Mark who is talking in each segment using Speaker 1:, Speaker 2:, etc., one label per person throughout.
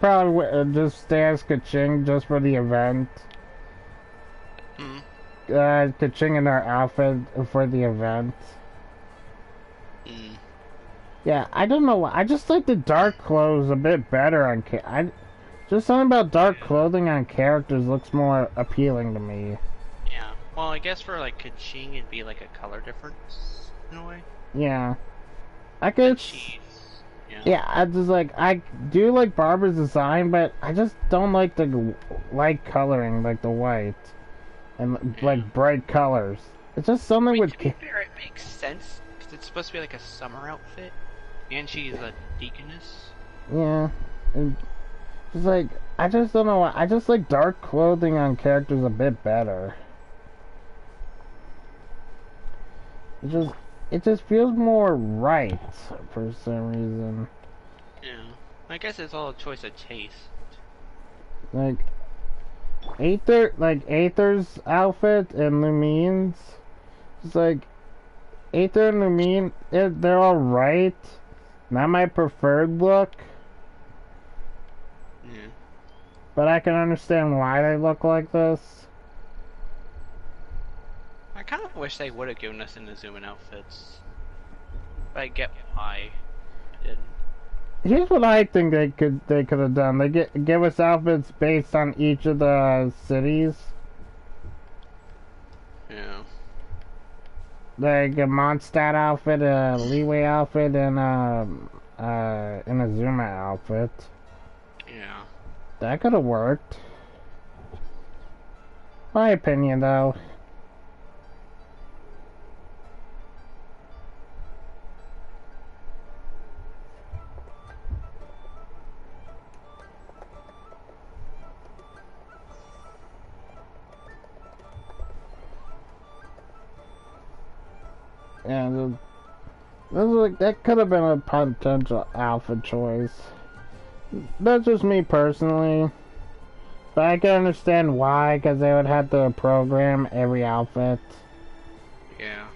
Speaker 1: Probably just stay as Kaching just for the event.
Speaker 2: Hmm.
Speaker 1: Kaching in our outfit for the event.
Speaker 2: Hmm.
Speaker 1: Yeah, I don't know why. I just like the dark clothes a bit better on just something about dark clothing on characters looks more appealing to me.
Speaker 2: Yeah. Well, I guess for like Kaching, it'd be like a color difference in a way.
Speaker 1: Yeah. I
Speaker 2: Since
Speaker 1: guess,
Speaker 2: she's, yeah.
Speaker 1: yeah, I just like, I do like Barbara's design, but I just don't like the light coloring, like the white, and
Speaker 2: Yeah.
Speaker 1: like bright colors. It's just
Speaker 2: I
Speaker 1: something
Speaker 2: mean,
Speaker 1: with,
Speaker 2: to be fair, it makes sense because it's supposed to be like a summer outfit, and she's a deaconess.
Speaker 1: yeah, and just like, I just don't know why, I just like dark clothing on characters a bit better. It just, it just feels more right for some reason.
Speaker 2: Yeah. I guess it's all a choice of taste.
Speaker 1: Like, Aether's outfit and Lumine's, it's like, Aether and Lumine, they're alright. Not my preferred look,
Speaker 2: Yeah.
Speaker 1: but I can understand why they look like this.
Speaker 2: I kind of wish they would have given us Inazuma outfits, but I get why they didn't.
Speaker 1: Here's what I think they could have done. They give us outfits based on each of the cities.
Speaker 2: Yeah.
Speaker 1: Like a Mondstadt outfit, a Leeway outfit, and an Azuma outfit.
Speaker 2: Yeah.
Speaker 1: That could have worked. My opinion, though. Yeah, that could have been a potential outfit choice. That's just me personally. But I can understand why, because they would have to program every outfit.
Speaker 2: Yeah.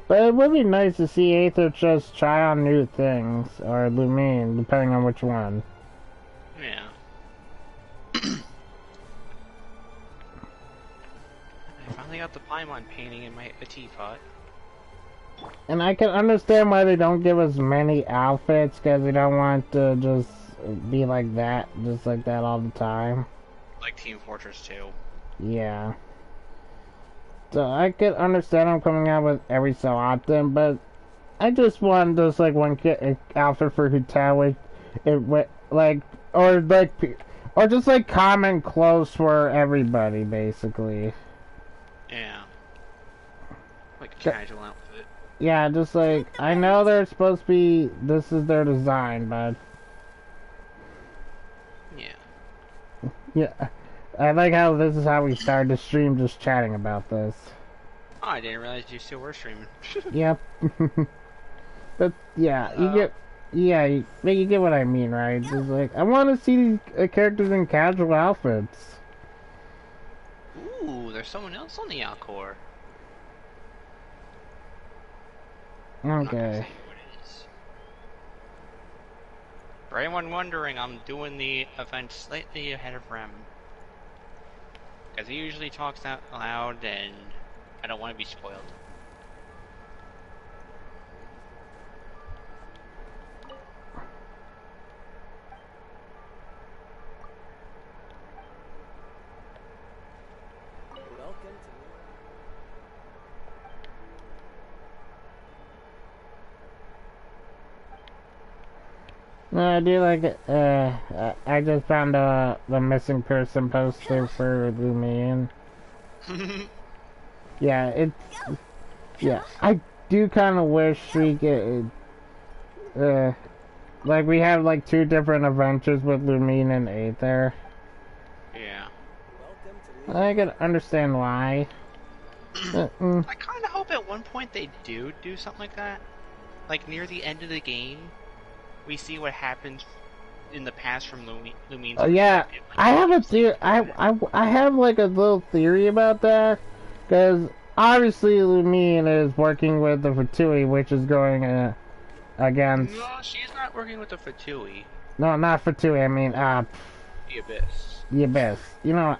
Speaker 1: But it would be nice to see Aether just try on new things, or Lumine, depending on which one.
Speaker 2: Yeah. I finally got the Paimon painting in my teapot.
Speaker 1: And I can understand why they don't give us many outfits, because we don't want to just be like that, just like that all the time.
Speaker 2: Like Team Fortress 2.
Speaker 1: Yeah. So I could understand them coming out with every so often, but I just want just like one outfit for Hutawi, like or or just like common clothes for everybody, basically.
Speaker 2: Yeah. Like a casual outfit.
Speaker 1: Yeah, just like I know they're supposed to be. This is their design, but
Speaker 2: Yeah.
Speaker 1: yeah, I like how this is how we started the stream, just chatting about this.
Speaker 2: Oh, I didn't realize you still were streaming.
Speaker 1: Yep. But yeah, you get what I mean, right? Just like I want to see these characters in casual outfits.
Speaker 2: Ooh, there's someone else on the Alcor. I'm not gonna say
Speaker 1: Okay.
Speaker 2: who it is. For anyone wondering, I'm doing the event slightly ahead of Rem. Because he usually talks out loud and I don't want to be spoiled.
Speaker 1: No, I do like it. I just found the missing person poster for Lumion. Yeah, yeah. I do kind of wish we could, like we have like two different adventures with Lumine and Aether.
Speaker 2: Yeah.
Speaker 1: I can understand why.
Speaker 2: I kind of hope at one point they do something like that. Like near the end of the game, we see what happens in the past from Lumine's
Speaker 1: Yeah,
Speaker 2: perspective. Like,
Speaker 1: I have a theory. I have like a little theory about that, because obviously Lumine is working with the Fatui, which is going against.
Speaker 2: No, she's not not working with the Fatui.
Speaker 1: No, not for two. I mean,
Speaker 2: The Abyss.
Speaker 1: the Abyss. You know,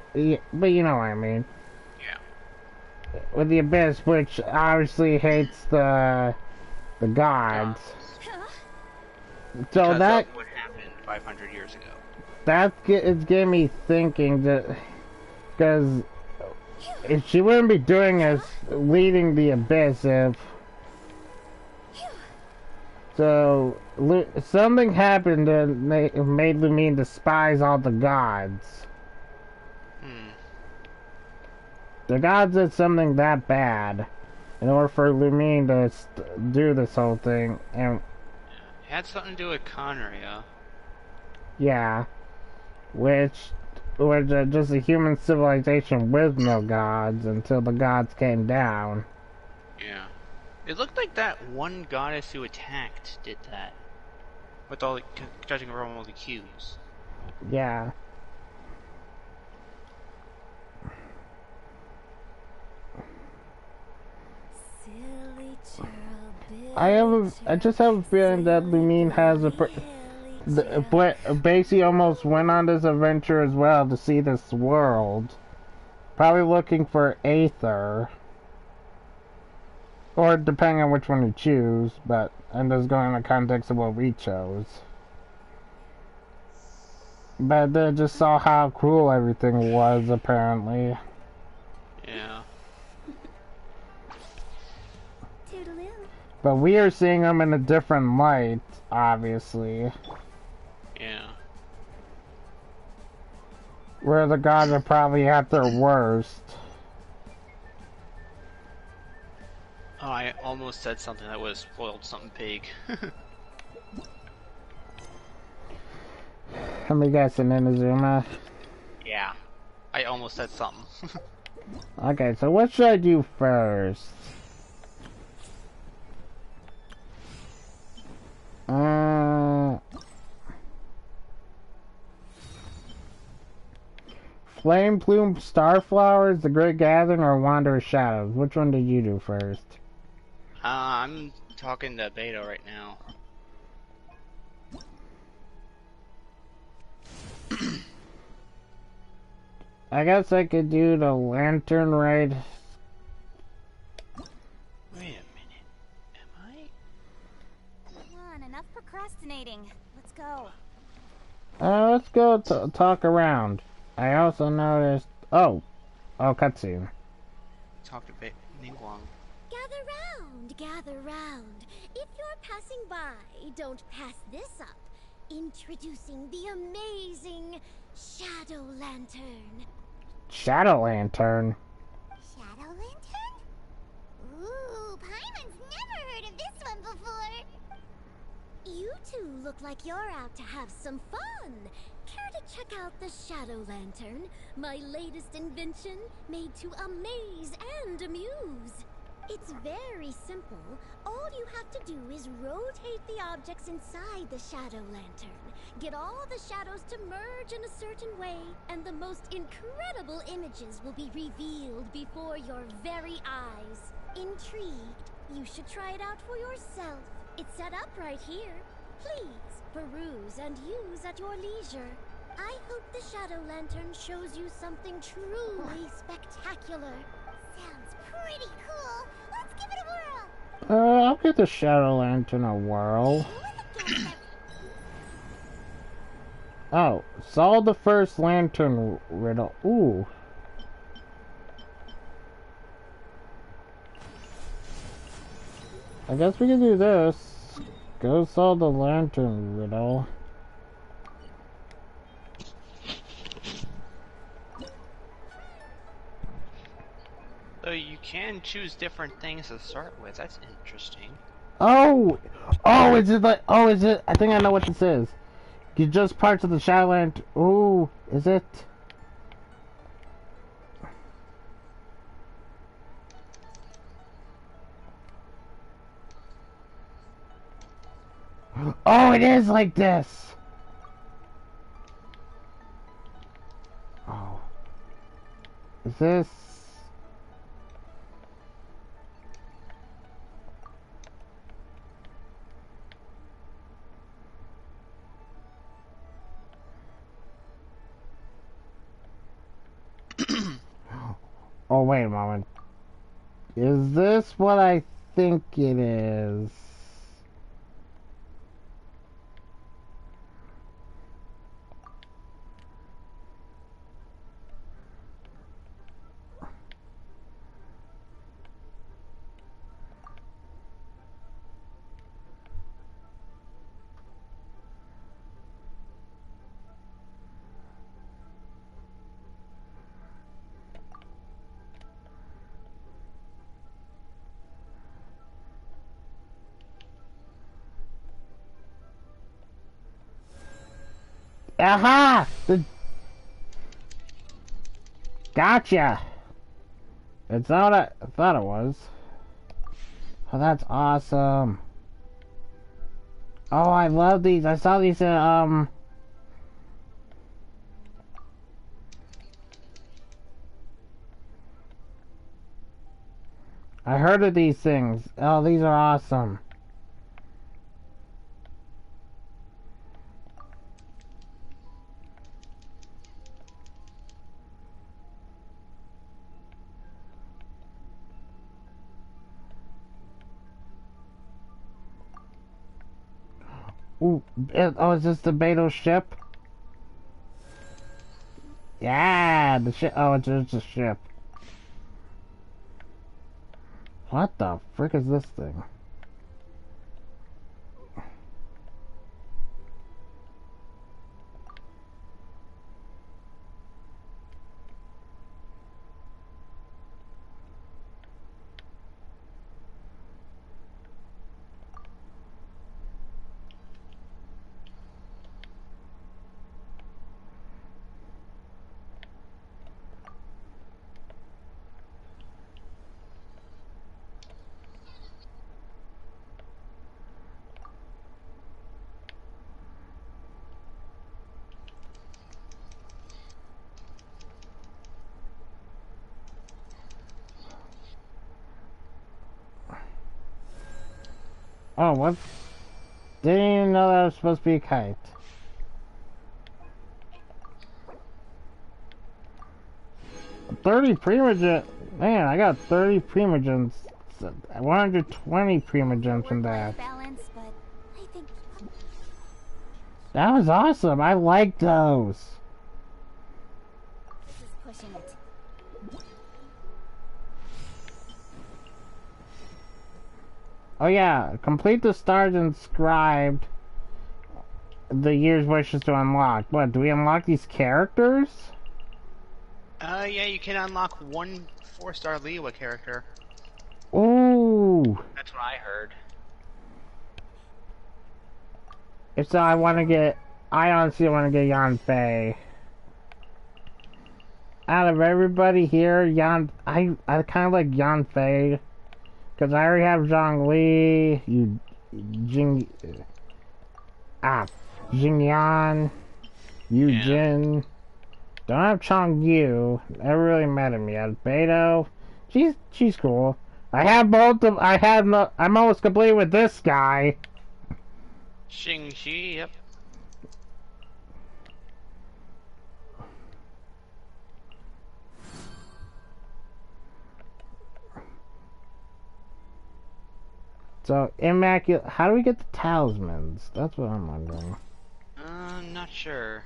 Speaker 1: but you know what I mean.
Speaker 2: Yeah.
Speaker 1: With the Abyss, which obviously hates the gods. So
Speaker 2: Because
Speaker 1: that
Speaker 2: of what happened 500 years ago.
Speaker 1: it's getting me thinking that because if she wouldn't be doing as leading the Abyss if so something happened that made Lumine despise all the gods. The gods did something that bad in order for Lumine to do this whole thing, and
Speaker 2: It had something to do with Conria.
Speaker 1: yeah, which was just a human civilization with no gods until the gods came down.
Speaker 2: Yeah. It looked like that one goddess who attacked did that. With all the, judging from all the cues.
Speaker 1: Yeah. I just have a feeling that Lumine has basically almost went on this adventure as well to see this world. Probably looking for Aether. Or depending on which one you choose, but I'm just going in the context of what we chose. But they just saw how cruel everything was, apparently.
Speaker 2: Yeah.
Speaker 1: But we are seeing them in a different light, obviously.
Speaker 2: Yeah.
Speaker 1: Where the gods are probably at their worst.
Speaker 2: Oh, I almost said something that would have spoiled something big.
Speaker 1: Let me guess, an Inazuma.
Speaker 2: Yeah. I almost said something.
Speaker 1: Okay, so what should I do first? Flame Plume Starflowers, The Great Gathering, or Wanderer's Shadows? Which one did you do first?
Speaker 2: I'm talking to Beta right now.
Speaker 1: I guess I could do the Lantern Raid.
Speaker 2: Wait a minute. Am I?
Speaker 3: Come on, enough procrastinating. Let's go.
Speaker 1: Let's go talk around. I also noticed... Oh, cutscene.
Speaker 2: Talk to Ningguang.
Speaker 3: Gather round. If you're passing by, don't pass this up. Introducing the amazing Shadow Lantern.
Speaker 1: Shadow Lantern?
Speaker 3: Shadow Lantern? Ooh, Paimon's never heard of this one before. You two look like you're out to have some fun. Care to check out the Shadow Lantern, my latest invention made to amaze and amuse? It's very simple. All you have to do is rotate the objects inside the Shadow Lantern, get all the shadows to merge in a certain way, and the most incredible images will be revealed before your very eyes. Intrigued? You should try it out for yourself. It's set up right here. Please, peruse and use at your leisure. I hope the Shadow Lantern shows you something truly spectacular. Sounds pretty cool. Let's give it a whirl.
Speaker 1: I'll give the Shadow Lantern a whirl. Oh, solve the first lantern riddle. Ooh. I guess we can do this. Go solve the lantern riddle.
Speaker 2: So you can choose different things to start with. That's interesting.
Speaker 1: Oh, is it like? Oh, is it? I think I know what this is. You just parts of the Shadow Lantern. Ooh, is it? Oh, it is like this. Oh, is this? Oh, wait a moment. Is this what I think it is? Aha! Gotcha! It's not what I thought it was. Oh, that's awesome. Oh, I love these. I saw these I heard of these things. Oh, these are awesome. Ooh, oh, is this the Beto ship? Yeah, the ship. Oh, it's just a ship. What the frick is this thing? Oh, what? Didn't even know that was supposed to be a kite. Primogen. Man, I got 30 primogens. 120 primogens from that.
Speaker 3: Balance, but I think
Speaker 1: That was awesome. I like those.
Speaker 3: this is pushing it.
Speaker 1: Oh yeah, complete the stars inscribed the year's wishes to unlock. What, do we unlock these characters?
Speaker 2: Yeah, you can unlock one 4-star Lewa character.
Speaker 1: Ooh.
Speaker 2: That's what I heard.
Speaker 1: If so, I honestly want to get Yanfei. Out of everybody here, I kind of like Yanfei. Because I already have Zhongli, Jingyan, Jin. Don't have Chongyu. Never really met him yet. Beto, she's cool. I have both of. I'm almost complete with this guy.
Speaker 2: Xingxi, yep.
Speaker 1: So immaculate. How do we get the talismans? That's what I'm wondering.
Speaker 2: Not sure.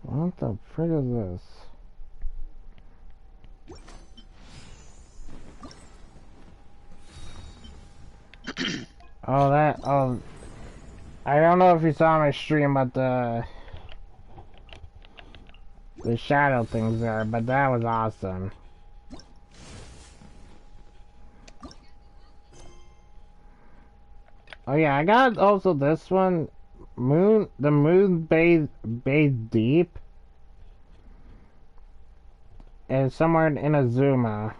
Speaker 1: What the frick is this? Oh, I don't know if you saw my stream, but the shadow things there, but that was awesome. Oh yeah, I got also this one, the moon bathed deep, is somewhere in Azuma.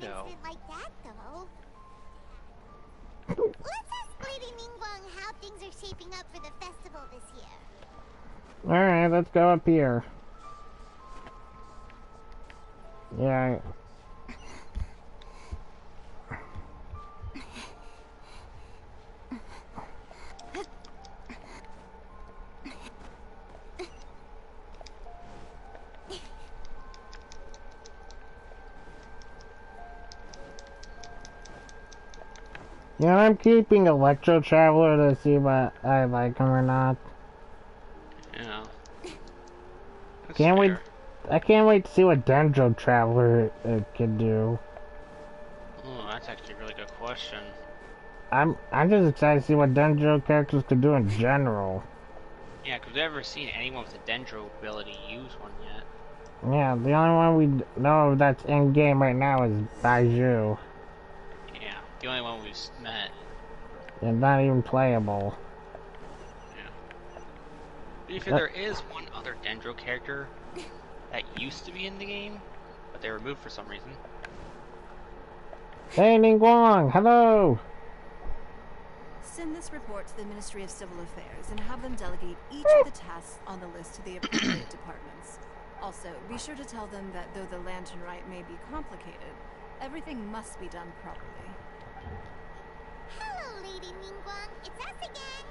Speaker 2: tornado.
Speaker 3: instant like that, though. Let's ask Lady Ningguang how things are shaping up for the festival this year.
Speaker 1: Alright, let's go up here. Yeah. Yeah, I'm keeping Electro Traveler to see what I like him or not.
Speaker 2: Yeah. That's
Speaker 1: Can't wait.
Speaker 2: fair.
Speaker 1: I can't wait to see what Dendro Traveler can do.
Speaker 2: Oh, that's actually a really good question.
Speaker 1: I'm just excited to see what Dendro characters could do in general.
Speaker 2: Yeah, because we've never seen anyone with a Dendro ability use one yet.
Speaker 1: Yeah, the only one we know that's in game right now is Baiju.
Speaker 2: Yeah, the only one we've met.
Speaker 1: And not even playable.
Speaker 2: Yeah. If there is one other Dendro character that used to be in the game, but they removed for some reason.
Speaker 1: Hey, Ningguang, hello!
Speaker 4: Send this report to the Ministry of Civil Affairs and have them delegate each of the tasks on the list to the appropriate departments. Also, be sure to tell them that though the lantern rite may be complicated, everything must be done properly.
Speaker 3: Hello, Lady Ningguang. It's us again.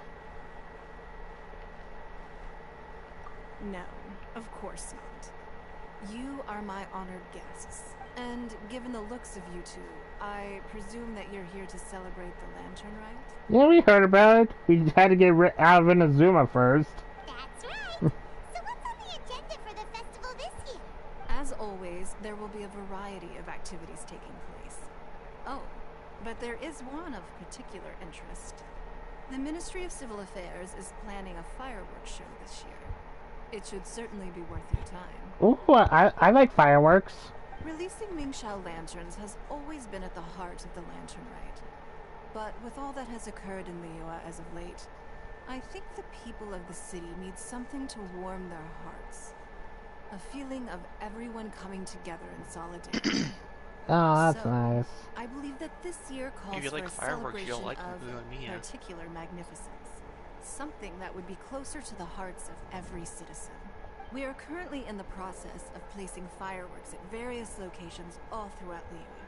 Speaker 4: No, of course not. You are my honored guests, and given the looks of you two, I presume that you're here to celebrate the lantern rite?
Speaker 1: Yeah, we heard about it. We had to get out of Inazuma first.
Speaker 3: That's right. So what's on the agenda for the festival this year?
Speaker 4: As always, there will be a variety of activities taking place. Oh, but there is one of particular interest. The Ministry of Civil Affairs is planning a fireworks show this year. It should certainly be worth your time.
Speaker 1: Ooh, I like fireworks.
Speaker 4: Releasing Mingxiao lanterns has always been at the heart of the lantern rite. But with all that has occurred in Liyue as of late, I think the people of the city need something to warm their hearts. A feeling of everyone coming together in solidarity.
Speaker 1: Oh, that's
Speaker 4: So,
Speaker 1: nice.
Speaker 4: I believe that this year calls
Speaker 2: If you
Speaker 4: for
Speaker 2: like
Speaker 4: a
Speaker 2: fireworks,
Speaker 4: celebration
Speaker 2: you'll like
Speaker 4: of
Speaker 2: Lumia.
Speaker 4: particular magnificence. Something that would be closer to the hearts of every citizen. We are currently in the process of placing fireworks at various locations all throughout Liyue.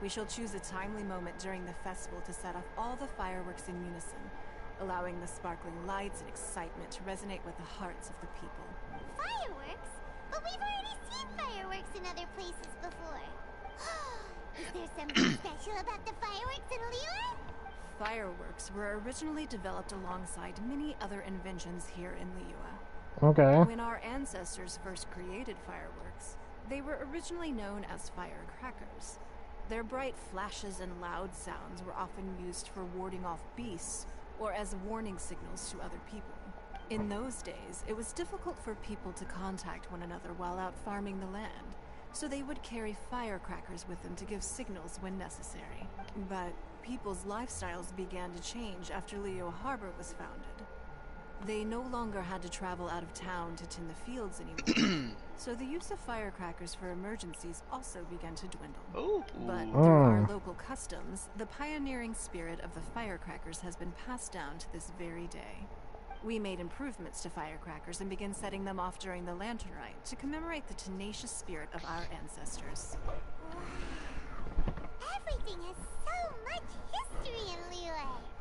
Speaker 4: We shall choose a timely moment during the festival to set off all the fireworks in unison, allowing the sparkling lights and excitement to resonate with the hearts of the people.
Speaker 3: Fireworks? But we've already seen fireworks in other places before. Is there something special about the fireworks in Liyue?
Speaker 4: Fireworks were originally developed alongside many other inventions here in Liyue.
Speaker 1: Okay.
Speaker 4: When our ancestors first created fireworks, they were originally known as firecrackers. Their bright flashes and loud sounds were often used for warding off beasts or as warning signals to other people. In those days, it was difficult for people to contact one another while out farming the land, so they would carry firecrackers with them to give signals when necessary. But people's lifestyles began to change after Liyue Harbor was founded. They no longer had to travel out of town to tend the fields anymore, so the use of firecrackers for emergencies also began to dwindle.
Speaker 2: Ooh.
Speaker 4: But through our local customs, the pioneering spirit of the firecrackers has been passed down to this very day. We made improvements to firecrackers and began setting them off during the Lantern Rite to commemorate the tenacious spirit of our ancestors.
Speaker 3: Everything has so much history in Liyue.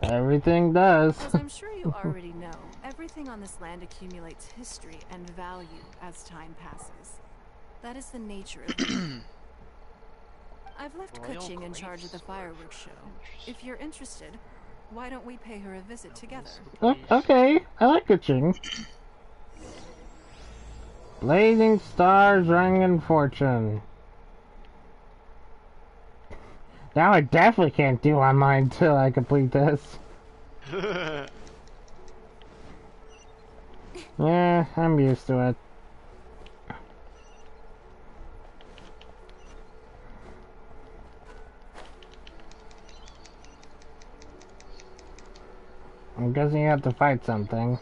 Speaker 1: Everything does.
Speaker 4: As I'm sure you already know, everything on this land accumulates history and value as time passes. That is the nature of it. I've left
Speaker 2: Royal
Speaker 4: Kuching in charge of the
Speaker 2: Grace
Speaker 4: fireworks show. If you're interested, why don't we pay her a visit together?
Speaker 1: Oh, okay, I like Kuching. Blazing stars, rank and fortune. Now I definitely can't do online until I complete this. Yeah, I'm used to it. I'm guessing you have to fight something.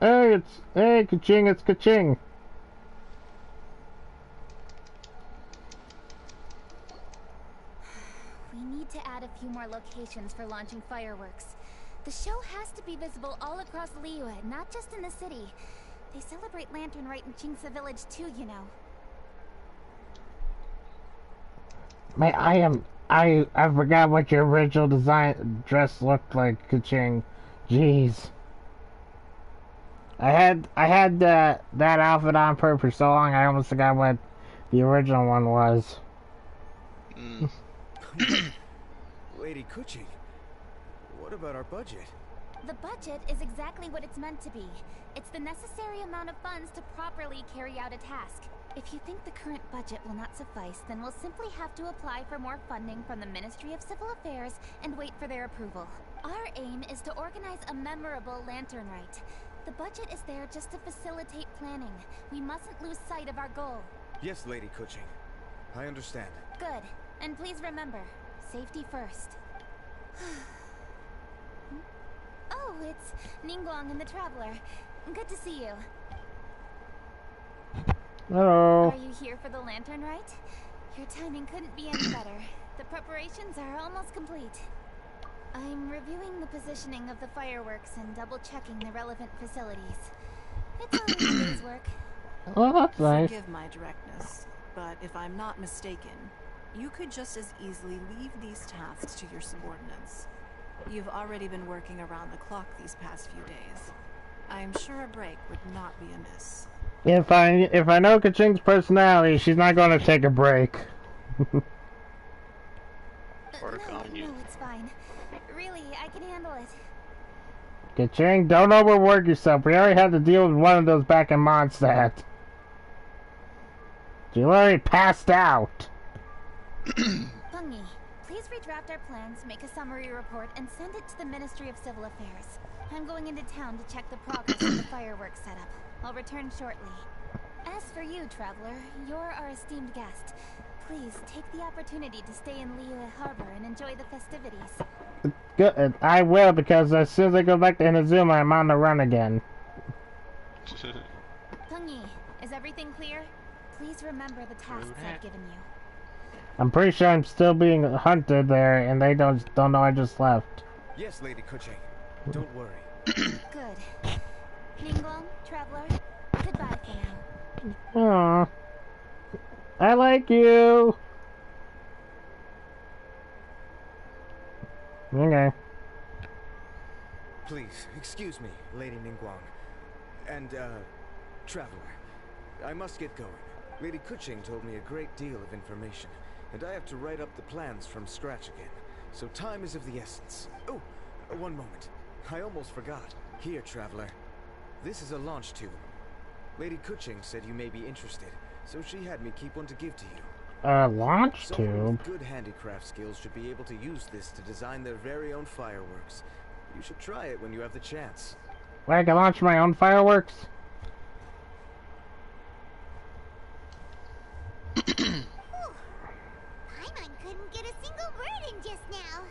Speaker 1: Hey, ka-ching, it's ka-ching.
Speaker 3: We need to add a few more locations for launching fireworks. The show has to be visible all across Liyue, not just in the city. They celebrate Lantern Rite in Qingce Village too, you know.
Speaker 1: I forgot what your original design dress looked like, ka-ching. Jeez. I had that outfit on for so long I almost forgot what the original one was.
Speaker 5: Lady Kuching, what about our budget?
Speaker 3: The budget is exactly what it's meant to be. It's the necessary amount of funds to properly carry out a task. If you think the current budget will not suffice, then we'll simply have to apply for more funding from the Ministry of Civil Affairs and wait for their approval. Our aim is to organize a memorable Lantern Rite. The budget is there just to facilitate planning. We mustn't lose sight of our goal.
Speaker 5: Yes, Lady Kuching. I understand.
Speaker 3: Good. And please remember, safety first. Oh, it's Ningguang and the Traveler. Good to see you.
Speaker 1: Hello.
Speaker 3: Are you here for the Lantern Rite? Your timing couldn't be any better. The preparations are almost complete. I'm reviewing the positioning of the fireworks and double-checking the relevant facilities. It's only a day's work.
Speaker 1: Oh, that's nice.
Speaker 4: Forgive my directness, but if I'm not mistaken, you could just as easily leave these tasks to your subordinates. You've already been working around the clock these past few days. I'm sure a break would not be amiss.
Speaker 1: If I know ka-ching's personality, she's not going to take a break.
Speaker 2: Or
Speaker 3: No, it's fine. Really, I can handle it.
Speaker 1: Ka-ching, don't overwork yourself. We already had to deal with one of those back in Mondstadt. You already passed out.
Speaker 3: Pungi, please redraft our plans, make a summary report, and send it to the Ministry of Civil Affairs. I'm going into town to check the progress of the fireworks setup. I'll return shortly. As for you, Traveler, you're our esteemed guest. Please take the opportunity to stay in Liyue Harbor and enjoy the festivities.
Speaker 1: Good, I will, because as soon as I go back to Inazuma, I'm on the run again.
Speaker 3: Pungi, is everything clear? Please remember the tasks I've given you.
Speaker 1: I'm pretty sure I'm still being hunted there, and they don't know I just left.
Speaker 5: Yes, Lady Kuching. Don't worry.
Speaker 3: Good. Ningguang, Traveler, goodbye for now.
Speaker 1: Aww. I like you. Okay.
Speaker 5: Please, excuse me, Lady Ningguang. And, Traveler. I must get going. Lady Kuching told me a great deal of information, and I have to write up the plans from scratch again. So time is of the essence. Oh, one moment. I almost forgot. Here, Traveler. This is a launch tube. Lady Kuching said you may be interested, so she had me keep one to give to you.
Speaker 1: Launch
Speaker 5: Someone
Speaker 1: tube?
Speaker 5: with good handicraft skills should be able to use this to design their very own fireworks. You should try it when you have the chance.
Speaker 1: Wait, I can launch my own fireworks?
Speaker 3: Paimon couldn't get a single word in just now.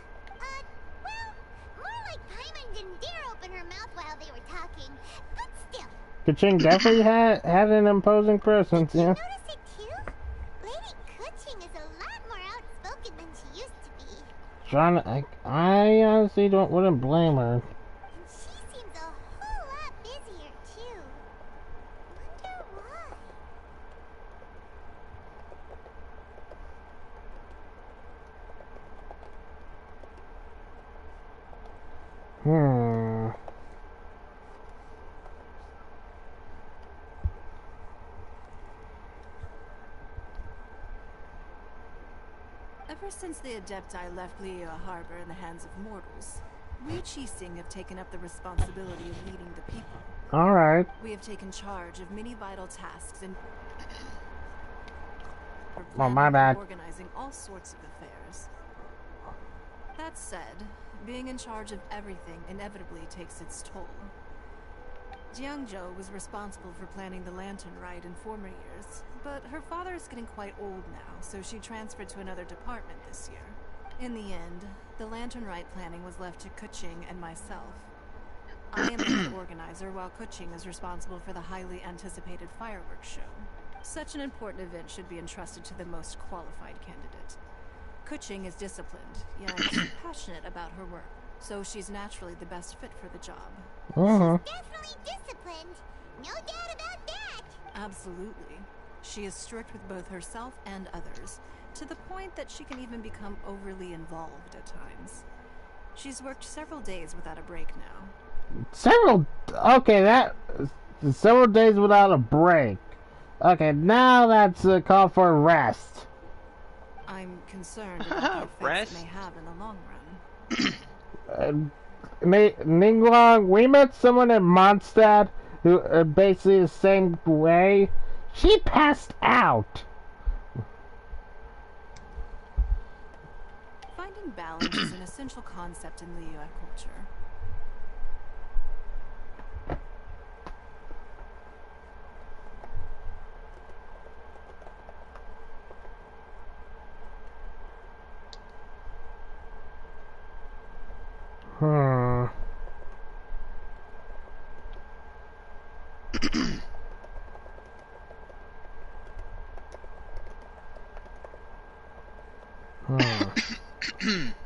Speaker 3: Well, more like Paimon didn't dare open her mouth while they were talking. But still.
Speaker 1: Ka-ching definitely had an imposing presence,
Speaker 3: Did you
Speaker 1: yeah.
Speaker 3: notice it too? Lady Kuching is a lot more outspoken than she used to be.
Speaker 1: John, I honestly wouldn't blame her.
Speaker 3: And she seems a whole lot busier too. Wonder why.
Speaker 1: Hmm.
Speaker 4: Ever since the Adepti left Liyue Harbor in the hands of mortals, we Qixing have taken up the responsibility of leading the people.
Speaker 1: Alright.
Speaker 4: We have taken charge of many vital tasks and
Speaker 1: Oh, my bad.
Speaker 4: organizing all sorts of affairs. That said, being in charge of everything inevitably takes its toll. Jiangzhou was responsible for planning the Lantern Rite in former years, but her father is getting quite old now, so she transferred to another department this year. In the end, the Lantern Rite planning was left to Kuching and myself. I am the organizer, while Kuching is responsible for the highly anticipated fireworks show. Such an important event should be entrusted to the most qualified candidate. Kuching is disciplined, yet passionate about her work, so she's naturally the best fit for the job.
Speaker 3: She's definitely disciplined. No doubt about that.
Speaker 4: Absolutely. She is strict with both herself and others, to the point that she can even become overly involved at times. She's worked several days without a break now.
Speaker 1: Several days without a break. Okay, now that's a call for rest.
Speaker 4: I'm concerned about the effects it may have in the long run.
Speaker 1: Ningguang, we met someone at Mondstadt who basically the same way. She passed out.
Speaker 4: Finding balance is an essential concept in Liyue culture.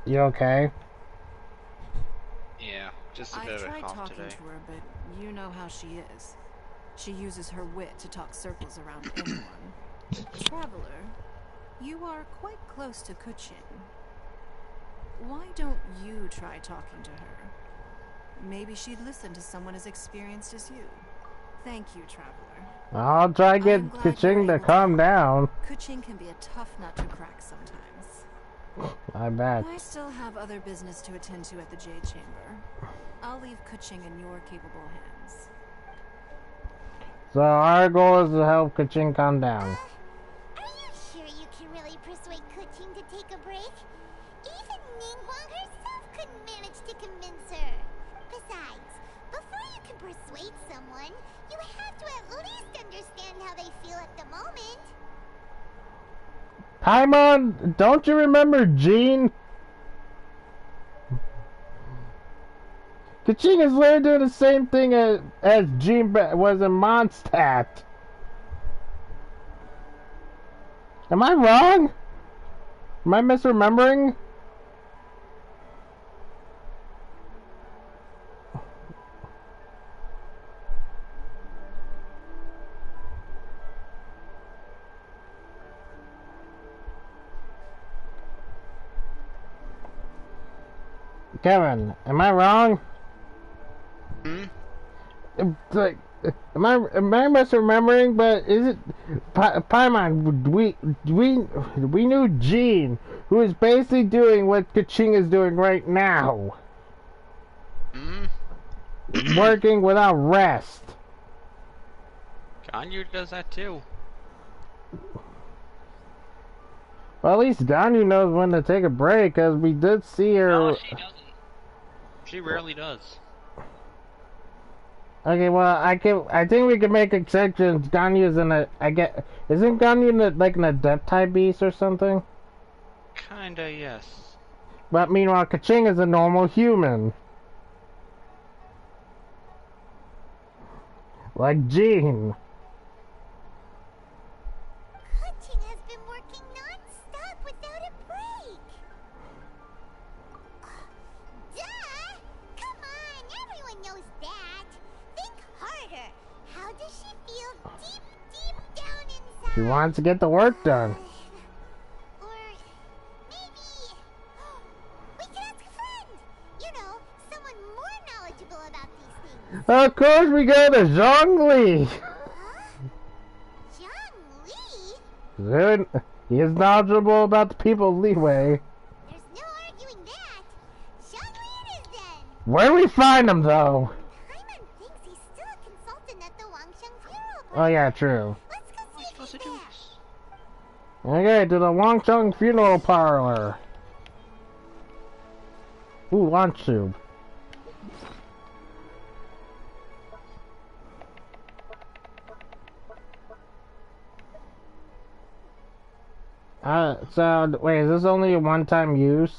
Speaker 1: You okay?
Speaker 2: Yeah, just a
Speaker 4: I
Speaker 2: bit of a
Speaker 4: tried
Speaker 2: cough
Speaker 4: talking
Speaker 2: today.
Speaker 4: to her, but you know how she is. She uses her wit to talk circles around anyone. Traveler, you are quite close to Kuching. Why don't you try talking to her? Maybe she'd listen to someone as experienced as you. Thank you, Traveler.
Speaker 1: I'll try to get
Speaker 4: I'm glad
Speaker 1: Kuching
Speaker 4: you're
Speaker 1: to
Speaker 4: able
Speaker 1: calm down.
Speaker 4: Kuching can be a tough nut to crack sometimes.
Speaker 1: I bet.
Speaker 4: I still have other business to attend to at the Jade Chamber. I'll leave Kuching in your capable hands.
Speaker 1: So our goal is to help Kuching calm down.
Speaker 3: Are you sure you can really persuade Kuching to take a break? Even Ningguang herself couldn't manage to convince her. Besides, before you can persuade someone, you have to at least understand how they feel at the moment.
Speaker 1: Paimon, don't you remember Jean? Kuching is literally doing the same thing as Jean was in Mondstadt. Am I wrong? Am I misremembering? Kevin, am I wrong? Like, am I misremembering? But is it Paimon? We knew Jean, who is basically doing what Kuching is doing right now, working without rest.
Speaker 2: Ganyu does that too.
Speaker 1: Well, at least Ganyu knows when to take a break, because we did see her.
Speaker 2: No, she doesn't. She rarely does.
Speaker 1: Okay, well, I think we can make exceptions. Ganyu's isn't Ganyu like an adept type beast or something?
Speaker 2: Kinda, yes.
Speaker 1: But meanwhile, Kuching is a normal human. Like Jean.
Speaker 3: Kuching has been working non-stop without a break. Duh! Come on, everyone knows that. Think harder. How does she feel deep, deep down inside?
Speaker 1: She wants to get the work done.
Speaker 3: Or maybe we could ask a friend. You know, someone more knowledgeable about these things.
Speaker 1: Of course, we go to Zhongli.
Speaker 3: Huh? Zhang Li?
Speaker 1: Soon, he is knowledgeable about the people of Leeway.
Speaker 3: There's no arguing that. Zhang Li it is then.
Speaker 1: Where do we find him, though?
Speaker 3: Paimon thinks he's still a consultant at the Wangsheng funeral
Speaker 1: Oh
Speaker 3: parlor.
Speaker 1: yeah, true.
Speaker 3: Let's go
Speaker 2: How am I
Speaker 3: see
Speaker 2: supposed to
Speaker 3: if
Speaker 2: do
Speaker 3: he's there.
Speaker 2: this?
Speaker 1: Okay, to the Wangcheng Funeral Parlor. Ooh, lunch soup. So, wait, is this only a one-time use?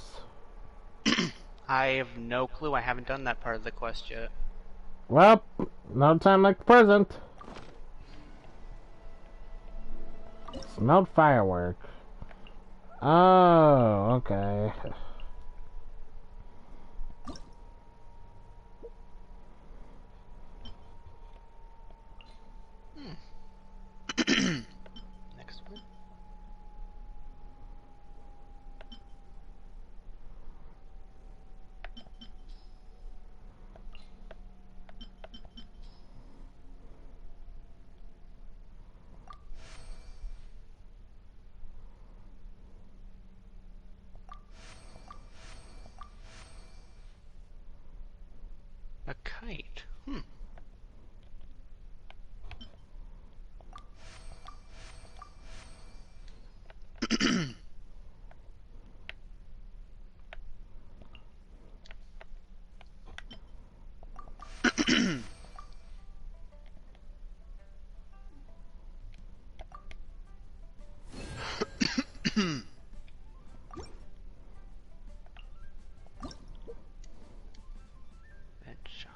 Speaker 2: I have no clue. I haven't done that part of the quest yet.
Speaker 1: Well, no time like the present. Smelled firework. Oh, okay.
Speaker 2: Next one. A kite. Pet shop.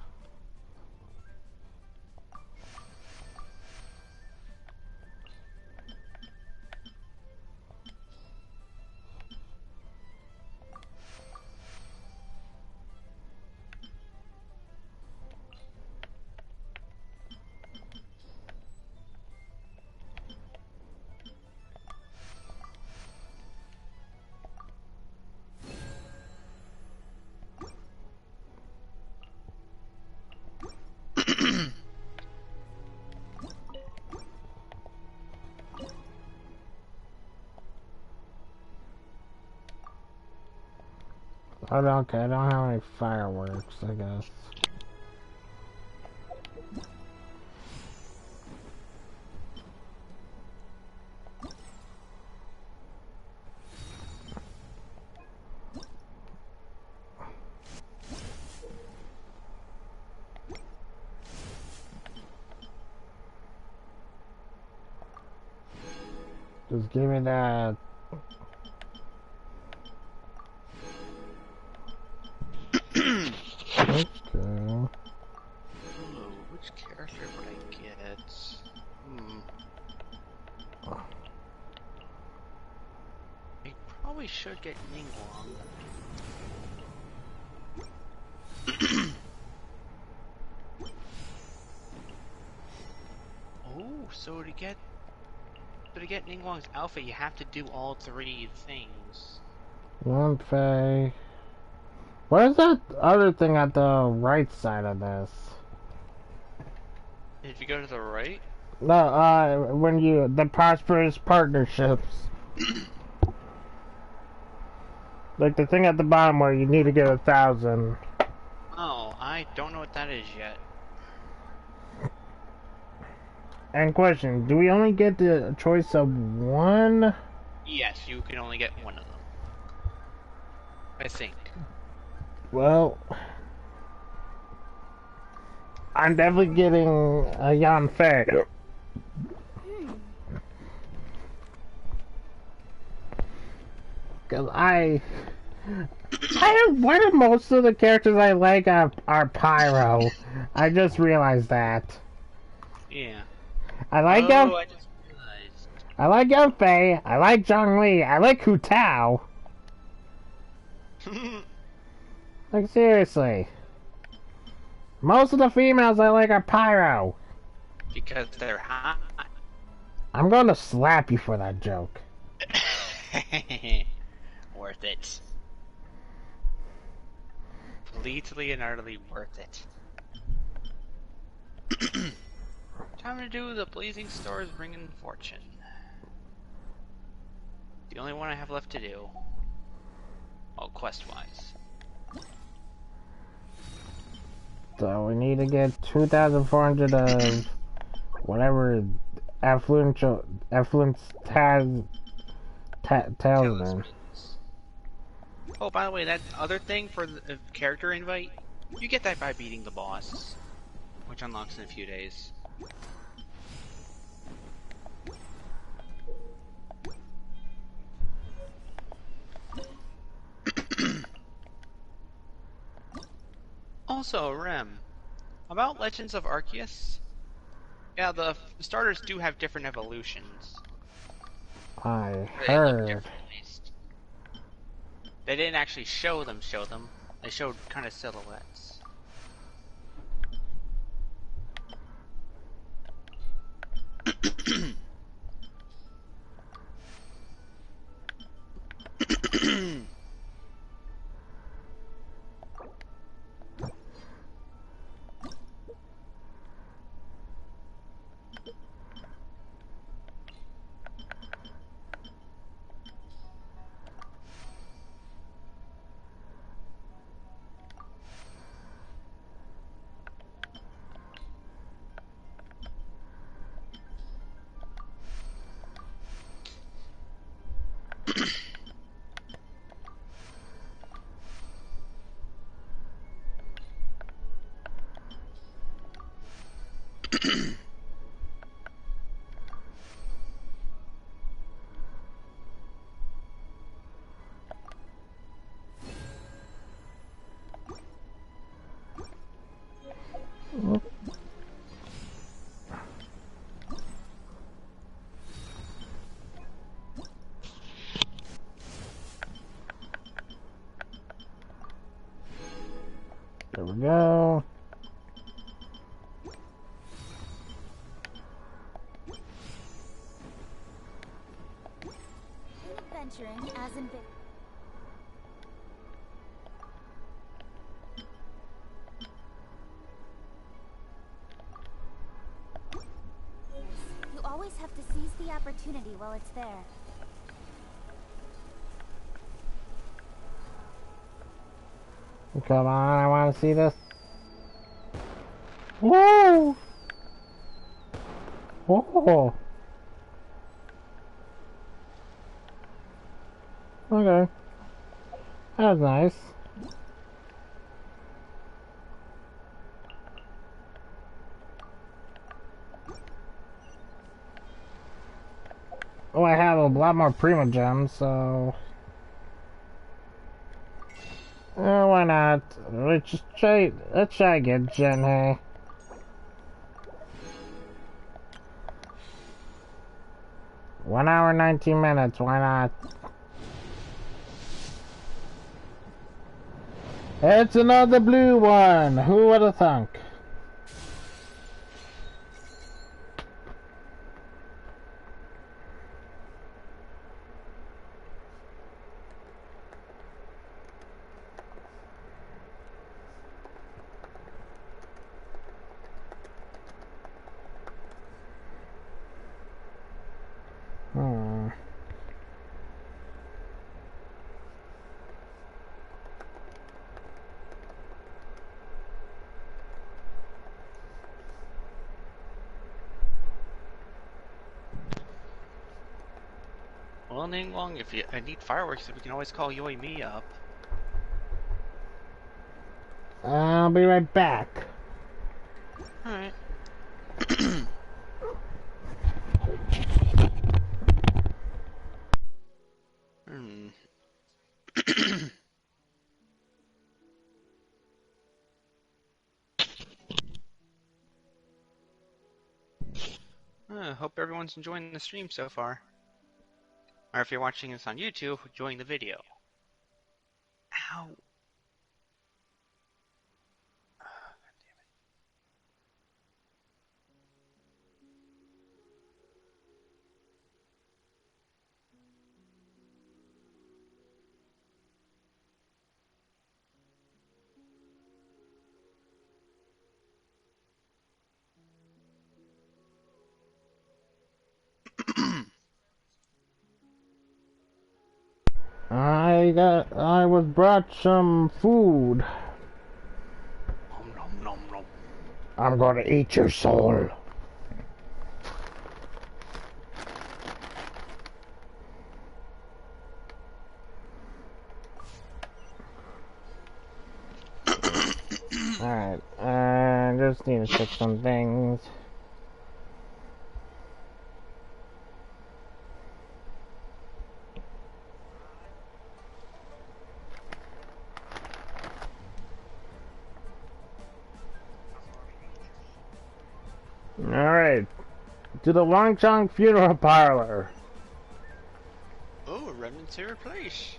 Speaker 1: Oh, okay, I don't have any fireworks, I guess. Just give me that. Okay.
Speaker 2: Ooh, which character would I get? I probably should get Ningguang. Oh, so to get Ningguang's outfit, you have to do all 3 things.
Speaker 1: One Fey. What is that other thing at the right side of this?
Speaker 2: If you go to the right,
Speaker 1: No, when you, the prosperous partnerships. Like the thing at the bottom where you need to get 1,000.
Speaker 2: oh, I don't know what that is yet.
Speaker 1: And question, do we only get the choice of one?
Speaker 2: Yes, you can only get one of them. I think.
Speaker 1: Well, I'm definitely getting a Yan Fei. Cause one of most of the characters I like are Pyro. I just realized that.
Speaker 2: Yeah.
Speaker 1: I like
Speaker 2: I just realized.
Speaker 1: I like Yanfei, I like Zhongli, I like Hu Tao. Like seriously. Most of the females I like are Pyro.
Speaker 2: Because they're hot.
Speaker 1: I'm gonna slap you for that joke.
Speaker 2: Worth it. Completely and utterly worth it. Time to do the Blazing Stars Bringing Fortune. The only one I have left to do. Oh, quest-wise.
Speaker 1: So we need to get 2,400 of whatever affluence talisman.
Speaker 2: Oh, by the way, that other thing for the character invite, you get that by beating the boss, which unlocks in a few days. Also, Rem, About Legends of Arceus, yeah, the starters do have different evolutions.
Speaker 1: I
Speaker 2: They look
Speaker 1: heard.
Speaker 2: different, at least. They didn't actually show them. They showed kind of silhouettes.
Speaker 1: There we go.
Speaker 3: Adventuring as in you always have to seize the opportunity while it's there.
Speaker 1: Come on, I want to see this. Whoa! Whoa! Okay. That was nice. Oh, I have a lot more Prima Gems, so... why not? Let's try again, Gen, hey. One hour, 19 minutes, why not? It's another blue one! Who would have thunk?
Speaker 2: Well, Ningguang, if you need fireworks, we can always call you and me up.
Speaker 1: I'll be right back.
Speaker 2: Alright. Hope everyone's enjoying the stream so far. Or if you're watching this on YouTube, enjoying the video. Ow.
Speaker 1: I was brought some food.
Speaker 2: Nom nom nom nom.
Speaker 1: I'm gonna eat your soul. Alright, just need to check some things. Alright. To the Longchong Funeral Parlor.
Speaker 2: Oh, a remnant to replace.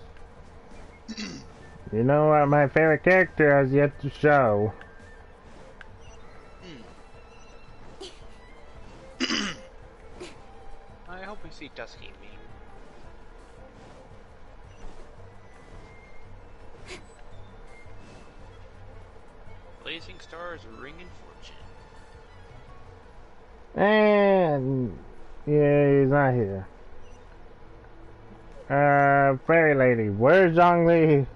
Speaker 1: You know what my favorite character has yet to show.
Speaker 2: I hope we see Dusky meme. Blazing stars, ringing fortune.
Speaker 1: And yeah, he's not here. Fairy lady, where's Zhongli?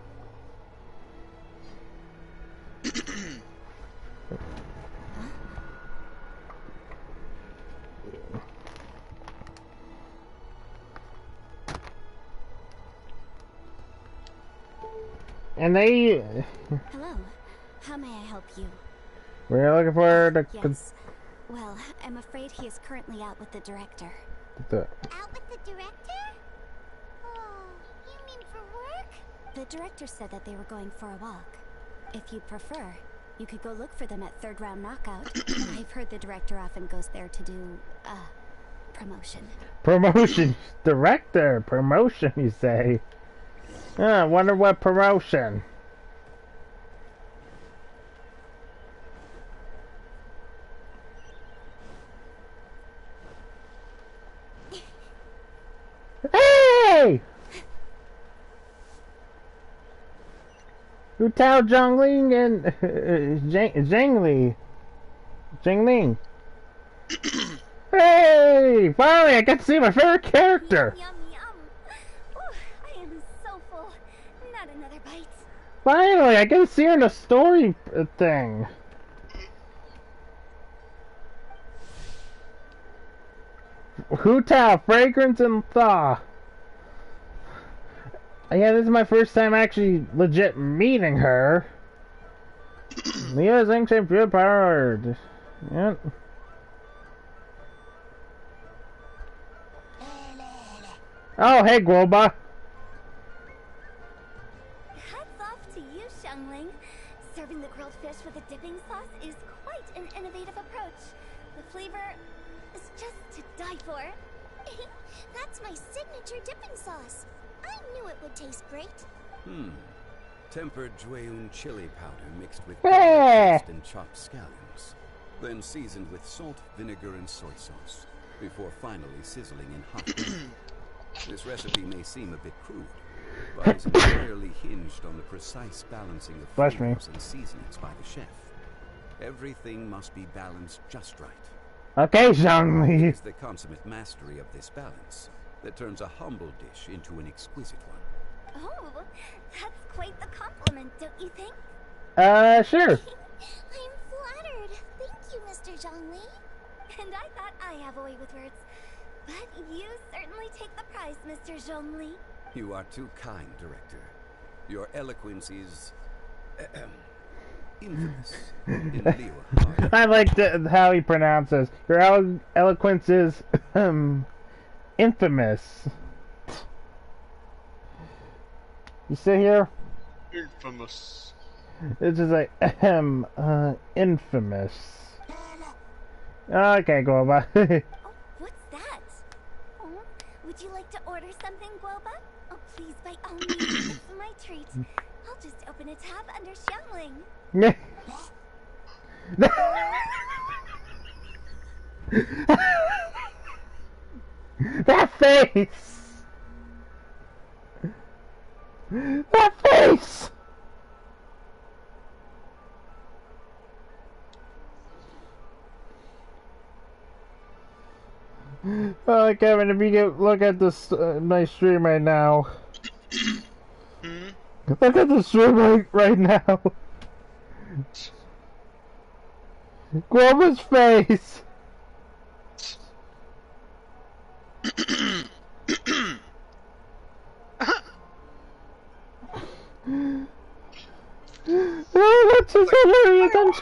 Speaker 1: And they...
Speaker 3: Hello. How may I help you?
Speaker 1: We're looking for the...
Speaker 3: Yes. Well, I'm afraid he is currently out with the director. Out with the director? Oh, you mean for work? The director said that they were going for a walk. If you'd prefer, you could go look for them at third round knockout. I've heard the director often goes there to do, promotion.
Speaker 1: Promotion? Director? Promotion, you say? I wonder what promotion. Hey! Hu Tao, Zhongling, and Zhengling. Hey! Finally, I got to see my favorite character.
Speaker 3: Yum, yum, yum. Ooh, I am so full. Not another bite.
Speaker 1: Finally, I get to see her in the story thing. Hu Tao, Fragrance and Thaw. Yeah, this is my first time actually legit meeting her. Leah's ancient pure powered. Yep. Oh, hey, Guoba.
Speaker 3: Hats off to you, Xiangling. Serving the grilled fish with a dipping sauce is quite an innovative approach. The flavor is just to die for. That's my signature dipping sauce. I knew it would taste great.
Speaker 6: Tempered Jueyun chili powder mixed with
Speaker 1: Yeah.
Speaker 6: garlic paste and chopped scallions. Then seasoned with salt, vinegar, and soy sauce. Before finally sizzling in hot oil. This recipe may seem a bit crude, but is entirely hinged on the precise balancing of
Speaker 1: Bless me.
Speaker 6: flavors and seasonings by the chef. Everything must be balanced just right.
Speaker 1: Okay, Zhongli.
Speaker 6: It's the consummate mastery of this balance that turns a humble dish into an exquisite one.
Speaker 3: Oh, that's quite the compliment, don't you think?
Speaker 1: Sure.
Speaker 3: I'm flattered. Thank you, Mr. Zhongli. And I thought I have a way with words. But you certainly take the prize, Mr. Zhongli.
Speaker 6: You are too kind, Director. Your eloquence is infamous in Liyue.
Speaker 1: I like how he pronounces. Your eloquence is infamous. You sit here.
Speaker 2: Infamous.
Speaker 1: It's just like infamous. Okay, Guoba.
Speaker 3: Oh, what's that? Oh, would you like to order something, Guoba? Oh, please, by all means, it's my treat. I'll just open a tab under Xiangling.
Speaker 1: That face! That face! Oh, Kevin, if you could look at this my stream right now. Look at the stream right now. Guoba's face. Oh, that's just hilarious.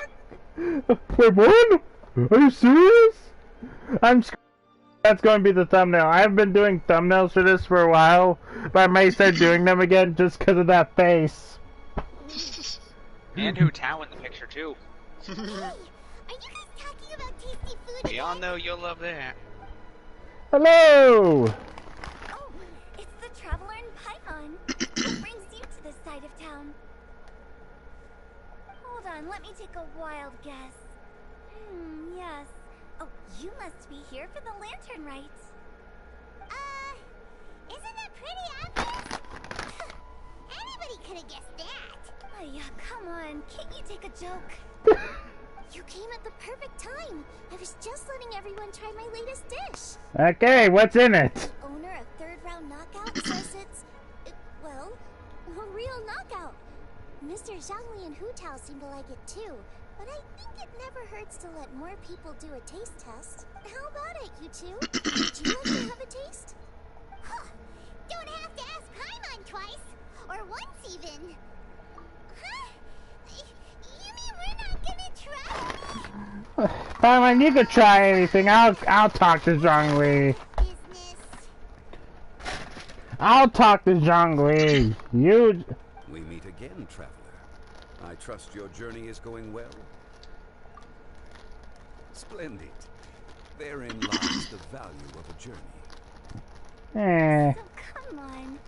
Speaker 1: Wait, what? Are you serious? That's going to be the thumbnail. I've been doing thumbnails for this for a while, but I may start doing them again just because of that face.
Speaker 2: And Hu Tao in the picture too.
Speaker 3: Hey, are you guys talking about tasty tasty food
Speaker 2: We all
Speaker 3: again.
Speaker 2: know you'll love that.
Speaker 1: Hello!
Speaker 3: Oh, it's the traveler in Paimon. What brings you to this side of town? Hold on, let me take a wild guess. Yes. Oh, you must be here for the lantern rites. Isn't that pretty obvious? Anybody could have guessed that. Oh, yeah, come on. Can't you take a joke? You came at the perfect time. I was just letting everyone try my latest dish.
Speaker 1: Okay, what's in it?
Speaker 3: Owner of Third Round Knockout says well, a real knockout. Mr. Zhangli and Hu Tao seem to like it too, but I think it never hurts to let more people do a taste test. How about it, you two? Would you like to have a taste? Huh. Don't have to ask Paimon twice, or once even. Huh? You mean we're not gonna try?
Speaker 1: Paimon, you could try anything. I'll talk to Zhongli.
Speaker 3: Business.
Speaker 1: I'll talk to Zhongli. You.
Speaker 6: We meet again, traveler. I trust your journey is going well. Splendid. Therein lies the value of a journey.
Speaker 1: Eh.
Speaker 3: So come on.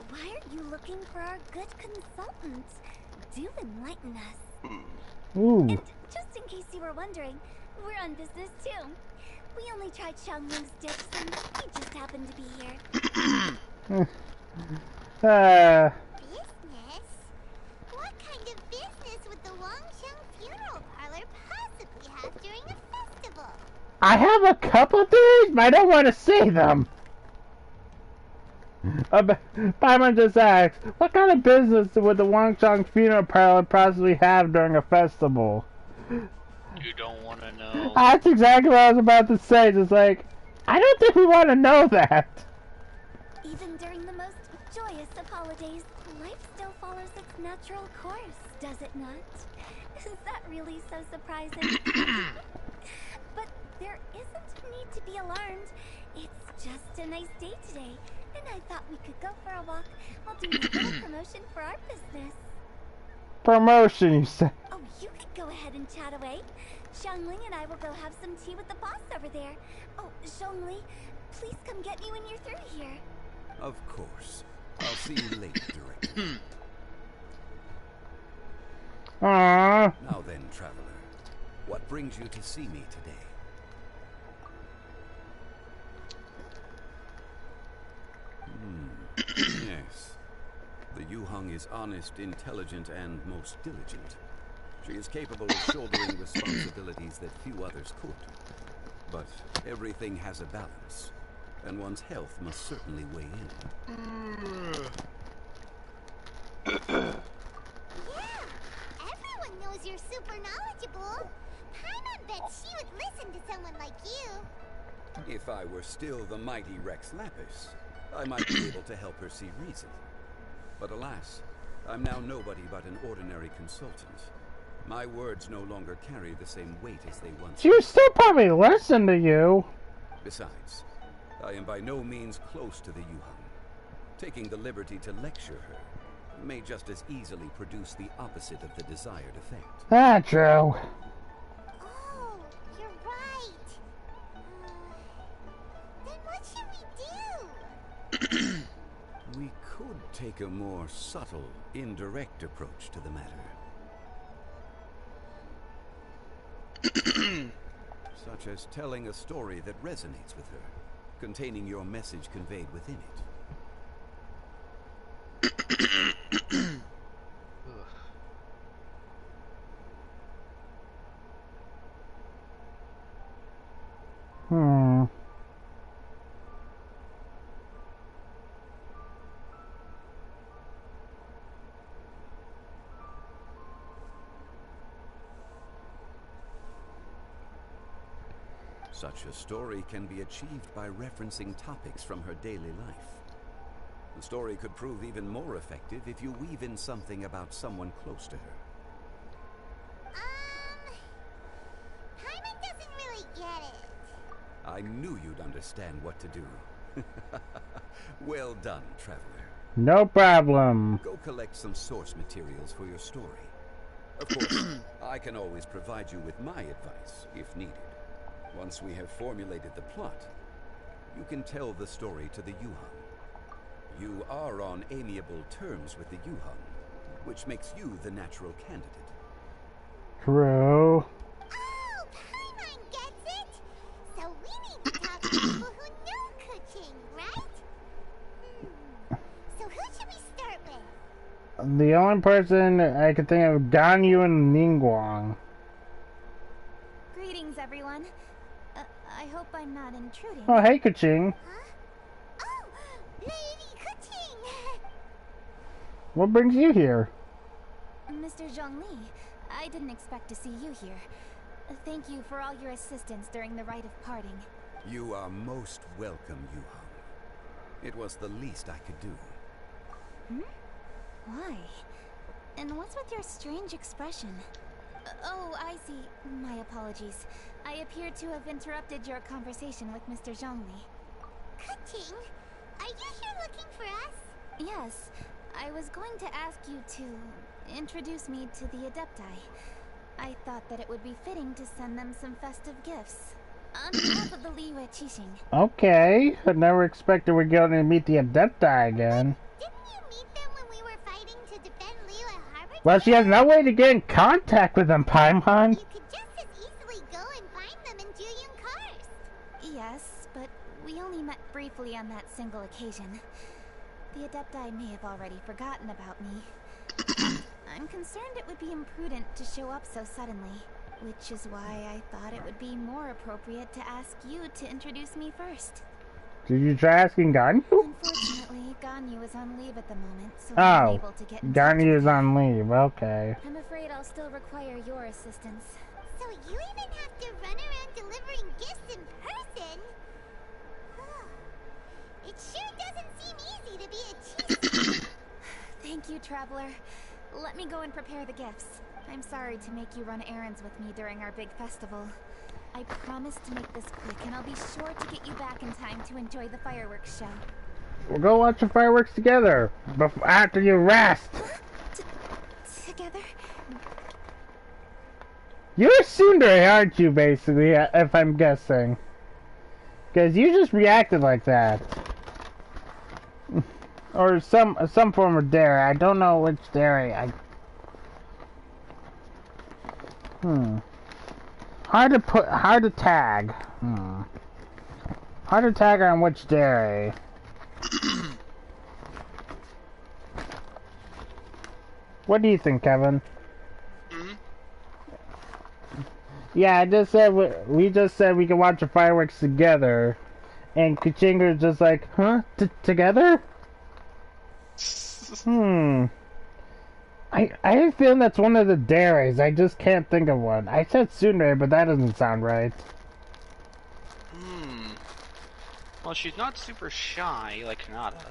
Speaker 3: Why aren't you looking for our good consultants? Do enlighten us.
Speaker 1: Ooh.
Speaker 3: And just in case you were wondering, we're on business too. We only tried Xiangling's dish and he just happened to be here. Business? What kind of business would the Wangsheng Funeral Parlor possibly have during a festival?
Speaker 1: I have a couple theories, but I don't want to say them. Paimon just asked, what kind of business would the Wangchang Funeral Parlor possibly have during a festival?
Speaker 2: You don't want to know.
Speaker 1: That's exactly what I was about to say. Just like, I don't think we want to know that.
Speaker 3: Even during the most joyous of holidays, life still follows its natural course, does it not? Is that really so surprising? But there isn't a need to be alarmed. It's just a nice day today, and I thought we could go for a walk while doing a little promotion for our business.
Speaker 1: Promotion, you said.
Speaker 3: Oh, you could go ahead and chat away. Xiangling and I will go have some tea with the boss over there. Oh, Zhongli, please come get me when you're through here.
Speaker 6: Of course. I'll see you later, Director.
Speaker 1: Aww.
Speaker 6: Now then, traveler, what brings you to see me today? Yes. The Yuhang is honest, intelligent, and most diligent. She is capable of shouldering responsibilities that few others could. But everything has a balance, and one's health must certainly weigh in.
Speaker 3: Yeah, everyone knows you're super knowledgeable. Paimon bet she would listen to someone like you.
Speaker 6: If I were still the mighty Rex Lapis, I might be able to help her see reason. But alas, I'm now nobody but an ordinary consultant. My words no longer carry the same weight as they once
Speaker 1: She
Speaker 6: did.
Speaker 1: still probably listen to you.
Speaker 6: Besides, I am by no means close to the Yuhang. Taking the liberty to lecture her may just as easily produce the opposite of the desired effect.
Speaker 1: Ah, true.
Speaker 3: Oh, you're right. Then what should we do?
Speaker 6: We could take a more subtle, indirect approach to the matter. Such as telling a story that resonates with her, containing your message conveyed within it.
Speaker 1: Hmm.
Speaker 6: Such a story can be achieved by referencing topics from her daily life. The story could prove even more effective if you weave in something about someone close to her.
Speaker 3: Paimon doesn't really get it.
Speaker 6: I knew you'd understand what to do. Well done, traveler.
Speaker 1: No problem.
Speaker 6: Go collect some source materials for your story. Of course, I can always provide you with my advice if needed. Once we have formulated the plot, you can tell the story to the Yuhan. You are on amiable terms with the Yuhan, which makes you the natural candidate.
Speaker 1: True.
Speaker 3: Oh, Paimon gets it! So we need to talk to people who know Kuching, right? So who should we start with?
Speaker 1: The only person I could think of, Ganyu and Ningguang.
Speaker 7: Greetings, everyone. I hope I'm not intruding.
Speaker 1: Oh, hey, Kuching.
Speaker 3: Huh? Oh, Lady Kuching!
Speaker 1: What brings you here?
Speaker 7: Mr. Zhongli, I didn't expect to see you here. Thank you for all your assistance during the rite of parting.
Speaker 6: You are most welcome, Yuhan. It was the least I could do.
Speaker 7: Why? And what's with your strange expression? Oh, I see. My apologies. I appear to have interrupted your conversation with Mr. Zhongli.
Speaker 3: Kuching, are you here looking for us?
Speaker 7: Yes, I was going to ask you to introduce me to the Adepti. I thought that it would be fitting to send them some festive gifts. On behalf of the Liyue Qixing.
Speaker 1: Okay, I never expected we'd go to meet the Adepti again.
Speaker 3: Didn't you meet them when we were fighting to defend Liyue Harbor?
Speaker 1: Well, she has no way to get in contact with them, Paimon.
Speaker 3: You could just as easily go and find them in Juyun Karst.
Speaker 7: Yes, but we only met briefly on that single occasion. The Adepti may have already forgotten about me. I'm concerned it would be imprudent to show up so suddenly, which is why I thought it would be more appropriate to ask you to introduce me first.
Speaker 1: Did you try asking Ganyu?
Speaker 7: Unfortunately, Ganyu is on leave at the moment, so I'm
Speaker 1: Oh,
Speaker 7: unable to get in touch
Speaker 1: Ganyu
Speaker 7: with
Speaker 1: is
Speaker 7: him.
Speaker 1: on leave, okay.
Speaker 7: I'm afraid I'll still require your assistance.
Speaker 3: So you even have to run around delivering gifts in person? It sure doesn't seem easy to be a chief.
Speaker 7: Thank you, Traveler. Let me go and prepare the gifts. I'm sorry to make you run errands with me during our big festival. I promise to make this quick, and I'll be sure to get you back in time to enjoy the fireworks show.
Speaker 1: We'll go watch the fireworks together, after you rest.
Speaker 7: Together?
Speaker 1: You're a tsundere, aren't you, basically, if I'm guessing? Because you just reacted like that. Or some form of dairy. I don't know which dairy. Hard to tag. Hard to tag on which dairy. What do you think, Kevin? Yeah, I just said we just said we can watch the fireworks together, and Kuchinger's just like, huh? Together? I have a feeling that's one of the dairies. I just can't think of one. I said tsundere, but that doesn't sound right.
Speaker 2: Well, she's not super shy like Kanata.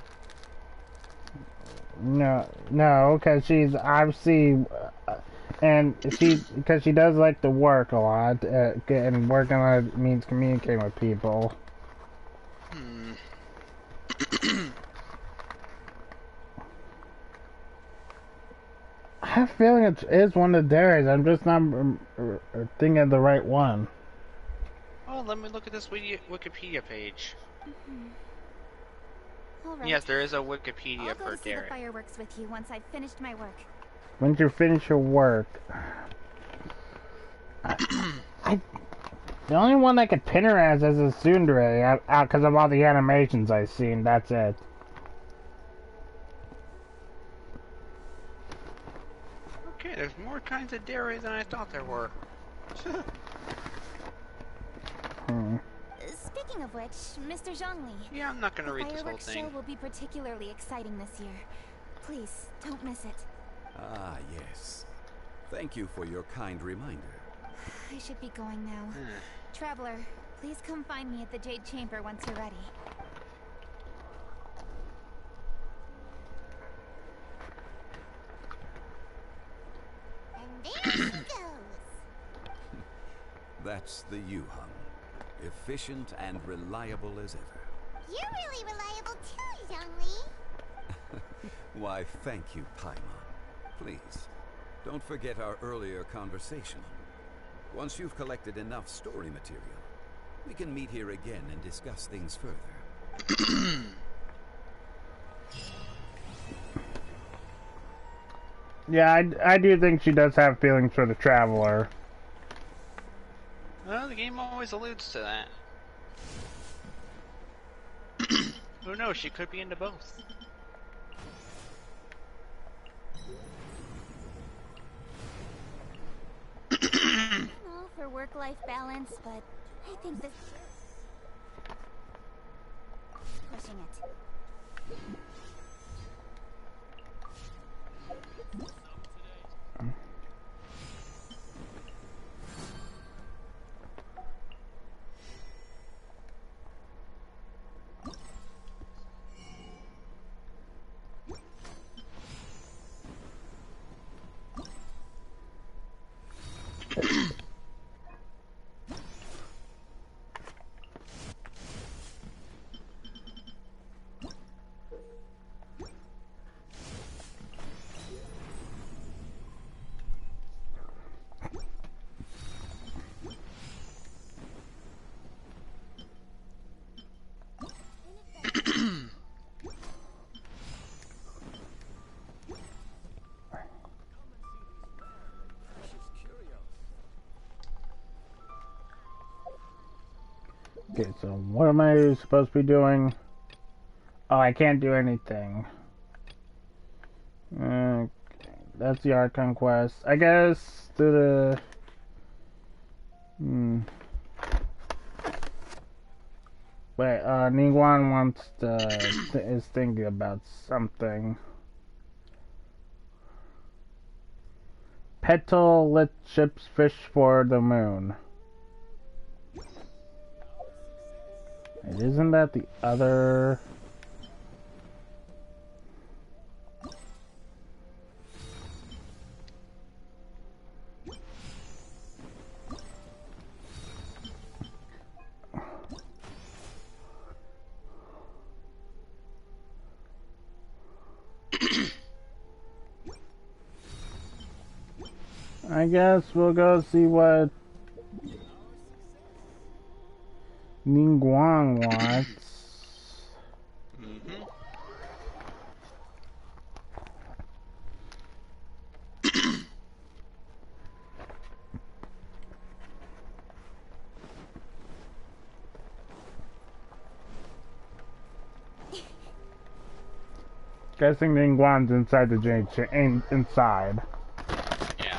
Speaker 1: No, because she's obviously, because she does like to work a lot, and working a lot means communicating with people. I have a feeling it is one of the dairies. I'm just not thinking of the right one.
Speaker 2: Oh, let me look at this Wikipedia page.
Speaker 7: All right.
Speaker 2: Yes, there is a Wikipedia
Speaker 7: I'll go
Speaker 2: for
Speaker 7: to see
Speaker 2: dairy.
Speaker 7: the fireworks with you once I've finished my work.
Speaker 1: Once you finish your work, the only one I could pin her as is a tsundere, because of all the animations I've seen. That's it.
Speaker 2: Okay, there's more kinds of dairy than I thought there were.
Speaker 7: Speaking of which, Mr. Zhongli.
Speaker 2: Yeah, I'm not gonna read this whole
Speaker 7: fireworks
Speaker 2: thing.
Speaker 7: show will be particularly exciting this year. Please, don't miss it.
Speaker 6: Ah, yes. Thank you for your kind reminder.
Speaker 7: I should be going now. Traveler, please come find me at the Jade Chamber once you're ready.
Speaker 3: And there she goes.
Speaker 6: That's the Yuhan. Efficient and reliable as ever.
Speaker 3: You're really reliable too, Zhongli.
Speaker 6: Why, thank you, Paimon. Please, don't forget our earlier conversation. Once you've collected enough story material, We can meet here again and discuss things further.
Speaker 1: Yeah, I do think she does have feelings for the Traveler.
Speaker 2: Well, the game always alludes to that. Who knows, she could be into both.
Speaker 7: All for work-life balance, but I think this pushing it.
Speaker 1: Okay, so what am I supposed to be doing? Oh, I can't do anything. Okay, that's the Archon quest. I guess to the... Wait, Ningguang wants to... is thinking about something. Petal lit ships fish for the moon. Wait, isn't that the other... I guess we'll go see what Ningguang wants. Guessing Ningguang's inside the Jade inside.
Speaker 2: Yeah.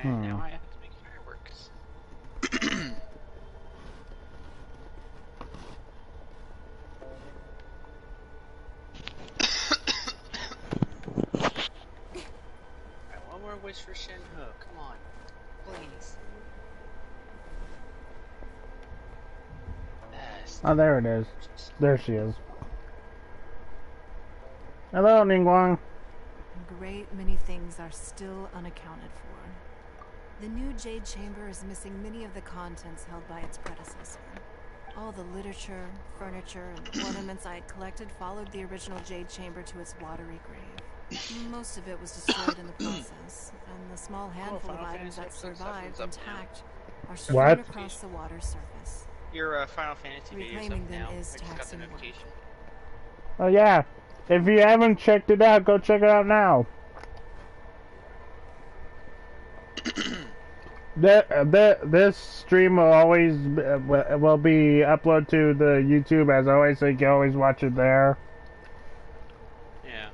Speaker 2: And now I have to make fireworks. Alright, one more wish for Shinho. Come on. Please. Best.
Speaker 1: Oh, there it is. There she is. Hello, Ningguang.
Speaker 4: A great many things are still unaccounted for. The new Jade Chamber is missing many of the contents held by its predecessor. All the literature, furniture, and ornaments I had collected followed the original Jade Chamber to its watery grave. Most of it was destroyed in the process, and the small handful of items that survived intact are strewn across the water's surface.
Speaker 2: Your Final Fantasy video is
Speaker 4: Reclaiming
Speaker 2: up
Speaker 4: them
Speaker 2: now.
Speaker 4: is
Speaker 2: I just got the
Speaker 4: taxing work.
Speaker 2: notification.
Speaker 1: Oh yeah, if you haven't checked it out, go check it out now. This stream will always will be uploaded to the YouTube as always, so you can always watch it there.
Speaker 2: Yeah.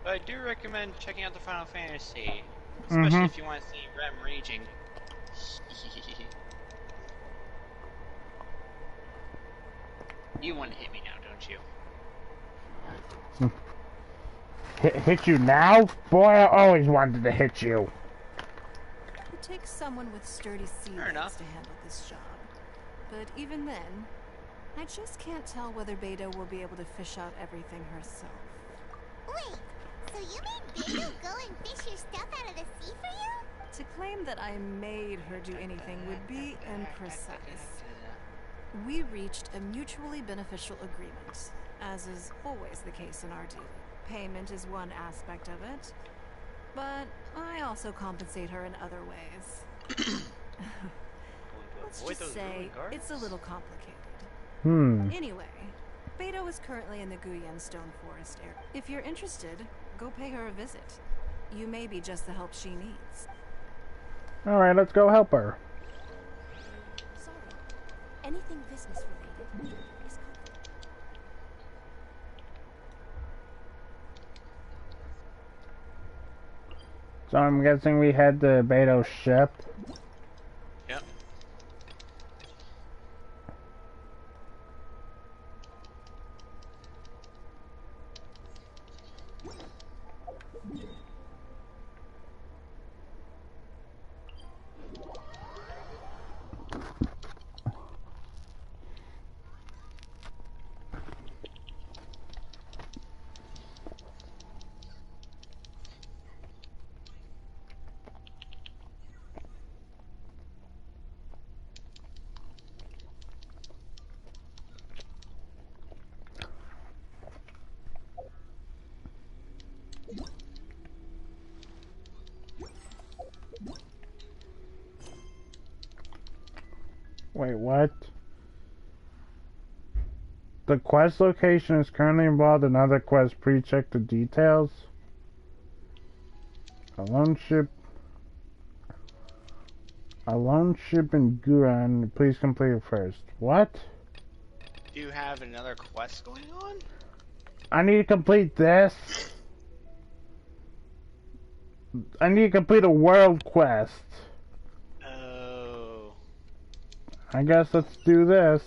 Speaker 2: But I do recommend checking out the Final Fantasy, especially if you want to see Rem raging. You want to hit me now, don't you?
Speaker 1: Hit you now? Boy, I always wanted to hit you.
Speaker 4: It takes someone with sturdy sea legs to handle this job. But even then, I just can't tell whether Beta will be able to fish out everything herself.
Speaker 3: Wait, so you made Beto go and fish your stuff out of the sea for you?
Speaker 4: To claim that I made her do anything would be imprecise. We reached a mutually beneficial agreement, as is always the case in our deal. Payment is one aspect of it, but I also compensate her in other ways. Let's just say it's a little complicated. Anyway, Beto is currently in the Guyan Stone Forest area. If you're interested, go pay her a visit. You may be just the help she needs.
Speaker 1: Alright, let's go help her.
Speaker 3: Sorry. Anything business related is confidential.
Speaker 1: So I'm guessing we had the Beto ship.
Speaker 2: Yep.
Speaker 1: Wait, what? The quest location is currently involved in other quests. Pre-check the details. A lone ship in Guran. Please complete it first. What?
Speaker 2: Do you have another quest going on?
Speaker 1: I need to complete this. I need to complete a world quest.
Speaker 2: Oh.
Speaker 1: I guess let's do this.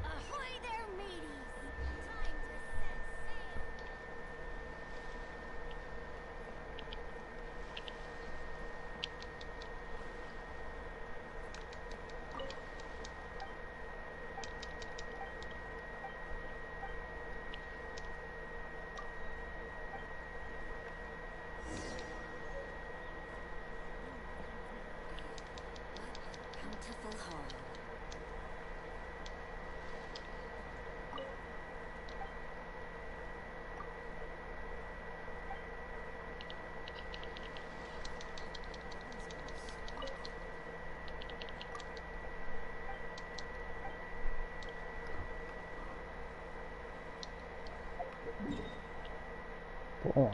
Speaker 3: Ahoy there, mateys! Time to set sail! Bountiful hall.
Speaker 1: Boy.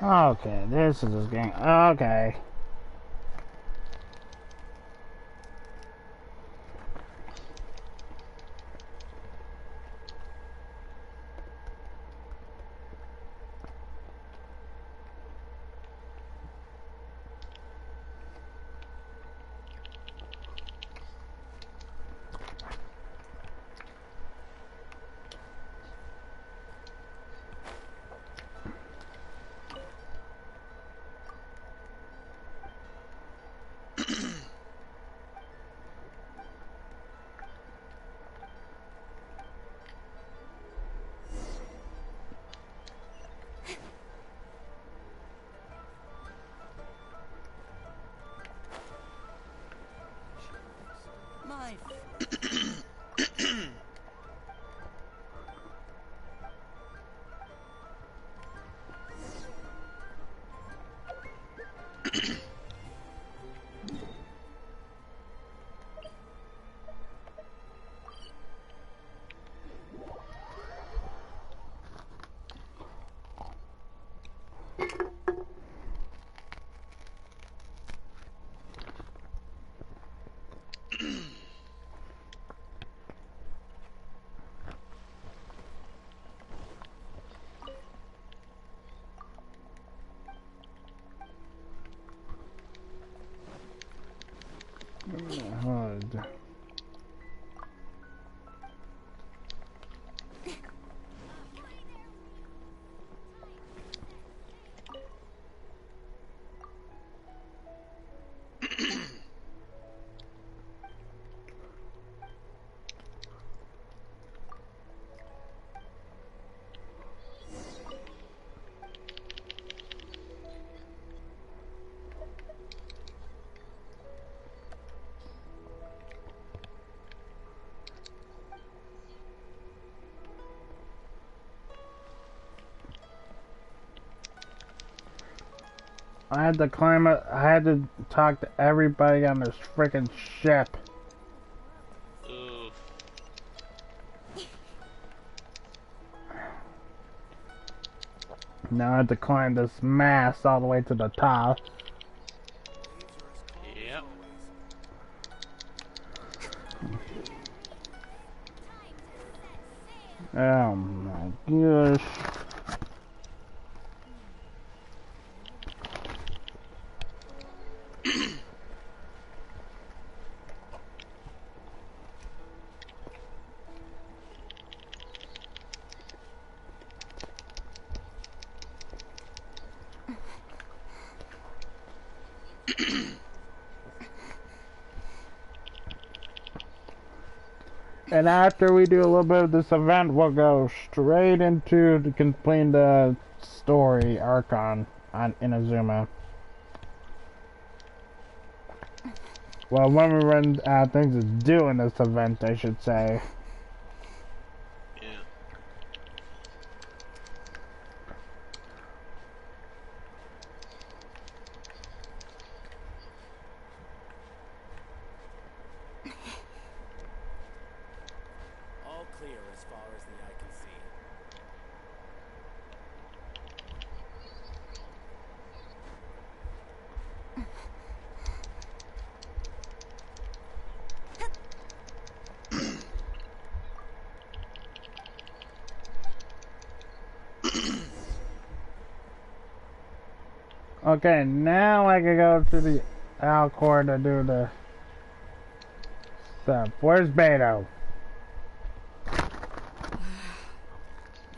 Speaker 1: Okay, this is just getting... Okay. I had to climb it. I had to talk to everybody on this freaking ship.
Speaker 2: Oof.
Speaker 1: Now I had to climb this mast all the way to the top.
Speaker 2: Yep.
Speaker 1: Oh my gosh. And after we do a little bit of this event, we'll go straight into the completing the story arc on Inazuma. Well, when we run things to do in this event, I should say.
Speaker 2: Yeah.
Speaker 8: All clear as far as the eye can see.
Speaker 1: Okay, now I can go to the Alcor to do the stuff. Where's Beto?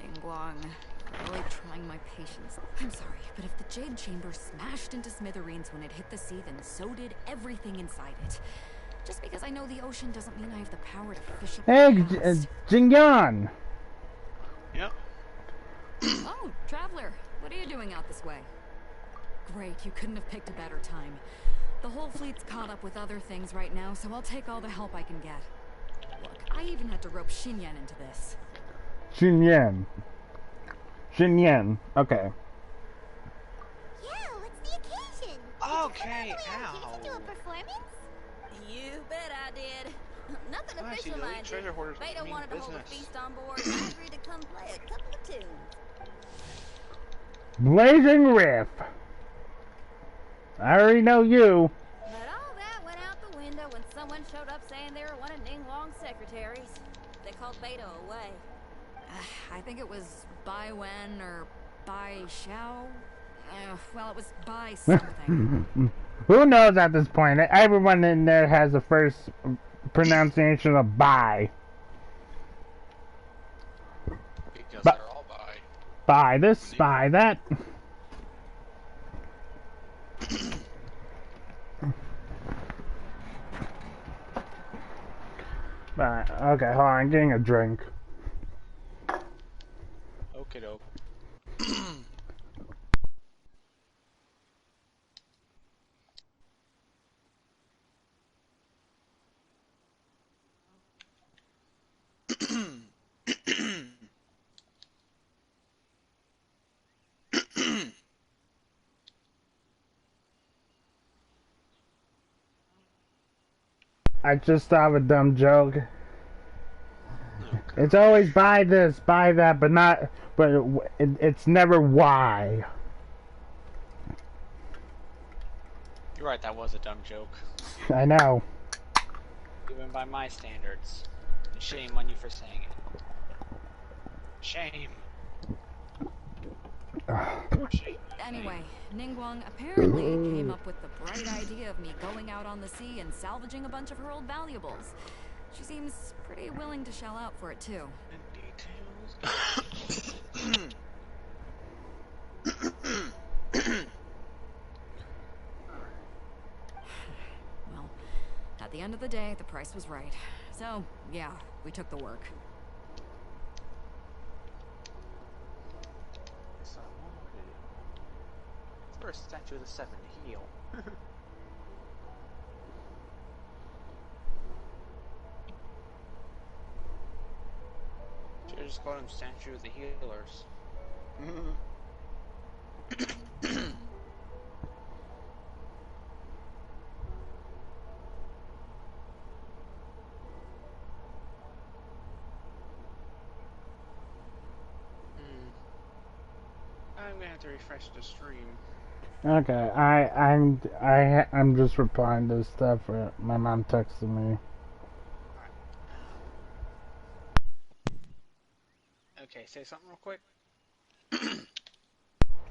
Speaker 4: Ningguang, you're really trying my patience. I'm sorry, but if the Jade Chamber smashed into smithereens when it hit the sea, then so did everything inside it. Just because I know the ocean doesn't mean I have the power to fish up
Speaker 1: Hey,
Speaker 4: the past.
Speaker 1: Jingyan!
Speaker 2: Yep.
Speaker 4: Oh, Traveler, what are you doing out this way? Great, you couldn't have picked a better time. The whole fleet's caught up with other things right now, so I'll take all the help I can get. Look, I even had to rope Xinyan into this.
Speaker 1: Xinyan. Xinyan. Okay.
Speaker 3: Yeah, what's the occasion?
Speaker 2: Okay,
Speaker 3: Did you
Speaker 2: ow.
Speaker 3: do a performance?
Speaker 9: You bet I did. Nothing
Speaker 2: Oh, I see,
Speaker 9: official,
Speaker 2: the
Speaker 9: mind
Speaker 2: treasure
Speaker 9: you.
Speaker 2: hoarders
Speaker 9: Beta
Speaker 2: mean
Speaker 9: wanted to hold a
Speaker 2: business.
Speaker 9: feast on board and I agreed to come play a couple of tunes.
Speaker 1: Blazing Riff. I already know you.
Speaker 9: But all that went out the window when someone showed up saying they were one of Ningguang's secretaries. They called Beta away.
Speaker 4: I think it was Bai Wen or Bai Xiao. Well, it was Bai something.
Speaker 1: Who knows at this point? Everyone in there has the first pronunciation of bye.
Speaker 2: Because
Speaker 1: But-
Speaker 2: they're all by.
Speaker 1: Buy this, buy that. But, okay, hold on, I'm getting a drink.
Speaker 2: Okay, doke.
Speaker 1: I just thought of a dumb joke. It's always buy this, buy that, but not, it's never why.
Speaker 2: You're right, that was a dumb joke.
Speaker 1: I know.
Speaker 2: Even by my standards. And shame on you for saying it. Shame. Shame.
Speaker 4: Anyway, Ningguang apparently came up with the bright idea of me going out on the sea and salvaging a bunch of her old valuables. She seems pretty willing to shell out for it, too. Well, at the end of the day, the price was right. So, yeah, we took the work.
Speaker 2: First statue of the seven to heal. Should just call him statue of the healers. I'm gonna have to refresh the stream.
Speaker 1: Okay, I'm just replying to stuff. My mom texted me.
Speaker 2: Okay, say something real quick.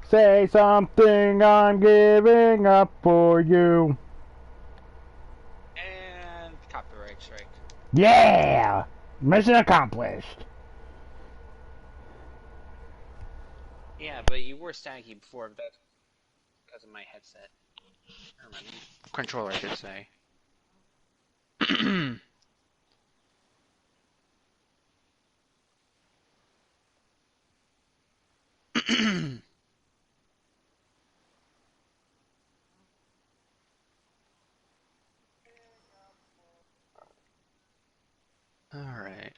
Speaker 1: Say something, I'm giving up for you.
Speaker 2: And copyright strike.
Speaker 1: Yeah! Mission accomplished.
Speaker 2: Yeah, but you were staggy before, but that's because of my headset. Or my controller, I should say. Alright.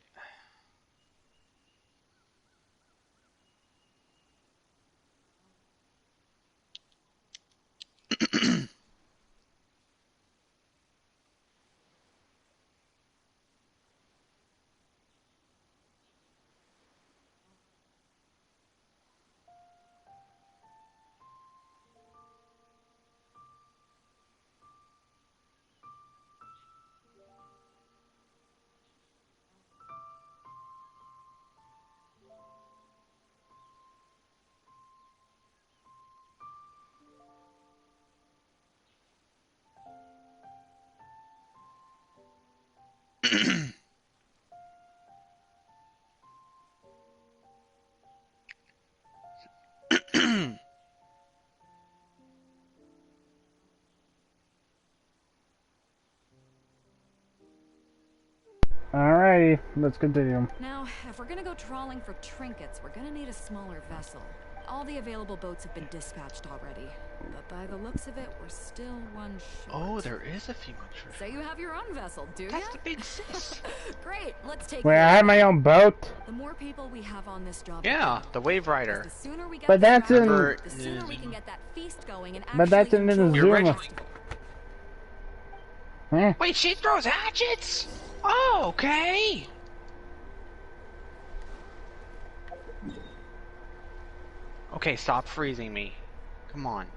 Speaker 1: Alrighty, let's continue.
Speaker 4: Now, if we're gonna go trawling for trinkets, we're gonna need a smaller vessel. All the available boats have been dispatched already, but by the looks of it, we're still one short.
Speaker 2: Oh, there is a female treasure.
Speaker 4: So you have your own vessel, do
Speaker 2: That's
Speaker 4: ya?
Speaker 2: the big sis.
Speaker 4: Great, let's take
Speaker 1: Wait,
Speaker 4: this.
Speaker 1: I have my own boat?
Speaker 4: The more people we have on this job,
Speaker 2: Yeah, the Wave Rider.
Speaker 4: the sooner we get
Speaker 1: But
Speaker 4: this
Speaker 1: that's in...
Speaker 4: started, the sooner we can get that feast going and
Speaker 1: But that's in
Speaker 4: actually
Speaker 1: the
Speaker 4: enjoy
Speaker 1: Zoom. Eh?
Speaker 2: Wait, she throws hatchets? Oh, okay. Okay, stop freezing me. Come on.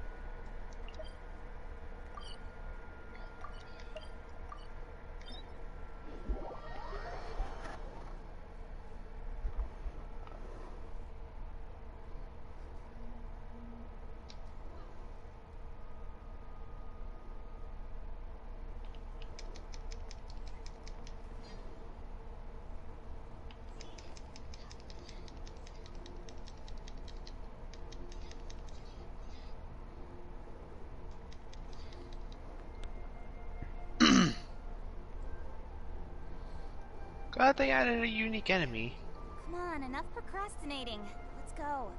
Speaker 2: Glad they added a unique enemy.
Speaker 7: Come on, enough procrastinating. Let's go.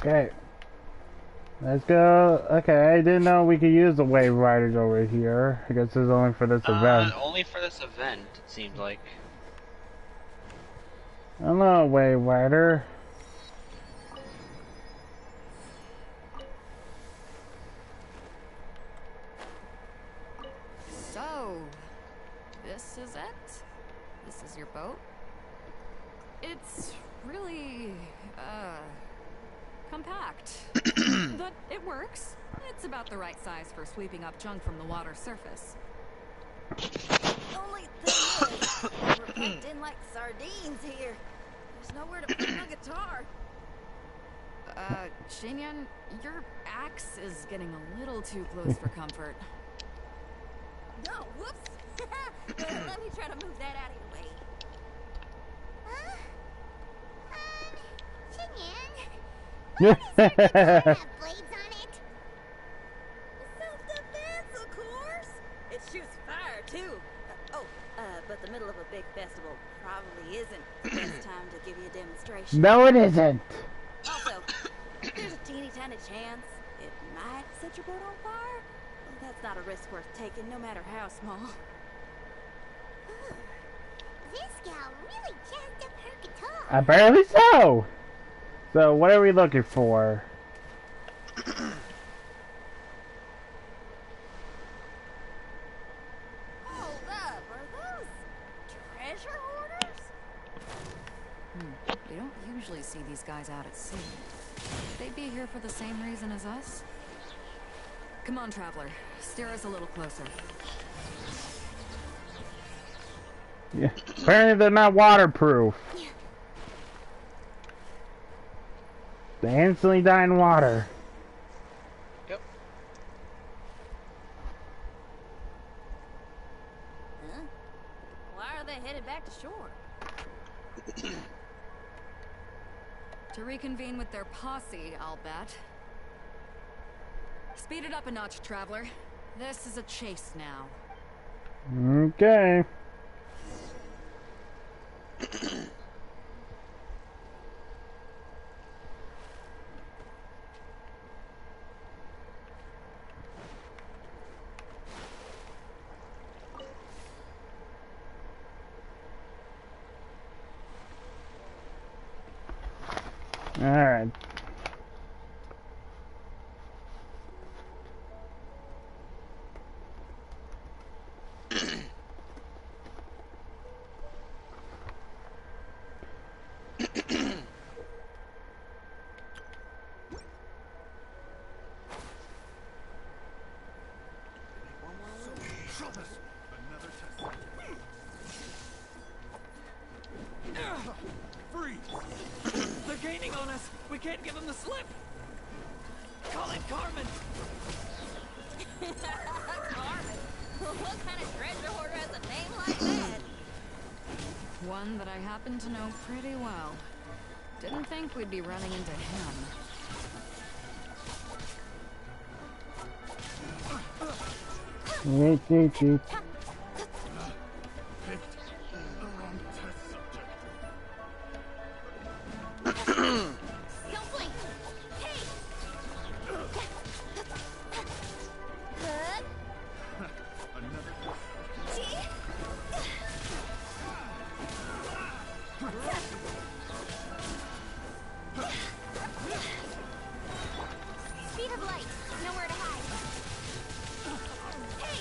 Speaker 1: Okay. Let's go. Okay, I didn't know we could use the Wave Riders over here. I guess it's only for this event.
Speaker 2: Only for this event, it seemed like.
Speaker 1: Hello, Wave Rider.
Speaker 4: So, this is it? This is your boat? It's really, compact. But but it works. It's about the right size for sweeping up junk from the water's surface.
Speaker 9: Only thing is, we're packed in like sardines here. There's nowhere to put my guitar.
Speaker 4: Shinyan, your axe is getting a little too close for comfort.
Speaker 9: No, whoops. Let me try to move that out of your way.
Speaker 3: Shinyan, why does your guitar have blades on it?
Speaker 9: Self-defense, of course. It shoots fire, too. But the middle of a big festival probably isn't the best time to give you a demonstration.
Speaker 1: No, it isn't.
Speaker 9: Also, there's a teeny tiny chance it might set your boat on fire. Well, that's not a risk worth taking, no matter how small.
Speaker 3: This gal really jazzed up her guitar.
Speaker 1: Apparently so. So, what are we looking for?
Speaker 9: Hold up, are those treasure hoarders?
Speaker 4: We don't usually see these guys out at sea. They'd be here for the same reason as us. Come on, traveler. Steer us a little closer.
Speaker 1: Yeah. Apparently they're not waterproof. They instantly die in water.
Speaker 2: Yep.
Speaker 9: Huh? Why are they headed back to shore?
Speaker 4: To reconvene with their posse, I'll bet. Speed it up a notch, traveler. This is a chase now.
Speaker 1: Okay. Alright.
Speaker 8: They're gaining on us. We can't give them the slip. Call it Carmen.
Speaker 9: Carmen? What kind of treasure hoarder has a name like that?
Speaker 4: One that I happen to know pretty well. Didn't think we'd be running into him.
Speaker 1: Yeet, yeet, yeet.
Speaker 3: Don't blink. Hey! Speed of light. Nowhere to hide. Hey!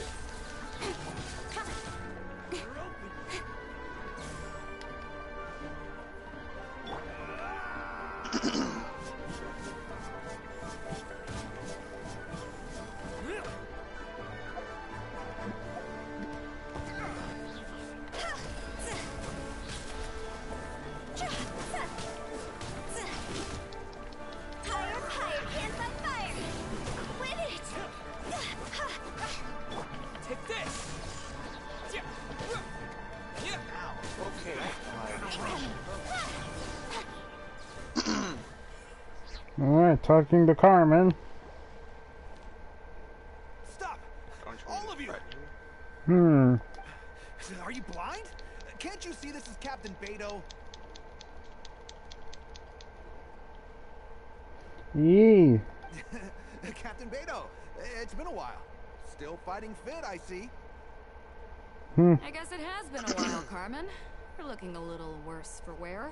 Speaker 3: Higher, higher, hands on fire! Win it!
Speaker 8: Take this.
Speaker 1: Alright, talking to Carmen.
Speaker 5: Stop! All of you! Are you blind? Can't you see this is Captain Beto?
Speaker 1: Yee.
Speaker 5: Captain Beto, it's been a while. Still fighting fit, I see.
Speaker 4: I guess it has been a while, Carmen. You're looking a little worse for wear.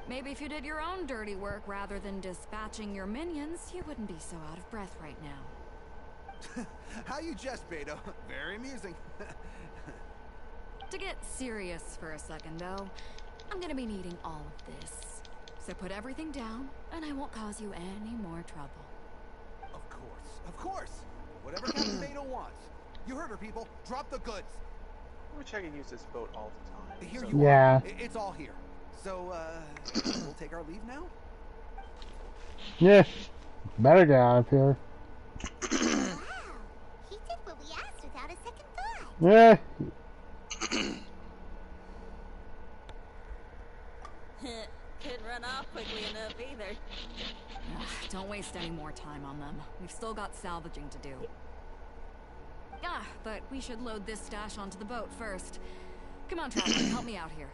Speaker 4: Maybe if you did your own dirty work rather than dispatching your minions, you wouldn't be so out of breath right now.
Speaker 5: How you jest, Beto? Very amusing.
Speaker 4: To get serious for a second, though, I'm gonna be needing all of this. So put everything down, and I won't cause you any more trouble.
Speaker 10: Of course. Whatever Captain Beto wants. You heard her, people. Drop the goods.
Speaker 11: I wish I could use this boat all the time.
Speaker 10: Here
Speaker 11: So-
Speaker 10: you
Speaker 1: Yeah.
Speaker 10: are. It's all here. So, we'll take our leave now?
Speaker 1: Yeah. Better get out of here.
Speaker 3: Wow, he did what we asked without a second thought.
Speaker 1: Yeah.
Speaker 9: Couldn't run off quickly enough either.
Speaker 4: Don't waste any more time on them. We've still got salvaging to do. But we should load this stash onto the boat first. Come on, Traveler, help me out here.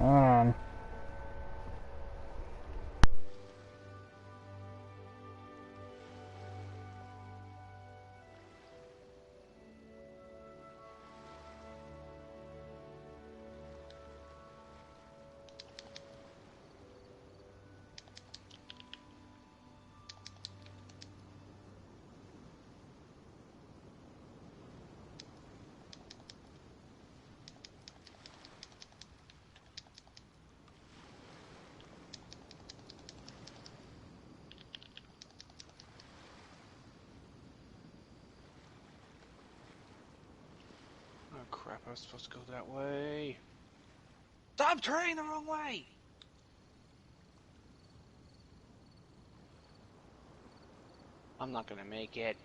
Speaker 1: On.
Speaker 2: Oh crap, I was supposed to go that way. Stop turning the wrong way! I'm not gonna make it.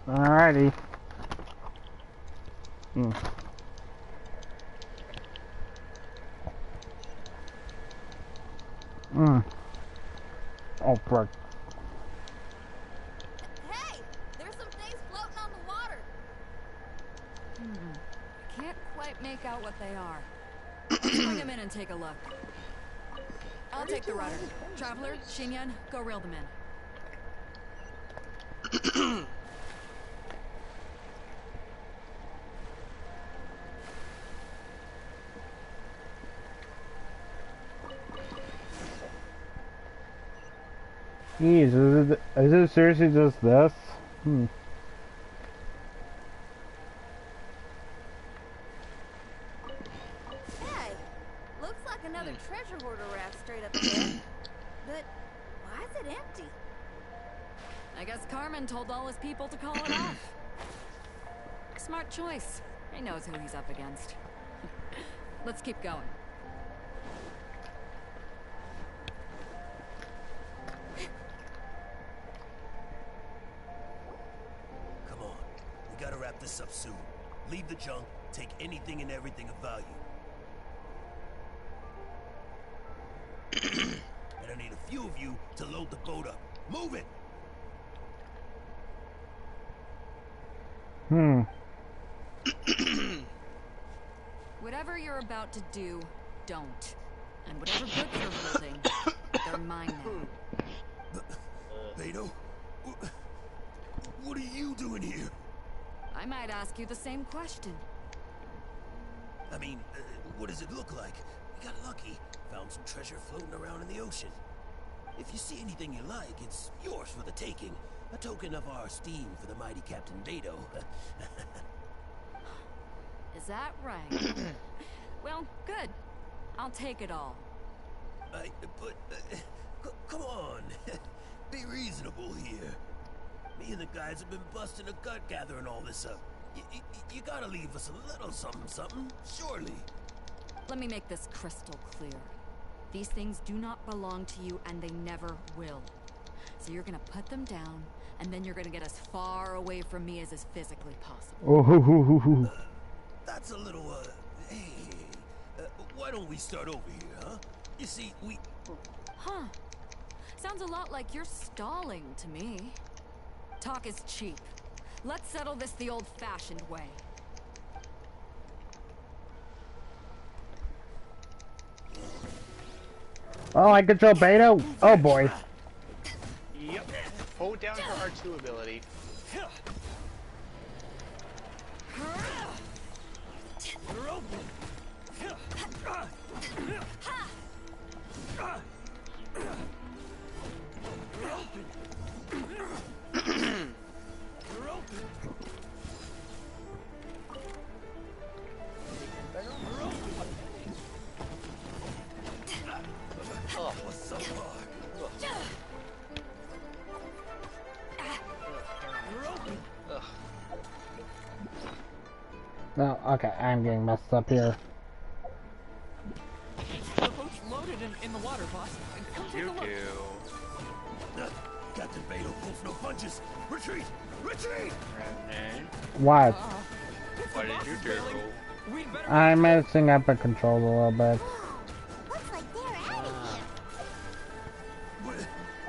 Speaker 1: Alrighty. Oh, frick.
Speaker 9: Hey, there's some things floating on the water.
Speaker 4: Can't quite make out what they are. Let's bring them in and take a look. I'll take the rudder. Traveler, Xingyan, go reel them in.
Speaker 1: Jeez, is it seriously just this?
Speaker 9: Hey, looks like another treasure hoarder raft straight up ahead. But why is it empty?
Speaker 4: I guess Carmen told all his people to call it off. Smart choice. He knows who he's up against. Let's keep going.
Speaker 12: Come on. We gotta wrap this up soon. Leave the junk, take anything and everything of value. And I need a few of you to load the boat up. Move it!
Speaker 4: Whatever you're about to do, don't. And whatever goods you're holding, they're mine now.
Speaker 12: Beto? What are you doing here?
Speaker 4: I might ask you the same question.
Speaker 12: I mean, what does it look like? We got lucky. Found some treasure floating around in the ocean. If you see anything you like, it's yours for the taking. A token of our esteem for the mighty Captain Beto.
Speaker 4: Is that right? Well, good. I'll take it all.
Speaker 12: Come on. Be reasonable here. Me and the guys have been busting a gut gathering all this up. You gotta leave us a little something, surely.
Speaker 4: Let me make this crystal clear. These things do not belong to you, and they never will. So you're gonna put them down,
Speaker 13: and then you're gonna get as far away from me as is physically possible.
Speaker 1: Oh,
Speaker 12: That's a little, hey, why don't we start over here, huh? You see, we...
Speaker 13: Huh. Sounds a lot like you're stalling to me. Talk is cheap. Let's settle this the old-fashioned way.
Speaker 1: oh, I control Beto? Oh boy.
Speaker 2: Yep. Hold down her R2 ability.
Speaker 1: No, okay, I'm getting messed up here.
Speaker 8: The boat's loaded in the water, boss. Come take a look.
Speaker 12: Captain Beto pulls no punches. Retreat! Retreat!
Speaker 1: What?
Speaker 2: What did you do?
Speaker 1: I'm messing up the controls a little bit.
Speaker 3: Looks like they're out of here.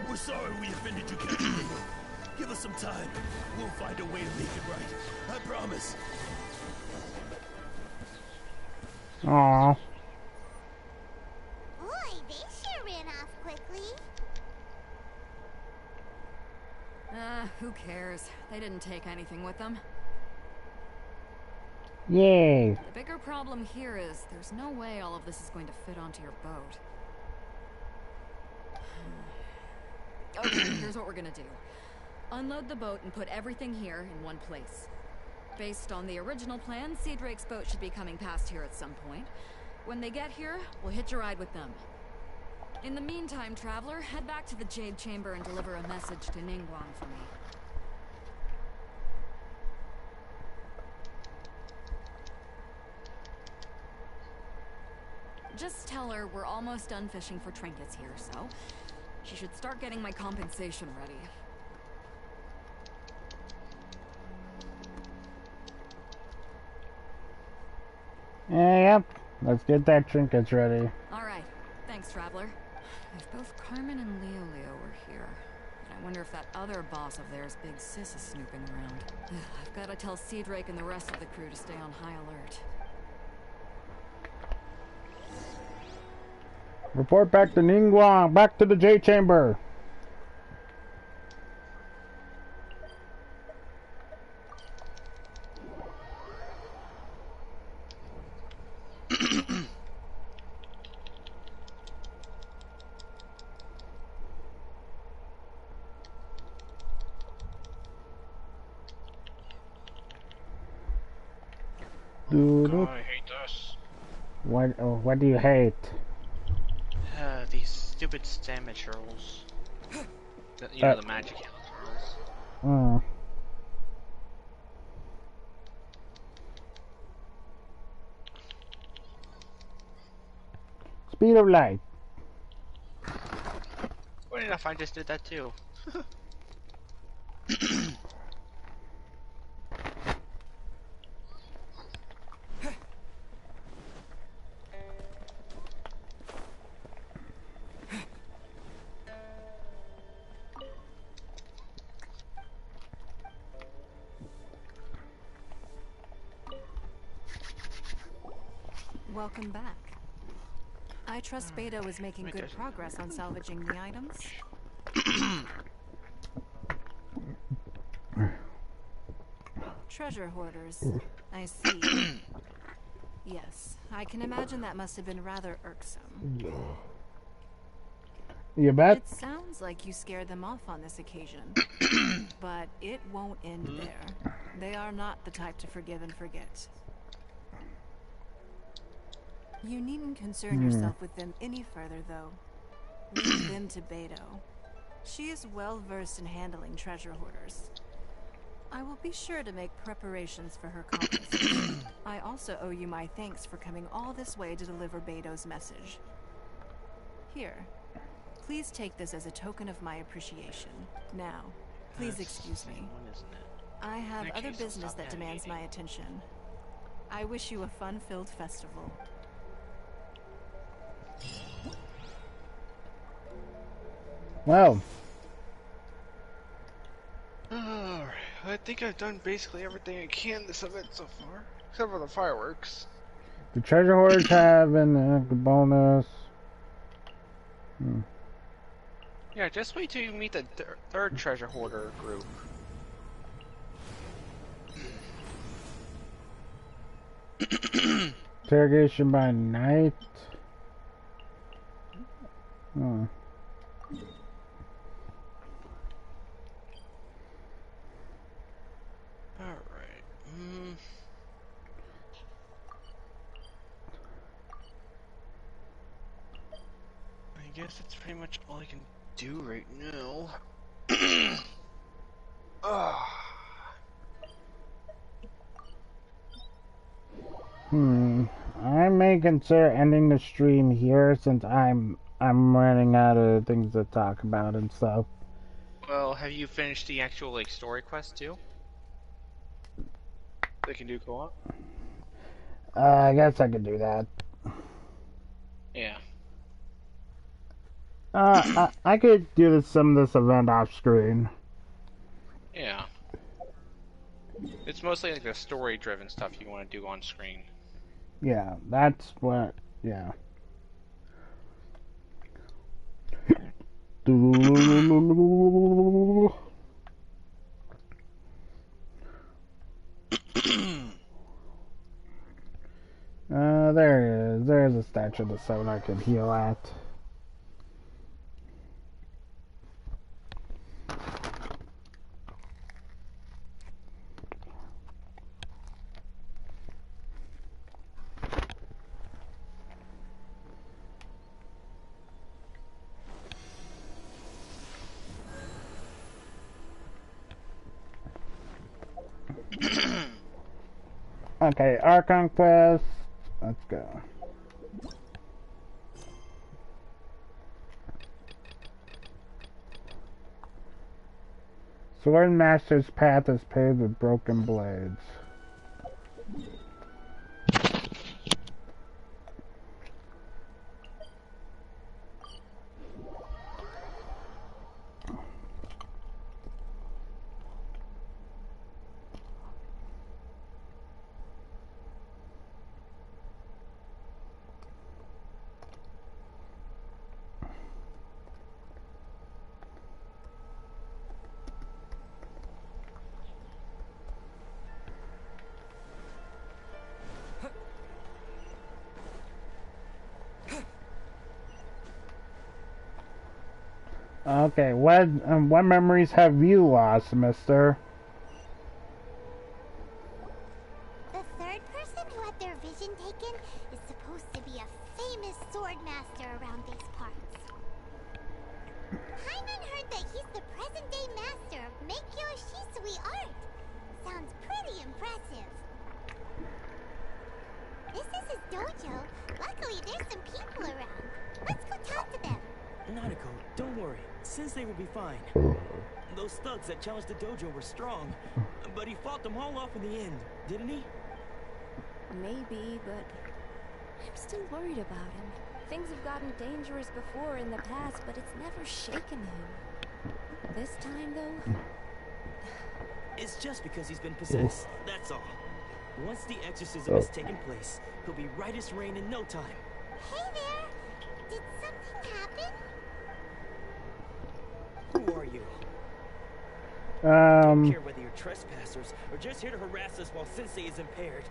Speaker 12: We're sorry we offended you, Captain Beto. Give us some time. We'll find a way to make it right. I promise.
Speaker 1: Aww.
Speaker 3: Boy, they sure ran off quickly.
Speaker 13: Who cares? They didn't take anything with them.
Speaker 1: Yay.
Speaker 13: The bigger problem here is there's no way all of this is going to fit onto your boat. Okay, here's what we're gonna do. Unload the boat and put everything here in one place. Based on the original plan, Seedrake's boat should be coming past here at some point. When they get here, we'll hitch a ride with them. In the meantime, Traveler, head back to the Jade Chamber and deliver a message to Ningguang for me. Just tell her we're almost done fishing for trinkets here, so she should start getting my compensation ready.
Speaker 1: Yep, let's get that trinkets ready.
Speaker 13: Alright, thanks, Traveler. If both Carmen and Leo were here, I wonder if that other boss of theirs, Big Sis, is snooping around. I've got to tell Seedrake and the rest of the crew to stay on high alert.
Speaker 1: Report back to Ningguang, back to the J Chamber. Dude,
Speaker 2: I hate this.
Speaker 1: what do you hate?
Speaker 2: These stupid stamina trolls. You know, the magic trolls.
Speaker 1: Speed of light.
Speaker 2: Funny enough, I just did that too.
Speaker 4: Welcome back. I trust Beto is making good progress on salvaging the items. Treasure hoarders. I see. Yes, I can imagine that must have been rather irksome.
Speaker 1: You bet.
Speaker 4: It sounds like you scared them off on this occasion. But it won't end there. They are not the type to forgive and forget. You needn't concern yourself with them any further, though. Leave them to Beto. She is well versed in handling treasure hoarders. I will be sure to make preparations for her conference. I also owe you my thanks for coming all this way to deliver Beto's message. Here, please take this as a token of my appreciation. Now, Please excuse me.
Speaker 2: One, isn't it?
Speaker 4: I have
Speaker 2: In that
Speaker 4: other
Speaker 2: case, I'll
Speaker 4: business
Speaker 2: stop
Speaker 4: that demands
Speaker 2: navigating.
Speaker 4: my attention. I wish you a fun-filled festival.
Speaker 1: Well.
Speaker 11: Alright, I think I've done basically everything I can this event so far, except for the fireworks.
Speaker 1: The treasure hoarders have a bonus.
Speaker 11: Yeah, just wait till you meet the third treasure hoarder group.
Speaker 1: Interrogation by night.
Speaker 11: Alright. I guess that's pretty much all I can do right now.
Speaker 1: I may consider ending the stream here since I'm running out of things to talk about and stuff.
Speaker 2: Well, have you finished the actual like story quest too?
Speaker 11: They can do co-op?
Speaker 1: I guess I could do that.
Speaker 2: Yeah.
Speaker 1: I could do some of this event off screen.
Speaker 2: Yeah. It's mostly like the story-driven stuff you want to do on screen.
Speaker 1: Yeah, that's what. Yeah. There it is. There's a statue of the sun I can heal at. Okay, Archon quest. Let's go. Swordmaster's path is paved with broken blades. Okay, what memories have you lost, mister?
Speaker 3: The third person who had their vision taken is supposed to be a famous sword master around these parts. Paimon heard that he's the present-day master of Meikyo Shisui art. Sounds pretty impressive. This is his dojo. Luckily, there's some people around. Let's go talk to them.
Speaker 8: Nanako, don't worry. Sensei will be fine. Those thugs that challenged the dojo were strong, but he fought them all off in the end, didn't he?
Speaker 7: Maybe, but I'm still worried about him. Things have gotten dangerous before in the past, but it's never shaken him. This time, though?
Speaker 8: It's just because he's been possessed, that's all. Once the exorcism has taken place, he'll be right as rain in no time.
Speaker 3: Hey there! Did something happen?
Speaker 8: Who are you? Don't care whether you're trespassers or just here to harass us while Sensei is impaired.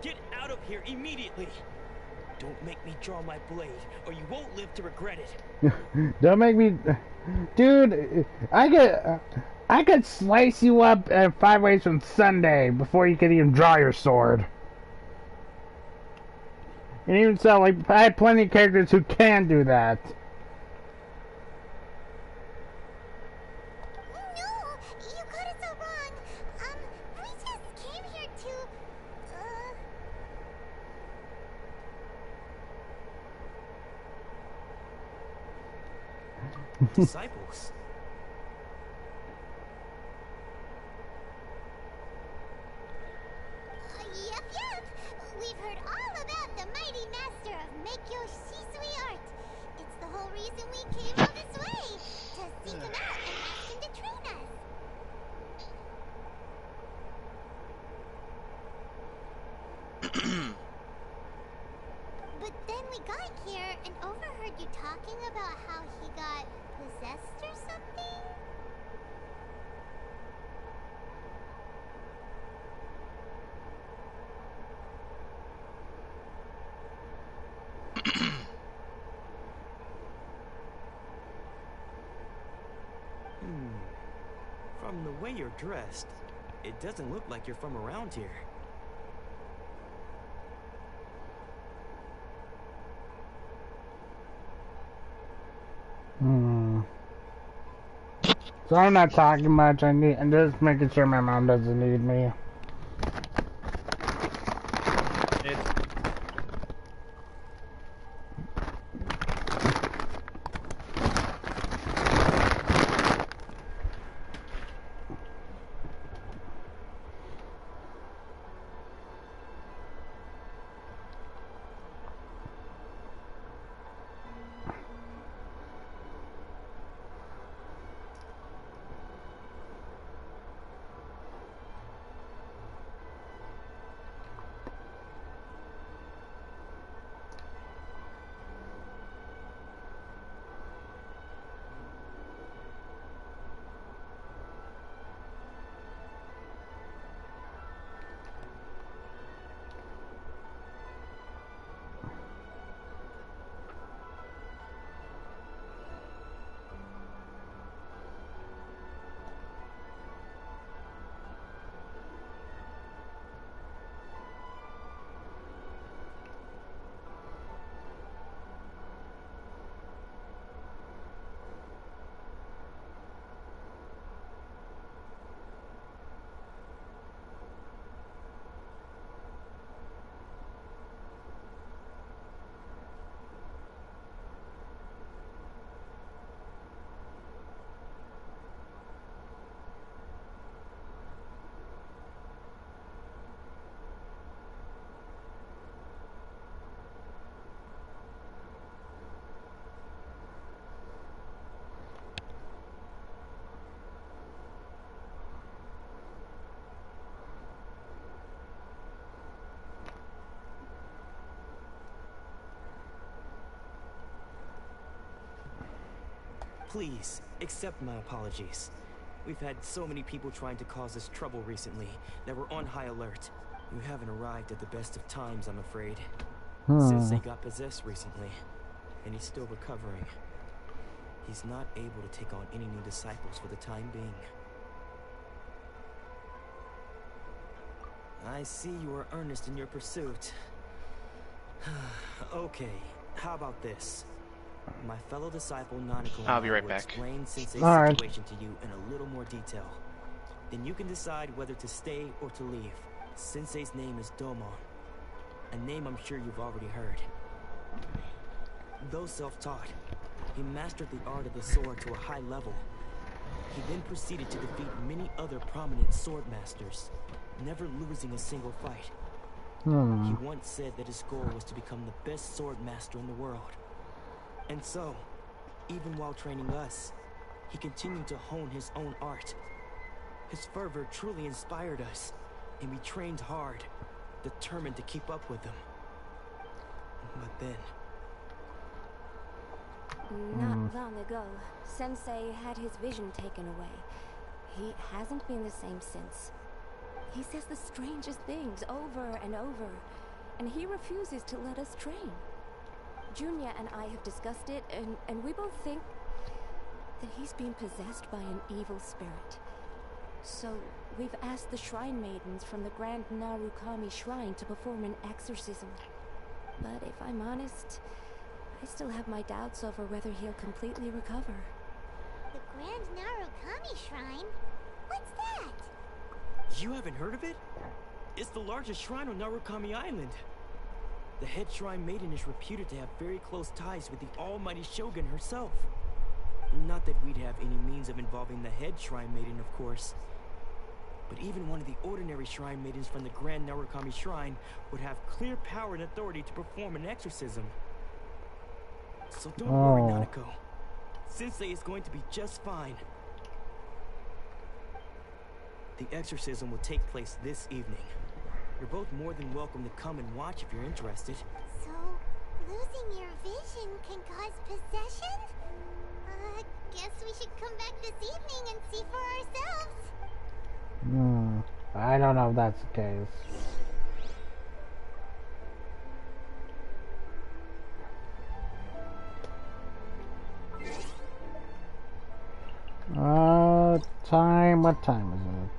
Speaker 8: Get out of here immediately! Don't make me draw my blade, or you won't live to regret it.
Speaker 1: Don't make me... Dude, I could slice you up 5 ways from Sunday before you could even draw your sword. And even so, like, I have plenty of characters who can do that.
Speaker 3: You got it so wrong. We just came here to,
Speaker 8: Disciples?
Speaker 3: reason we came all this way. To seek him out and ask him to train us. But then we got here and overheard you talking about how he got possessed or something?
Speaker 8: From the way you're dressed, it doesn't look like you're from around here.
Speaker 1: So I'm not talking much. I'm just making sure my mom doesn't need me.
Speaker 8: Please, accept my apologies. We've had so many people trying to cause us trouble recently that we're on high alert. You haven't arrived at the best of times, I'm afraid. Sensei got possessed recently, and he's still recovering. He's not able to take on any new disciples for the time being. I see you are earnest in your pursuit. Okay, how about this? My fellow disciple Nanako
Speaker 2: I'll be right
Speaker 8: will
Speaker 2: back.
Speaker 8: explain Sensei's
Speaker 1: All
Speaker 8: situation to you in a little more detail. Then you can decide whether to stay or to leave. Sensei's name is Domo, a name I'm sure you've already heard. Though self-taught, he mastered the art of the sword to a high level. He then proceeded to defeat many other prominent sword masters, never losing a single fight. He once said that his goal was to become the best sword master in the world. And so, even while training us, he continued to hone his own art. His fervor truly inspired us, and we trained hard, determined to keep up with him. But then...
Speaker 14: Not long ago, Sensei had his vision taken away. He hasn't been the same since. He says the strangest things over and over, and he refuses to let us train. Junya and I have discussed it, and we both think that he's been possessed by an evil spirit. So, we've asked the Shrine Maidens from the Grand Narukami Shrine to perform an exorcism. But if I'm honest, I still have my doubts over whether he'll completely recover.
Speaker 3: The Grand Narukami Shrine? What's that?
Speaker 8: You haven't heard of it? It's the largest shrine on Narukami Island. The head shrine maiden is reputed to have very close ties with the almighty Shogun herself. Not that we'd have any means of involving the head shrine maiden, of course. But even one of the ordinary shrine maidens from the Grand Narukami Shrine would have clear power and authority to perform an exorcism. So don't worry, Nanako. Sensei is going to be just fine. The exorcism will take place this evening. You're both more than welcome to come and watch if you're interested.
Speaker 3: So, losing your vision can cause possession? Guess we should come back this evening and see for ourselves.
Speaker 1: I don't know if that's the case. What time is it?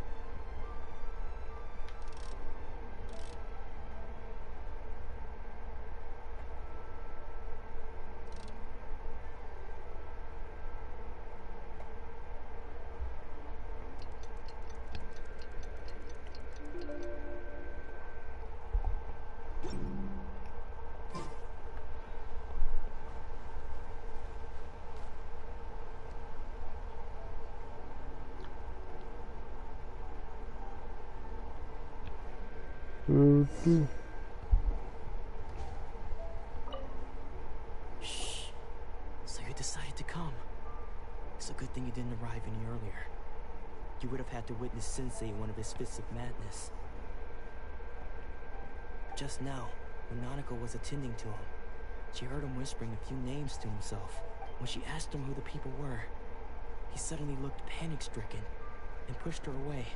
Speaker 8: Shh. So you decided to come. It's a good thing you didn't arrive any earlier. You would have had to witness Sensei in one of his fits of madness. Just now, when Nanako was attending to him, she heard him whispering a few names to himself. When she asked him who the people were, he suddenly looked panic-stricken and pushed her away.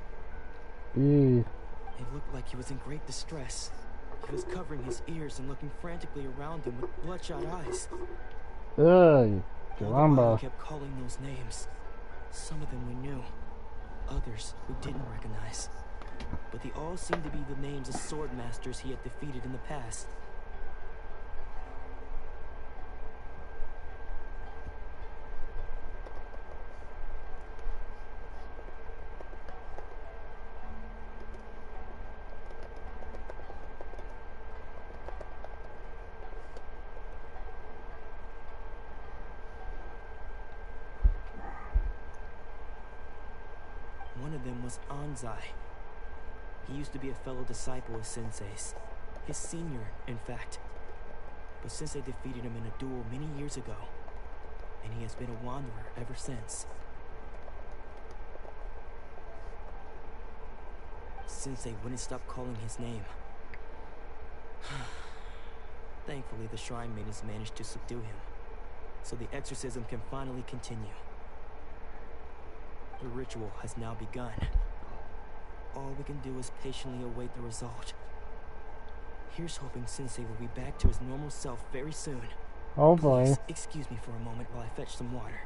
Speaker 8: It looked like he was in great distress. He was covering his ears and looking frantically around him with bloodshot eyes.
Speaker 1: Caramba.
Speaker 8: He kept calling those names. Some of them we knew, others we didn't recognize. But they all seemed to be the names of sword masters he had defeated in the past. One of them was Anzai. He used to be a fellow disciple of Sensei's. His senior, in fact. But Sensei defeated him in a duel many years ago, and he has been a wanderer ever since. Sensei wouldn't stop calling his name. Thankfully, the shrine maidens managed to subdue him, so the exorcism can finally continue. The ritual has now begun. All we can do is patiently await the result. Here's hoping Sensei will be back to his normal self very soon.
Speaker 1: Hopefully.
Speaker 8: Please excuse me for a moment while I fetch some water.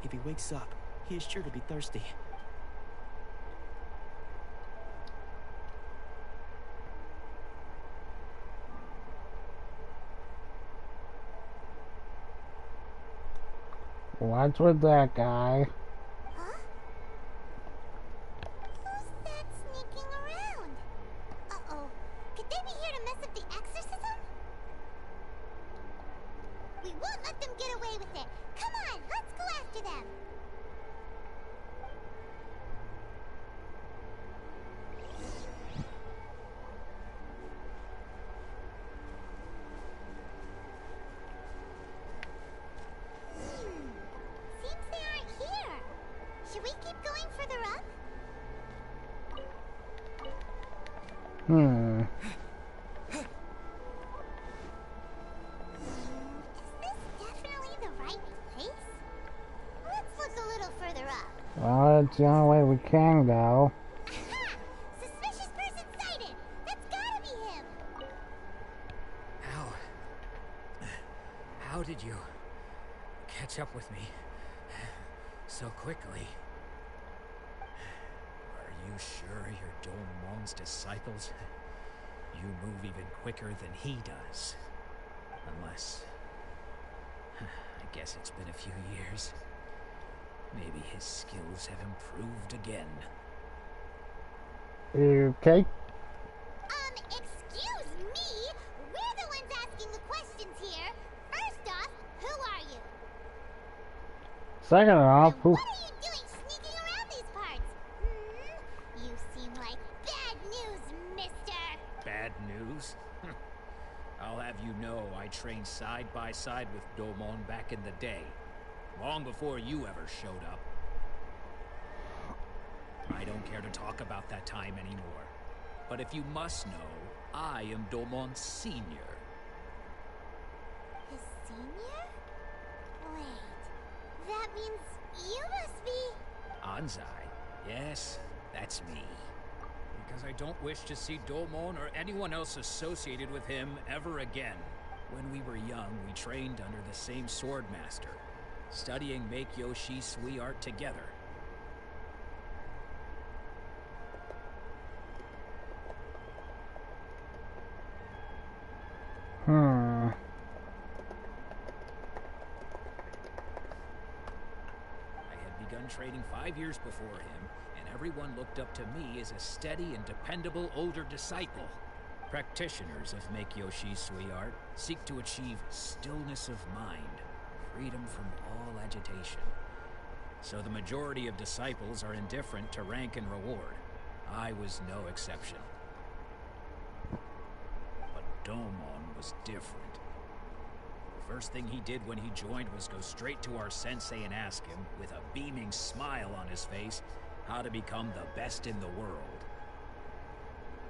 Speaker 8: If he wakes up, he is sure to be thirsty.
Speaker 1: What's with that guy?
Speaker 3: Huh? Who's that sneaking around? Uh-oh. Could they be here to mess up the exorcism? We won't let them get away with it. Come on, let's go after them. Seems they aren't here. Should we keep going further up? Is this definitely the right place? Let's look a little further up.
Speaker 1: Well, that's the only way we can go.
Speaker 3: Aha! Suspicious person sighted! That's gotta be him!
Speaker 15: How did you catch up with me so quickly? Are you sure you're Domon's disciples? You move even quicker than he does. Unless... I guess it's been a few years. Maybe his skills have improved again.
Speaker 1: Okay.
Speaker 3: Excuse me? We're the ones asking the questions here. First off, who are you?
Speaker 1: Second off, who?
Speaker 3: What are you doing sneaking around these parts? You seem like bad news, mister.
Speaker 15: Bad news? I'll have you know I trained side by side with Domon back in the day. long before you ever showed up. I don't care to talk about that time anymore. But if you must know, I am Domon's senior.
Speaker 3: His senior? Wait, that means you must be...
Speaker 15: Anzai? Yes, that's me. Because I don't wish to see Domon or anyone else associated with him ever again. When we were young, we trained under the same sword master, studying Meikyo Shisui art together.
Speaker 1: Hmm.
Speaker 15: I had begun training 5 years before him, and everyone looked up to me as a steady and dependable older disciple. Practitioners of Meikyo Shisui art seek to achieve stillness of mind, freedom from all agitation. So the majority of disciples are indifferent to rank and reward. I was no exception. But Domon was different. The first thing he did when he joined was go straight to our sensei and ask him, with a beaming smile on his face, how to become the best in the world.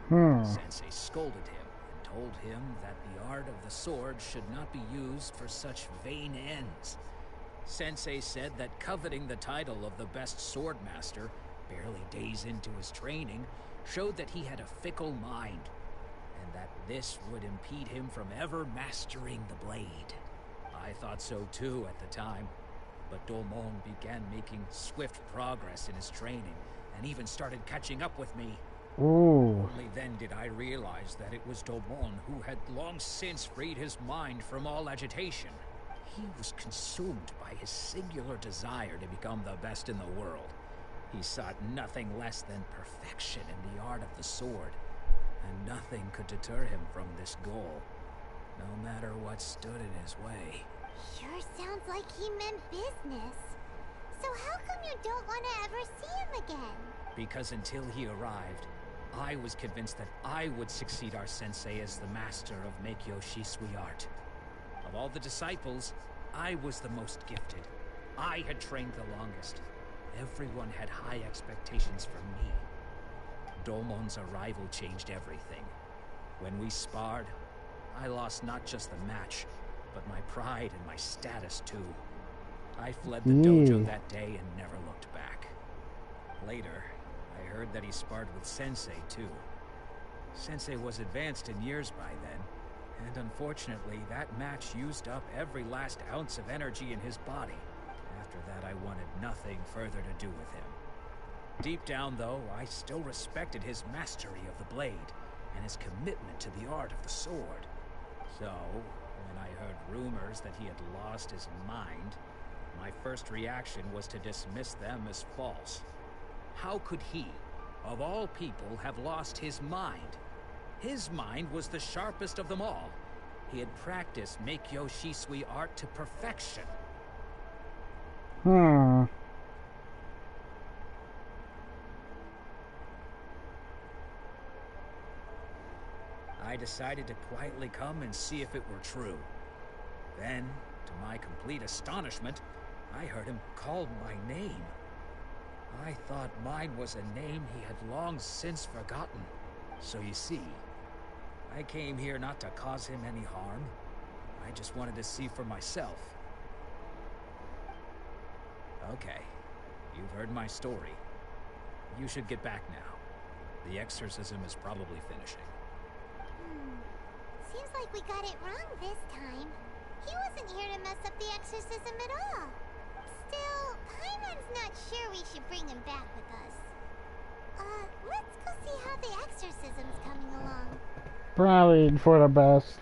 Speaker 15: Sensei scolded him and told him that the art of the sword should not be used for such vain ends. Sensei said that coveting the title of the best sword master, barely days into his training, showed that he had a fickle mind, and that this would impede him from ever mastering the blade. I thought so too at the time, but Domon began making swift progress in his training, and even started catching up with me.
Speaker 1: Ooh.
Speaker 15: Only then did I realize that it was Domon who had long since freed his mind from all agitation. He was consumed by his singular desire to become the best in the world. He sought nothing less than perfection in the art of the sword, and nothing could deter him from this goal, no matter what stood in his way.
Speaker 3: Sure sounds like he meant business. So how come you don't want to ever see him again?
Speaker 15: Because until he arrived, I was convinced that I would succeed our sensei as the master of Meikyo Shisui art. Of all the disciples, I was the most gifted. I had trained the longest. Everyone had high expectations from me. Domon's arrival changed everything. When we sparred, I lost not just the match, but my pride and my status too. I fled the dojo that day and never looked back. Later, I heard that he sparred with Sensei too. Sensei was advanced in years by then, and unfortunately that match used up every last ounce of energy in his body. After that I wanted nothing further to do with him. Deep down though, I still respected his mastery of the blade, and his commitment to the art of the sword. So, when I heard rumors that he had lost his mind, my first reaction was to dismiss them as false. How could he, of all people, have lost his mind? His mind was the sharpest of them all. He had practiced Meikyo Shisui art to perfection. I decided to quietly come and see if it were true. Then, to my complete astonishment, I heard him call my name. I thought mine was a name he had long since forgotten. So you see, I came here not to cause him any harm. I just wanted to see for myself. Okay, you've heard my story. You should get back now. The exorcism is probably finishing.
Speaker 3: Seems like we got it wrong this time. He wasn't here to mess up the exorcism at all. Still, Paimon's not sure we should bring him back with us. Let's go see how the exorcism's coming along.
Speaker 1: Probably for the best.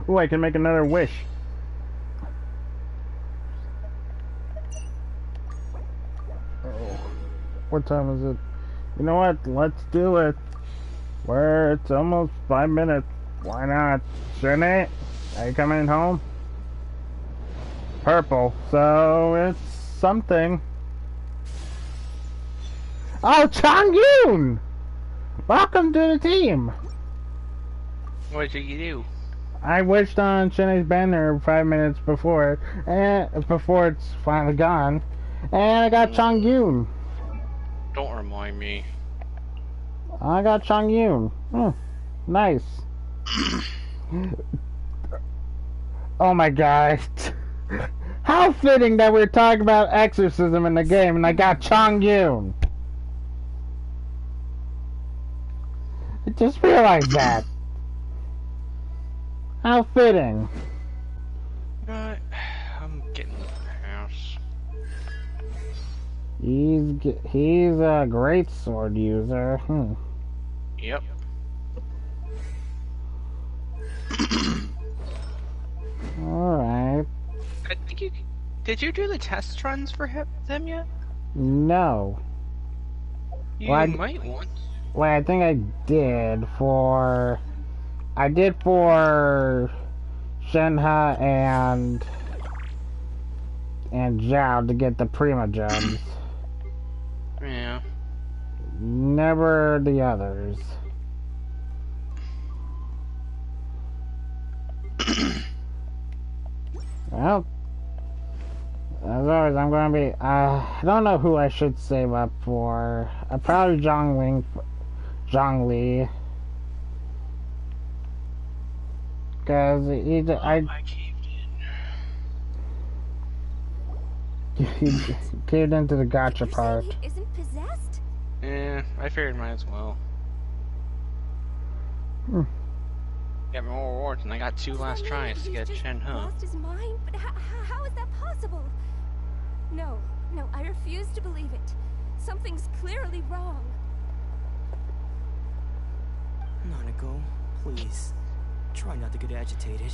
Speaker 1: Ooh, I can make another wish. Oh, what time is it? You know what? Let's do it. It's almost 5 minutes. Why not? Shouldn't it? Are you coming home? Purple, so it's something. Oh, Chang-yoon! Welcome to the team!
Speaker 2: What did you do?
Speaker 1: I wished on Shin's banner 5 minutes before, and before it's finally gone, and I got Chang-yoon.
Speaker 2: Don't remind me.
Speaker 1: I got Chang-yoon. Nice. Oh my god. How fitting that we're talking about exorcism in the game and I got Chang-yoon. I just realized that. How fitting.
Speaker 2: I'm getting the pass.
Speaker 1: He's a great sword user.
Speaker 2: Yep.
Speaker 1: Alright.
Speaker 2: I think you... Did you do the test runs for them yet?
Speaker 1: No.
Speaker 2: You might want to.
Speaker 1: Well, I think I did for... I did for... Shenhe and Zhao to get the Prima gems.
Speaker 2: Yeah.
Speaker 1: Never the others. Well, as always, I'm gonna be. I don't know who I should save up for. Probably Zhong Li, because I he caved into the gotcha part.
Speaker 14: He isn't possessed?
Speaker 2: Yeah, I figured might as well. Got more rewards, and I got 2 last tries to get Shenhe.
Speaker 14: Lost his mind? But how is that possible? No, I refuse to believe it. Something's clearly wrong.
Speaker 8: Nanako, please. Try not to get agitated.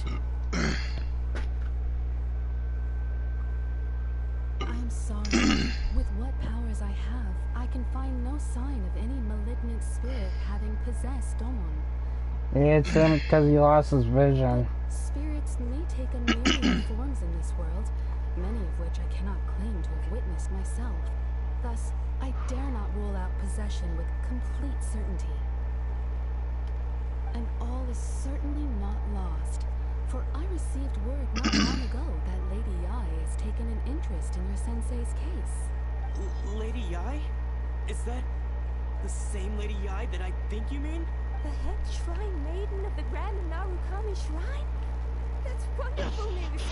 Speaker 16: I'm sorry. With what powers I have, I can find no sign of any malignant spirit having possessed Domon.
Speaker 1: It's him because he lost his vision.
Speaker 16: Spirits may take a myriad forms in this world, many of which I cannot claim to have witnessed myself. Thus, I dare not rule out possession with complete certainty. And all is certainly not lost, for I received word not long ago that Lady Yai has taken an interest in your sensei's case.
Speaker 8: Lady Yai? Is that the same Lady Yai that I think you mean?
Speaker 14: The head shrine maiden of the Grand Narukami Shrine? That's wonderful news!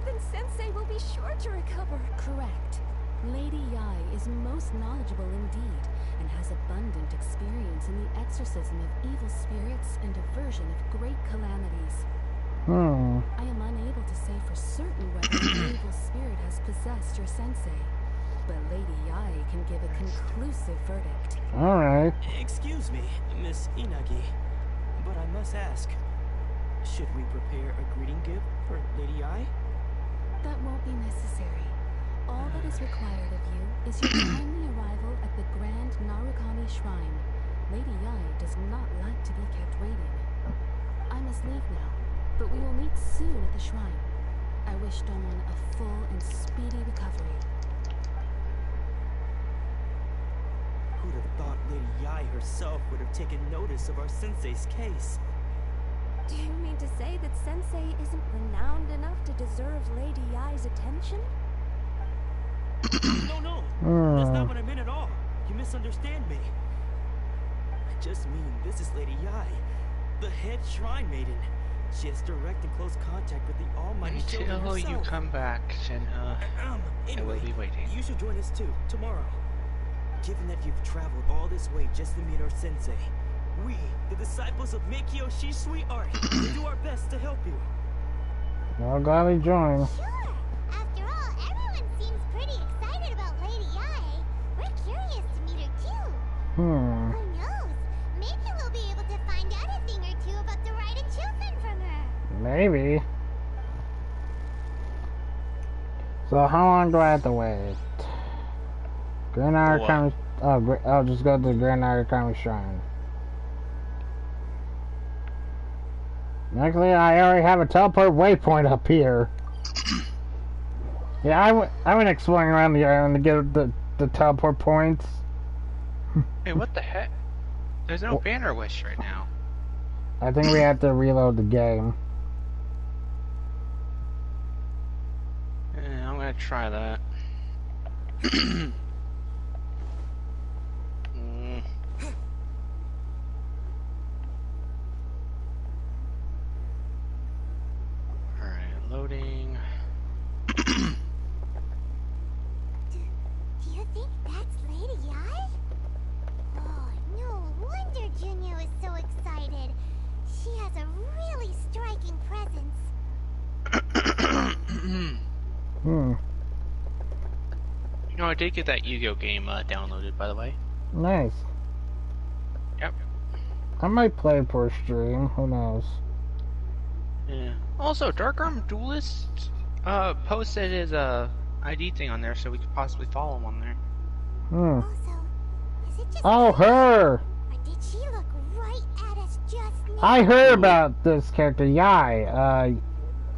Speaker 14: Then Sensei will be sure to recover.
Speaker 16: Correct. Lady Yai is most knowledgeable indeed, and has abundant experience in the exorcism of evil spirits and aversion of great calamities. I am unable to say for certain whether an evil spirit has possessed your sensei, but Lady Yai can give a conclusive verdict.
Speaker 1: Alright.
Speaker 8: Excuse me, Miss Inagi, but I must ask, should we prepare a greeting gift for Lady Yai?
Speaker 16: That won't be necessary. All that is required of you is your timely arrival at the Grand Narukami Shrine. Lady Yai does not like to be kept waiting. I must leave now, but we will meet soon at the shrine. I wish Domon a full and speedy recovery.
Speaker 8: Who'd have thought Lady Yai herself would have taken notice of our sensei's case?
Speaker 14: Do you mean to say that Sensei isn't renowned enough to deserve Lady Yai's attention?
Speaker 8: No, that's not what I meant at all. You misunderstand me. I just mean this is Lady Yai, the head shrine maiden. She has direct and close contact with the almighty Shogun
Speaker 2: Until
Speaker 8: herself.
Speaker 2: you come back, Shenhe,
Speaker 8: Anyway,
Speaker 2: I will be waiting.
Speaker 8: You should join us too, tomorrow. Given that you've traveled all this way just to meet our sensei, we, the disciples of Meikyo Shisui Art, will do our best to help you.
Speaker 1: I'll gladly join.
Speaker 3: Sure. After all, everyone seems pretty excited about Lady Yai. We're curious to meet her too. Who knows? Maybe we'll be able to find out a thing or two about the Raiden children from her.
Speaker 1: Maybe. So how long do I have to wait? Grand Narukami. I'll just go to the Grand Narukami Shrine. Luckily, I already have a teleport waypoint up here. Yeah, I went exploring around the island to get the teleport points.
Speaker 2: Hey, what the heck? There's no banner wish right now.
Speaker 1: I think we have to reload the game.
Speaker 2: Yeah, I'm gonna try that. Alright, loading.
Speaker 3: Do you think that's Lady Ai? Oh, no wonder Junior is so excited. She has a really striking presence.
Speaker 2: You know, I did get that Yu-Gi-Oh game downloaded, by the way.
Speaker 1: Nice.
Speaker 2: Yep.
Speaker 1: I might play for a stream. Who knows?
Speaker 2: Yeah. Also, Dark Arm Duelist posted his ID thing on there, so we could possibly follow him on there.
Speaker 1: Oh, her!
Speaker 3: Or did she look right at us just now?
Speaker 1: I heard about this character, Yai.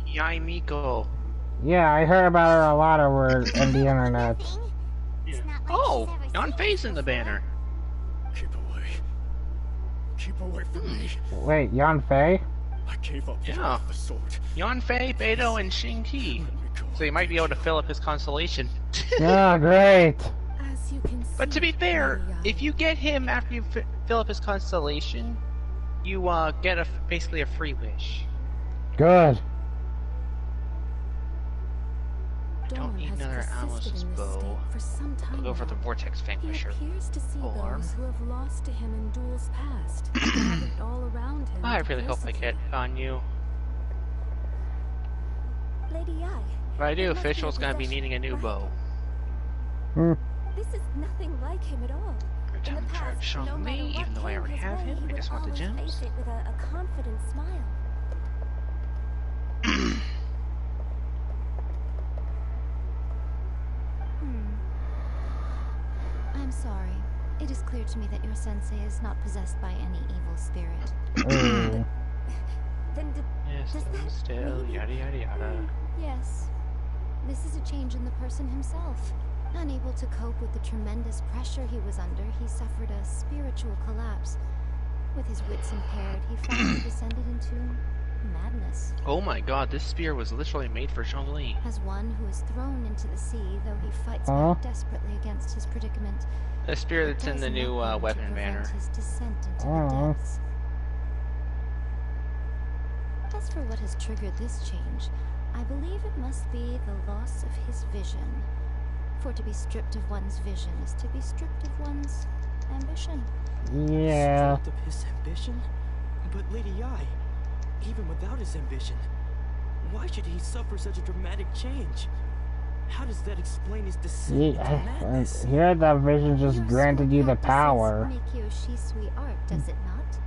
Speaker 2: Yai Miko.
Speaker 1: Yeah, I heard about her a lot over on the internet.
Speaker 2: Yeah. Oh, Yanfei's in the banner.
Speaker 17: Keep away. Keep away from me.
Speaker 1: Wait, Yanfei?
Speaker 17: I gave up
Speaker 2: Yeah.
Speaker 17: the sword.
Speaker 2: Yanfei, Beidou, and Xingqi. So you might be able to fill up his constellation.
Speaker 1: Oh, great.
Speaker 16: As you can see,
Speaker 2: But to be fair, if you get him after you fill up his constellation, you get basically a free wish.
Speaker 1: Good.
Speaker 2: I don't need another Alice's bow. I'll go for the Vortex Vanquisher.
Speaker 16: He appears to see those who have lost to him in duels past, gathered all around him.
Speaker 2: I really hope I get on you.
Speaker 14: Lady Ai.
Speaker 2: If I do, Official's gonna be needing a new bow.
Speaker 14: This is nothing like him at all.
Speaker 2: Every time I try to show me, even though I already have him, I just want the gems.
Speaker 14: Face it with a confident smile.
Speaker 7: I'm sorry. It is clear to me that your sensei is not possessed by any evil spirit.
Speaker 14: Then
Speaker 2: Yes, still, yada yada yada.
Speaker 7: Yes. This is a change in the person himself. Unable to cope with the tremendous pressure he was under, he suffered a spiritual collapse. With his wits impaired, he finally descended into madness.
Speaker 2: Oh my god, this spear was literally made for Zhongli.
Speaker 7: As one who is thrown into the sea, though he fights back desperately against his predicament.
Speaker 2: The spear that's in the new weapon banner.
Speaker 7: His descent into the depths. As for what has triggered this change, I believe it must be the loss of his vision. For to be stripped of one's vision is to be stripped of one's ambition.
Speaker 1: Yeah.
Speaker 8: Stripped of his ambition? But Lady Ai, even without his ambition, why should he suffer such a dramatic change? How does that explain his descent into madness?
Speaker 1: Here, that vision just granted you the power.
Speaker 7: Make Shisui art, does it not?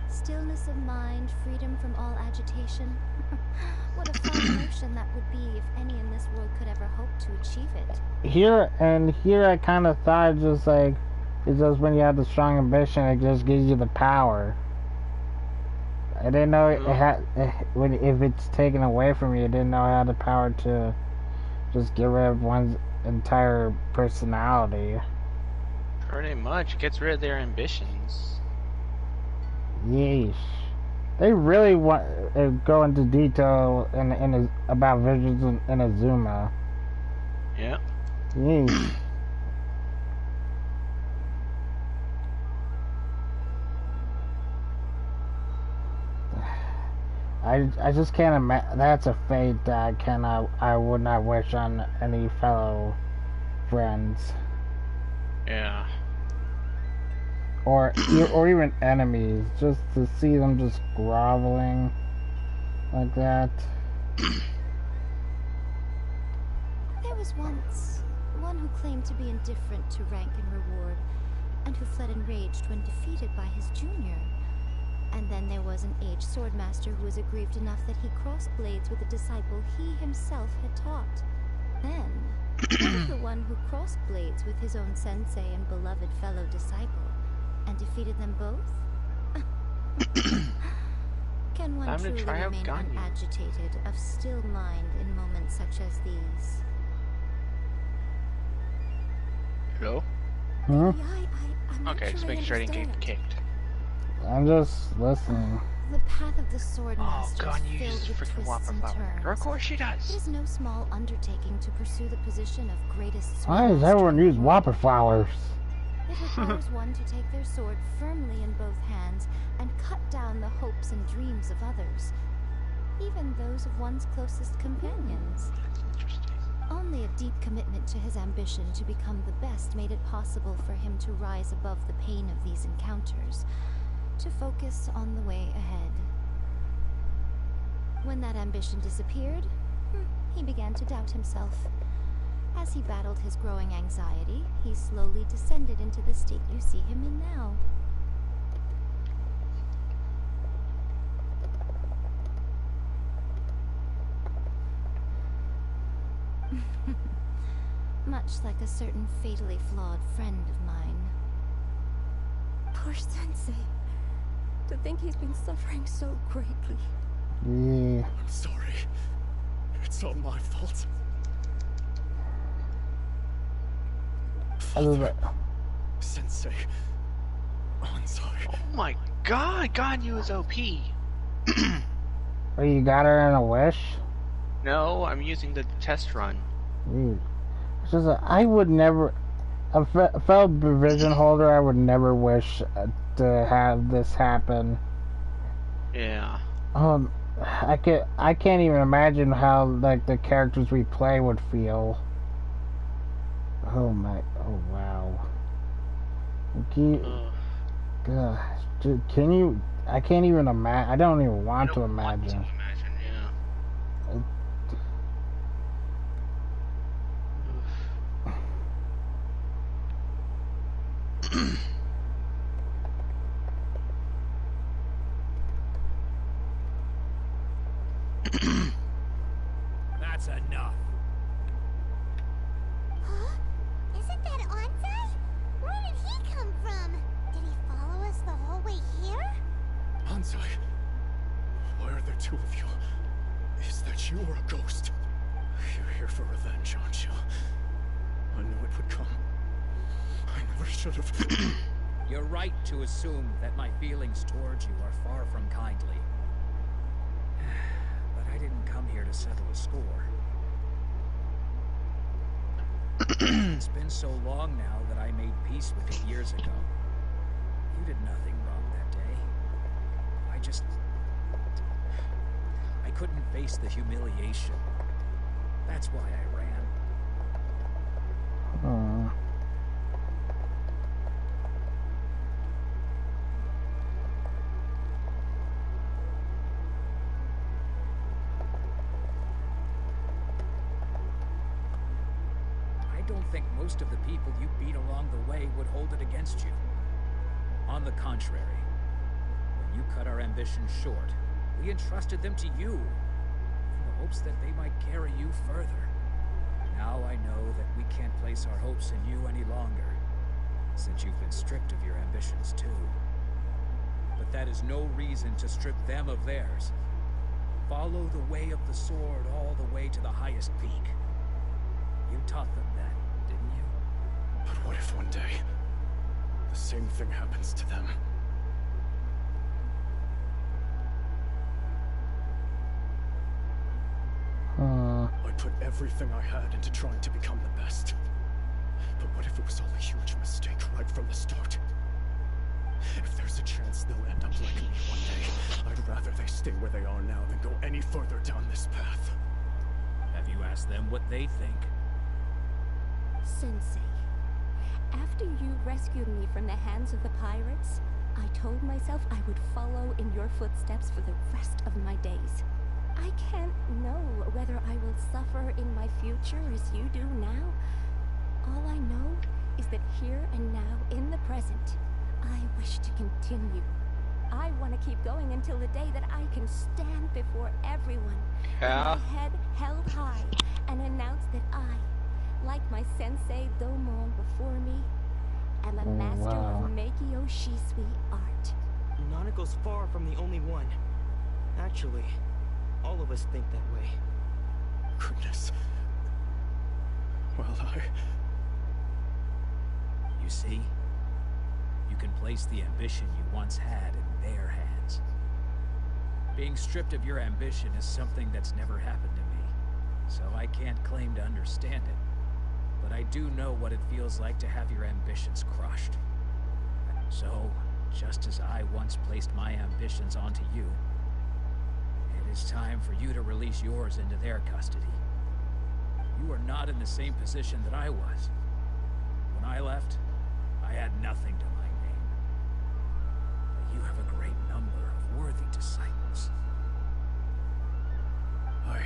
Speaker 7: Stillness of mind, freedom from all agitation. What a fine notion that would be if any in this world could ever hope to achieve it.
Speaker 1: Here I kind of thought just like, it's just when you have the strong ambition, it just gives you the power. I didn't know it had, if it's taken away from you, I didn't know it had the power to just get rid of one's entire personality.
Speaker 2: Pretty much, gets rid of their ambitions.
Speaker 1: Yeesh. They really want go into detail about visions in Azuma.
Speaker 2: Yeah.
Speaker 1: Yeesh. I just can't imagine. That's a fate that I would not wish on any fellow friends.
Speaker 2: Yeah.
Speaker 1: Or even enemies, just to see them just groveling like that.
Speaker 7: There was once one who claimed to be indifferent to rank and reward, and who fled enraged when defeated by his junior. And then there was an aged swordmaster who was aggrieved enough that he crossed blades with a disciple he himself had taught. Then, what of the one who crossed blades with his own sensei and beloved fellow disciple, and defeated them both? Can one
Speaker 2: time to
Speaker 14: truly
Speaker 2: try out
Speaker 14: remain
Speaker 2: Ganyu.
Speaker 14: unagitated, of still mind in moments such as these.
Speaker 2: Hello?
Speaker 1: Hmm?
Speaker 14: I'm not
Speaker 2: Okay,
Speaker 14: sure
Speaker 2: just make sure I didn't get
Speaker 14: understand.
Speaker 2: kicked.
Speaker 1: I'm just listening.
Speaker 14: The path of the sword
Speaker 2: Oh,
Speaker 14: master is
Speaker 2: Ganyu
Speaker 14: filled
Speaker 2: uses
Speaker 14: with
Speaker 2: freaking
Speaker 14: twists
Speaker 2: Whopper
Speaker 14: and
Speaker 2: Flower.
Speaker 14: turns.
Speaker 2: Of course she does.
Speaker 14: It is no small undertaking to pursue the position of greatest sword
Speaker 1: Why does
Speaker 14: master
Speaker 1: everyone
Speaker 14: in the
Speaker 1: use
Speaker 14: world.
Speaker 1: whopper flowers?
Speaker 14: It requires one to take their sword firmly in both hands and cut down the hopes and dreams of others, even those of one's closest companions. Only a deep commitment to his ambition to become the best made it possible for him to rise above the pain of these encounters, to focus on the way ahead. When that ambition disappeared, he began to doubt himself. As he battled his growing anxiety, he slowly descended into the state you see him in now. Much like a certain fatally flawed friend of mine.
Speaker 16: Poor Sensei. To think he's been suffering so greatly.
Speaker 1: Yeah.
Speaker 17: I'm sorry. It's all my fault. Father, Sensei, Ansai.
Speaker 2: Oh my god, Ganyu is OP.
Speaker 1: Oh, you got her in a wish?
Speaker 2: No, I'm using the test run.
Speaker 1: Dude. It's just I would never, a fellow vision holder, I would never wish to have this happen.
Speaker 2: Yeah.
Speaker 1: I can't even imagine how like the characters we play would feel. Oh wow. Gosh, dude, can you? I can't even imagine. I don't even want to imagine.
Speaker 15: That's enough.
Speaker 3: Huh? Isn't that Ansai? Where did he come from? Did he follow us the whole way here?
Speaker 17: Ansai, why are there two of you? Is that you or a ghost? You're here for revenge, aren't you? I knew it would come. I never should have.
Speaker 15: You're right to assume that my feelings towards you are far from kindly. But I didn't come here to settle a score. It's been so long now that I made peace with it years ago. You did nothing wrong that day. I couldn't face the humiliation. That's why I ran. I don't think most of the people you beat along the way would hold it against you. On the contrary, when you cut our ambitions short, we entrusted them to you, in the hopes that they might carry you further. Now I know that we can't place our hopes in you any longer, since you've been stripped of your ambitions too. But that is no reason to strip them of theirs. Follow the way of the sword all the way to the highest peak. You taught them that, didn't you?
Speaker 17: But what if one day, the same thing happens to them? I put everything I had into trying to become the best. But what if it was all a huge mistake right from the start? If there's a chance they'll end up like me one day, I'd rather they stay where they are now than go any further down this path.
Speaker 15: Have you asked them what they think?
Speaker 14: Sensei, after you rescued me from the hands of the pirates, I told myself I would follow in your footsteps for the rest of my days. I can't know whether I will suffer in my future as you do now. All I know is that here and now, in the present, I wish to continue. I want to keep going until the day that I can stand before everyone, with my head held high, and announce that I, like my sensei Domon before me, am a master of Meikyo Shisui art.
Speaker 8: Nanako's far from the only one. Actually, all of us think that way.
Speaker 17: Goodness. Well,
Speaker 15: You see? You can place the ambition you once had in their hands. Being stripped of your ambition is something that's never happened to me, so I can't claim to understand it. But I do know what it feels like to have your ambitions crushed. So, just as I once placed my ambitions onto you, it is time for you to release yours into their custody. You are not in the same position that I was. When I left, I had nothing to my name. But you have a great number of worthy disciples.
Speaker 17: I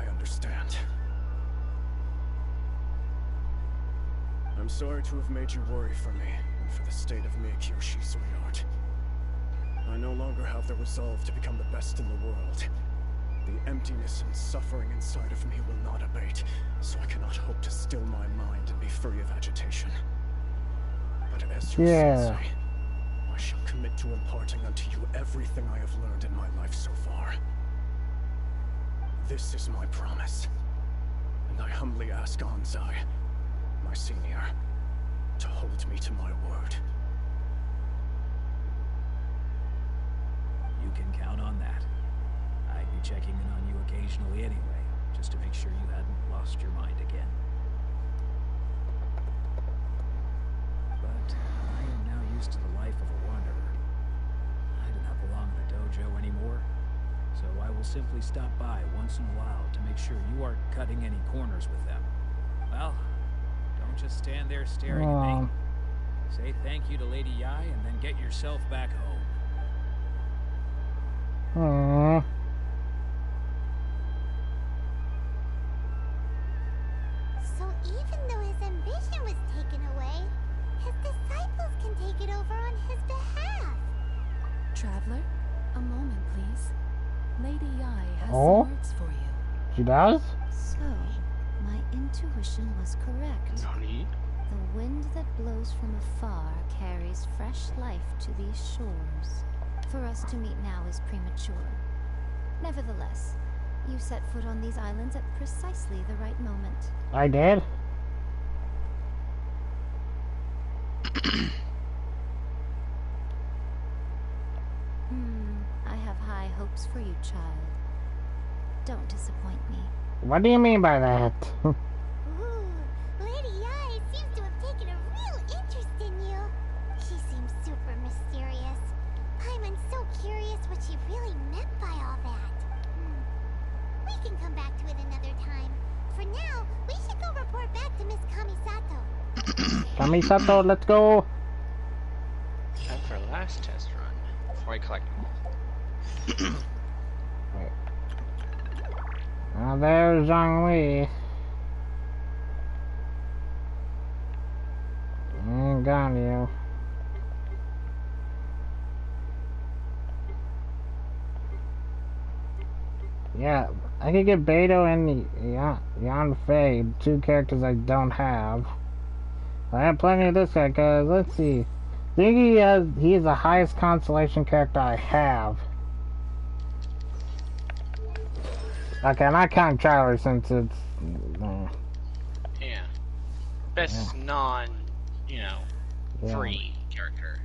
Speaker 17: understand. I'm sorry to have made you worry for me, and for the state of Meikyushi, sweetheart. I no longer have the resolve to become the best in the world. The emptiness and suffering inside of me will not abate, so I cannot hope to still my mind and be free of agitation. But as your sensei, I shall commit to imparting unto you everything I have learned in my life so far. This is my promise, and I humbly ask Anzai, my senior, to hold me to my word.
Speaker 15: You can count on that. I'd be checking in on you occasionally anyway, just to make sure you hadn't lost your mind again. But I am now used to the life of a wanderer. I do not belong in the dojo anymore, so I will simply stop by once in a while to make sure you aren't cutting any corners with them. Well, don't just stand there staring at me. Say thank you to Lady Yai and then get yourself back home.
Speaker 1: Aww.
Speaker 3: So even though his ambition was taken away, his disciples can take it over on his behalf.
Speaker 16: Traveler, a moment, please. Lady Yai has
Speaker 1: Oh?
Speaker 16: some words for you.
Speaker 1: She does?
Speaker 18: So, my intuition was correct.
Speaker 2: Nani?
Speaker 18: The wind that blows from afar carries fresh life to these shores. For us to meet now is premature. Nevertheless, you set foot on these islands at precisely the right moment.
Speaker 1: I did?
Speaker 18: I have high hopes for you, child. Don't disappoint me.
Speaker 1: What do you mean by that?
Speaker 3: Ooh, Lady Yai seems to have taken a real interest in you. She seems super mysterious. Paimon's so curious what she really meant by all that. We can come back to it another time. For now, we should go report back to Miss Kamisato.
Speaker 1: Kamisato, let's go!
Speaker 2: Time for our last test run before I collect them all.
Speaker 1: Wait. Now there's Zhongli. Got you. Yeah, I could get Beto and Yanfei, two characters I don't have. I have plenty of this guy, cause let's see. I think he is the highest constellation character I have. Okay, I'm not counting Charlie since it's...
Speaker 2: Yeah. Best non, free character.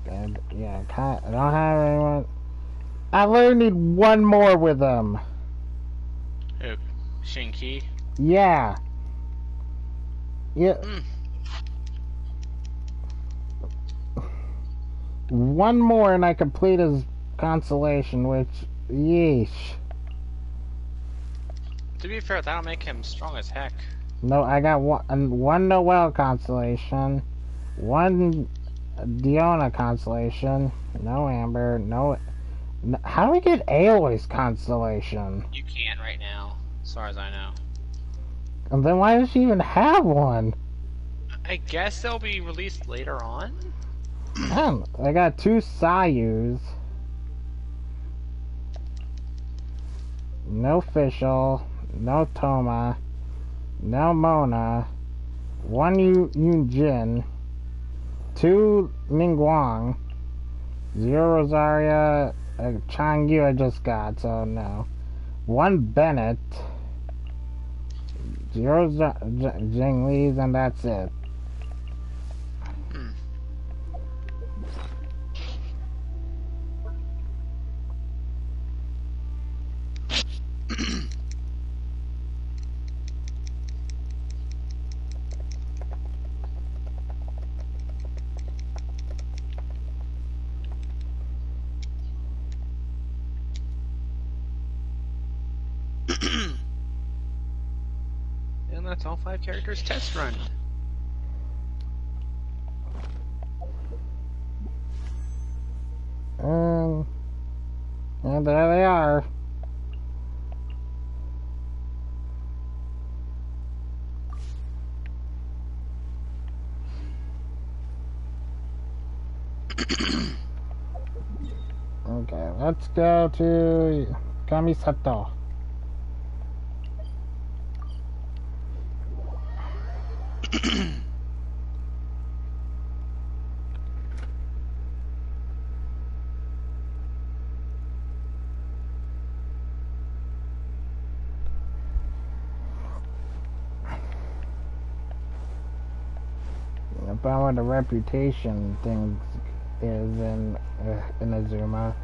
Speaker 1: And, yeah, I don't have anyone... I literally need one more with them.
Speaker 2: Who? Shinki?
Speaker 1: Yeah. Yeah. One more and I complete his constellation, which, yeesh.
Speaker 2: To be fair, that'll make him strong as heck.
Speaker 1: No, I got one Noel constellation, one Diona constellation, no Amber, no... How do we get Aloy's constellation?
Speaker 2: You can't right now, as far as I know.
Speaker 1: And then why does she even have one?
Speaker 2: I guess they'll be released later on?
Speaker 1: I got two Sayus. No Fischl, no Toma, no Mona, one Yunjin, 2 Ningguang, 0 Rosaria, Changyu I just got, so no. 1 Bennett, 0 Jinglies, and that's it.
Speaker 2: And that's all 5 characters test run.
Speaker 1: And there they are. Okay, let's go to Kamisato. About what the reputation thing is in Azuma.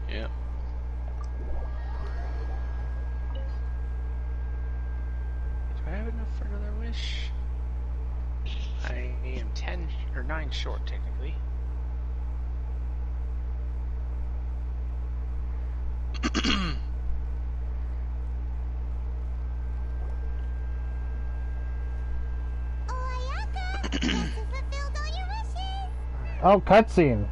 Speaker 2: Yeah. Do I have enough for another wish? I am 10 or 9 short, technically.
Speaker 1: Oh, cutscene.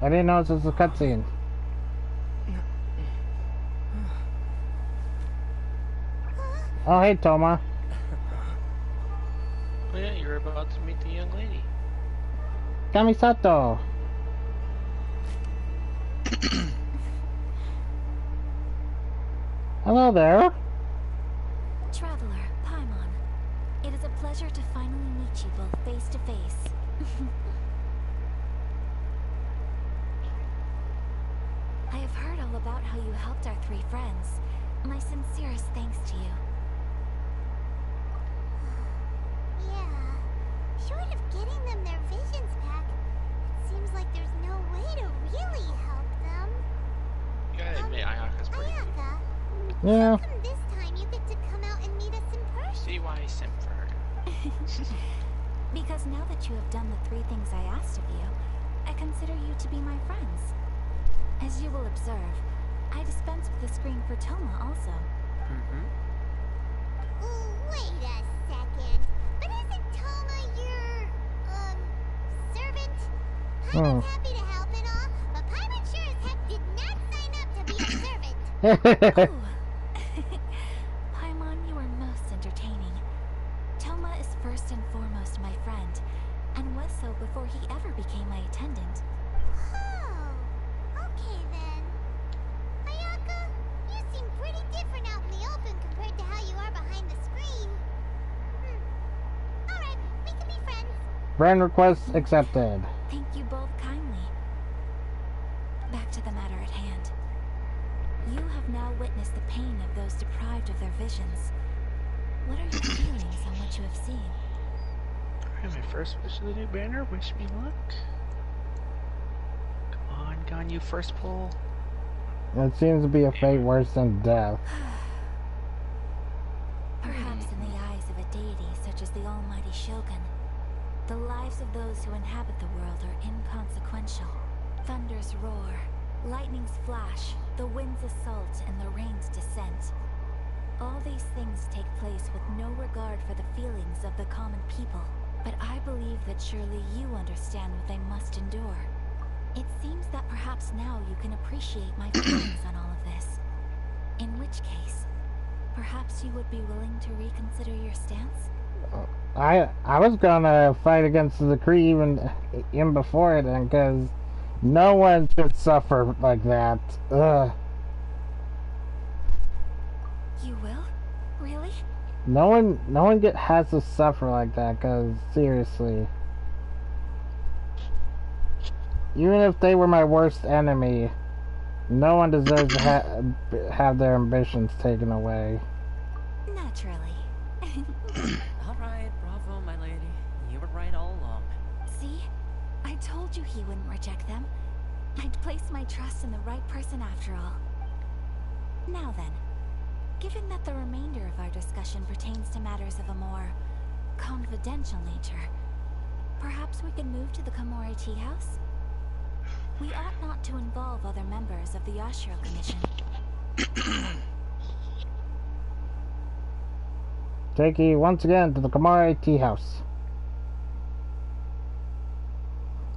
Speaker 1: I didn't know this was a cutscene. Oh, hey, Toma.
Speaker 2: Oh yeah, you're about to meet the young lady.
Speaker 1: Kamisato. Hello there.
Speaker 7: Traveler, Paimon. It is a pleasure to finally meet you both face to face. I have heard all about how you helped our 3 friends. My sincerest thanks to you.
Speaker 3: Yeah. Short of getting them their visions back, it seems like there's no way to really help them.
Speaker 2: You gotta admit, Ayaka's pretty
Speaker 3: Ayaka,
Speaker 1: Yeah.
Speaker 3: how come this time you get to come out and meet us in person?
Speaker 2: See why I sent for her.
Speaker 7: Because now that you have done the 3 things I asked of you, I consider you to be my friends. As you will observe, I dispense with the screen for Toma also.
Speaker 3: Wait a second. But isn't Toma your, servant? Paimon's happy to help and all, but Paimon sure as heck did not sign up to be a servant.
Speaker 7: Paimon, you are most entertaining. Toma is first and foremost my friend, and was so before he ever became my attendant.
Speaker 3: Oh, okay then. Ayaka, you seem pretty different out in the open compared to how you are behind the screen. Alright, we can be friends.
Speaker 1: Friend request accepted.
Speaker 7: Thank you both kindly. Back to the matter at hand. You have now witnessed the pain of those deprived of their visions. What are your feelings on what you have seen?
Speaker 2: Alright, my first wish of the new banner. Wish me luck. Come on, you first pull.
Speaker 1: It seems to be a fate worse than death.
Speaker 7: Perhaps in the eyes of a deity such as the almighty Shogun, the lives of those who inhabit the world are inconsequential. Thunders roar, lightnings flash, the winds assault, and the rains descent. All these things take place with no regard for the feelings of the common people. But I believe that surely you understand what they must endure. It seems that perhaps now you can appreciate my feelings on all of this. In which case, perhaps you would be willing to reconsider your stance?
Speaker 1: I was gonna fight against the decree even before it, and because no one should suffer like that. Ugh.
Speaker 7: You will? Really?
Speaker 1: No one has to suffer like that, cause seriously. Even if they were my worst enemy, no one deserves to have their ambitions taken away.
Speaker 7: Naturally.
Speaker 19: Alright, bravo, my lady. You were right all along.
Speaker 7: See? I told you he wouldn't reject them. I'd placed my trust in the right person after all. Now then, given that the remainder of our discussion pertains to matters of a more confidential nature, perhaps we can move to the Komori Tea House? We ought not to involve other members of the Yashiro Commission.
Speaker 1: Take you once again to the Komori Tea House.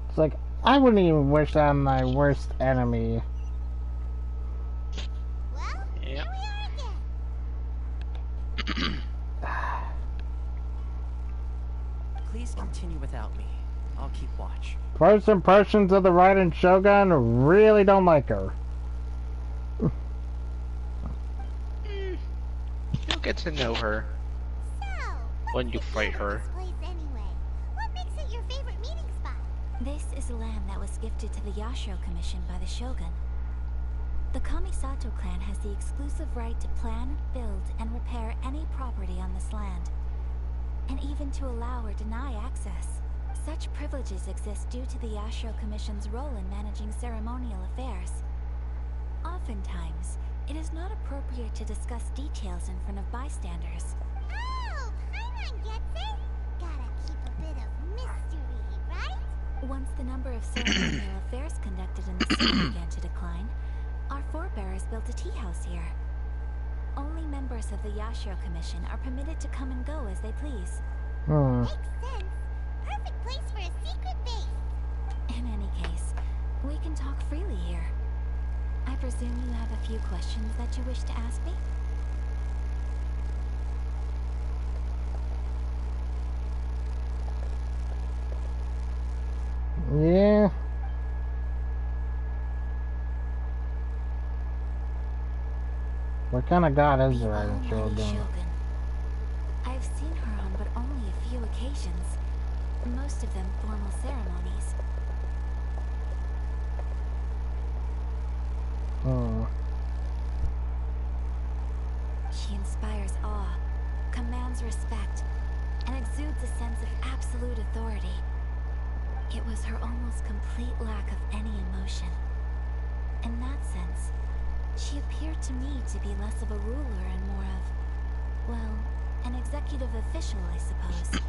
Speaker 1: It's like, I wouldn't even wish that on my worst enemy.
Speaker 3: Well, here we are again.
Speaker 19: Please continue without me. I'll keep watch.
Speaker 1: First impressions of the Raiden Shogun really don't like her.
Speaker 2: You'll get to know her when you fight her.
Speaker 3: What makes it your favorite meeting spot?
Speaker 7: This is land that was gifted to the Yashiro Commission by the Shogun. The Kamisato clan has the exclusive right to plan, build, and repair any property on this land, and even to allow or deny access. Such privileges exist due to the Yashiro Commission's role in managing ceremonial affairs. Oftentimes, it is not appropriate to discuss details in front of bystanders.
Speaker 3: Oh, Paimon gets it. Gotta keep a bit of mystery, right?
Speaker 7: Once the number of ceremonial affairs conducted in the city began to decline, our forebears built a tea house here. Only members of the Yashiro Commission are permitted to come and go as they please.
Speaker 3: Makes sense. Perfect place for a secret base.
Speaker 7: In any case, we can talk freely here. I presume you have a few questions that you wish to ask me?
Speaker 1: Yeah. What kind of god is the Raiden Shogun?
Speaker 7: I've seen her on but only a few occasions. Most of them formal ceremonies. She inspires awe, commands respect, and exudes a sense of absolute authority. It was her almost complete lack of any emotion. In that sense, she appeared to me to be less of a ruler and more of, well, an executive official, I suppose.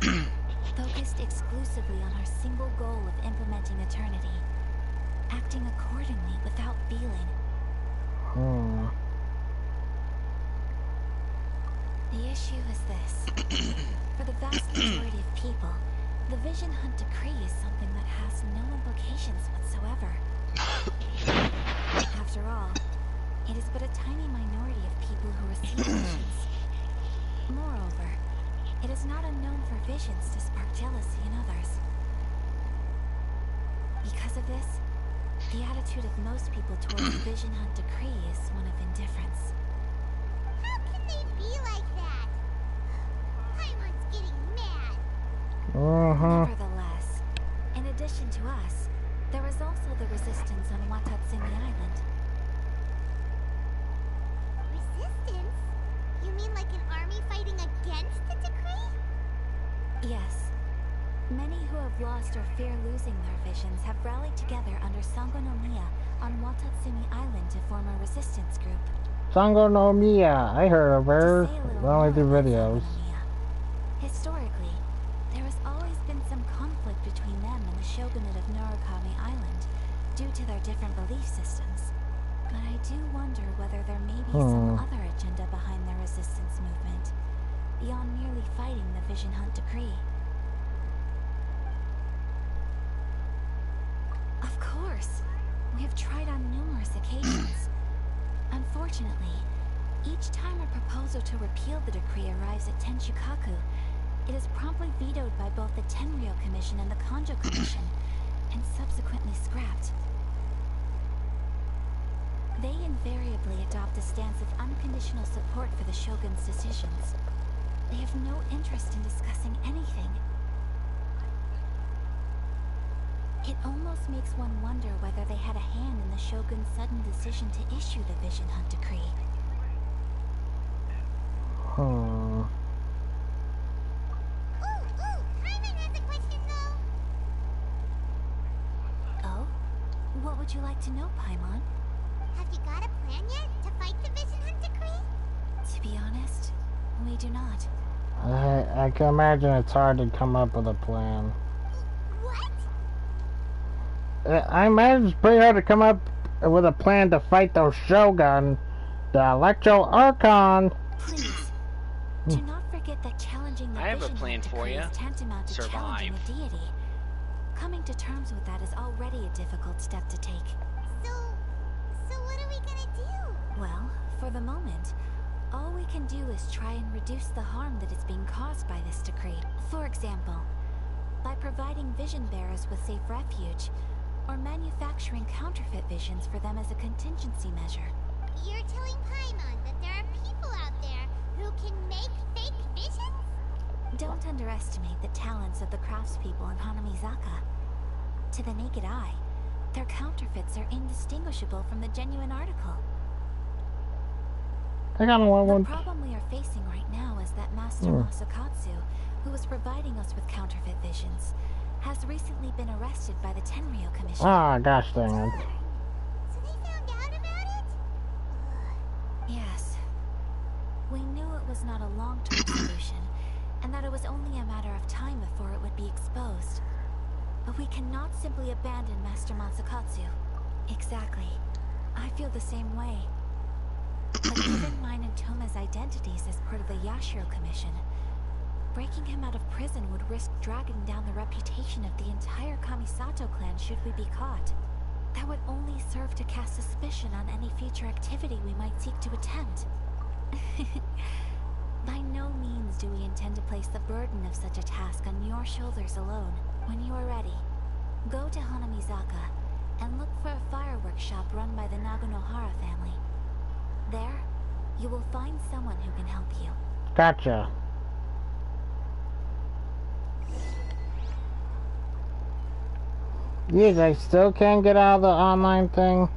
Speaker 7: Focused exclusively on her single goal of implementing eternity. Acting accordingly without feeling. The issue is this. For the vast majority of people, the Vision Hunt Decree is something that has no implications whatsoever. After all, it is but a tiny minority of people who receive visions. Moreover, it is not unknown for visions to spark jealousy in others. Because of this, the attitude of most people towards the Vision Hunt Decree is one of indifference.
Speaker 3: How can they be like that? Paimon's getting mad.
Speaker 7: Nevertheless, in addition to us, there is also the resistance on Watatsumi Island.
Speaker 3: Resistance? You mean like an army fighting against the decree?
Speaker 7: Yes. Many who have lost or fear losing their visions have rallied together under Sango no Miya on Watatsumi Island to form a resistance group.
Speaker 1: Sango no Miya, I heard of her. Only through videos.
Speaker 7: Historically, there has always been some conflict between them and the shogunate of Narukami Island due to their different belief systems. But I do wonder whether there may be some other agenda behind their resistance movement, beyond merely fighting the Vision Hunt Decree. Of course! We have tried on numerous occasions. Unfortunately, each time a proposal to repeal the decree arrives at Tenshukaku, it is promptly vetoed by both the Tenryo Commission and the Kanjo Commission, and subsequently scrapped. They invariably adopt a stance of unconditional support for the Shogun's decisions. They have no interest in discussing anything. It almost makes one wonder whether they had a hand in the Shogun's sudden decision to issue the Vision Hunt Decree.
Speaker 1: Hmm.
Speaker 3: Paimon has a question though.
Speaker 7: Oh? What would you like to know, Paimon?
Speaker 3: Have you got a plan yet to fight the Vision Hunt Decree?
Speaker 7: To be honest, we do not.
Speaker 1: I can imagine it's hard to come up with a plan.
Speaker 3: What?
Speaker 1: I imagine it's pretty hard to come up with a plan to fight those Shogun, the Electro Archon.
Speaker 7: Please, do not forget that challenging the
Speaker 2: I have a
Speaker 7: Vision
Speaker 2: plan
Speaker 7: Hunt
Speaker 2: for
Speaker 7: Decree
Speaker 2: ya.
Speaker 7: is tantamount to challenging a deity. Coming to terms with that is already a difficult step to take.
Speaker 3: So what are we gonna do?
Speaker 7: Well, for the moment, all we can do is try and reduce the harm that is being caused by this decree. For example, by providing vision bearers with safe refuge, or manufacturing counterfeit visions for them as a contingency measure.
Speaker 3: You're telling Paimon that there are people out there who can make fake visions?
Speaker 7: Don't underestimate the talents of the craftspeople in Hanamizaka. To the naked eye, their counterfeits are indistinguishable from the genuine article.
Speaker 1: I got one.
Speaker 7: The problem we are facing right now is that Master Masakatsu, who was providing us with counterfeit visions, has recently been arrested by the Tenryou Commission.
Speaker 1: Ah, gosh dang it.
Speaker 3: So they found out about it?
Speaker 7: Yes. We knew it was not a long-term solution, and that it was only a matter of time before it would be exposed. But we cannot simply abandon Master Masakatsu. Exactly. I feel the same way. But given mine and Toma's identities as part of the Yashiro Commission, breaking him out of prison would risk dragging down the reputation of the entire Kamisato clan should we be caught. That would only serve to cast suspicion on any future activity we might seek to attempt. By no means do we intend to place the burden of such a task on your shoulders alone. When you are ready, go to Hanamizaka and look for a fireworks shop run by the Nagonohara family. There, you will find someone who can help you.
Speaker 1: Gotcha. You guys still can't get out of the online thing?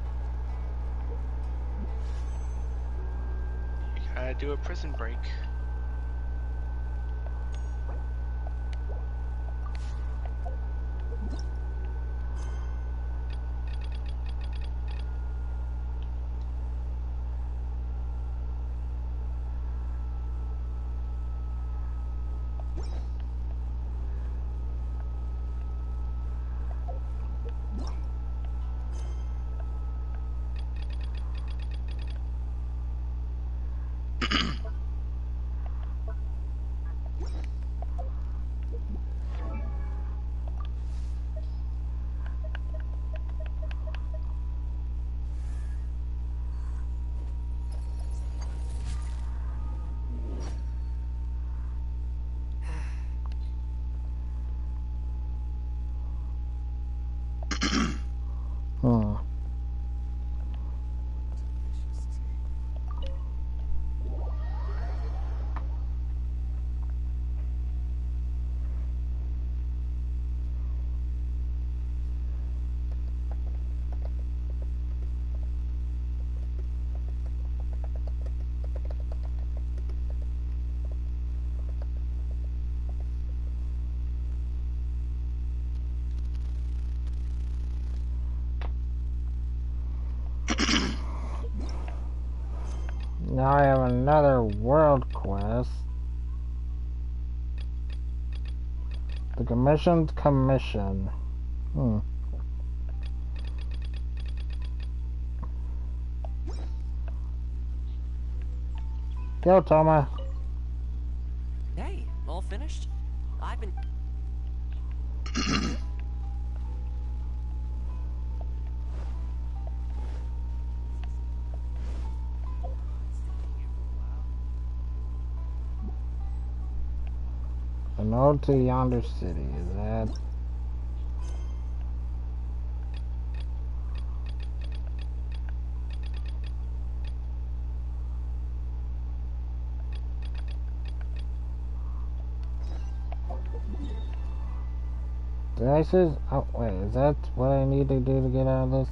Speaker 2: You gotta do a prison break.
Speaker 1: Hmm. Now I have another world quest. The Commission's Commission. Go, Toma.
Speaker 19: Hey, all finished? I've been...
Speaker 1: An ode to yonder city, is that... Did I say? Oh, wait, is that what I need to do to get out of this?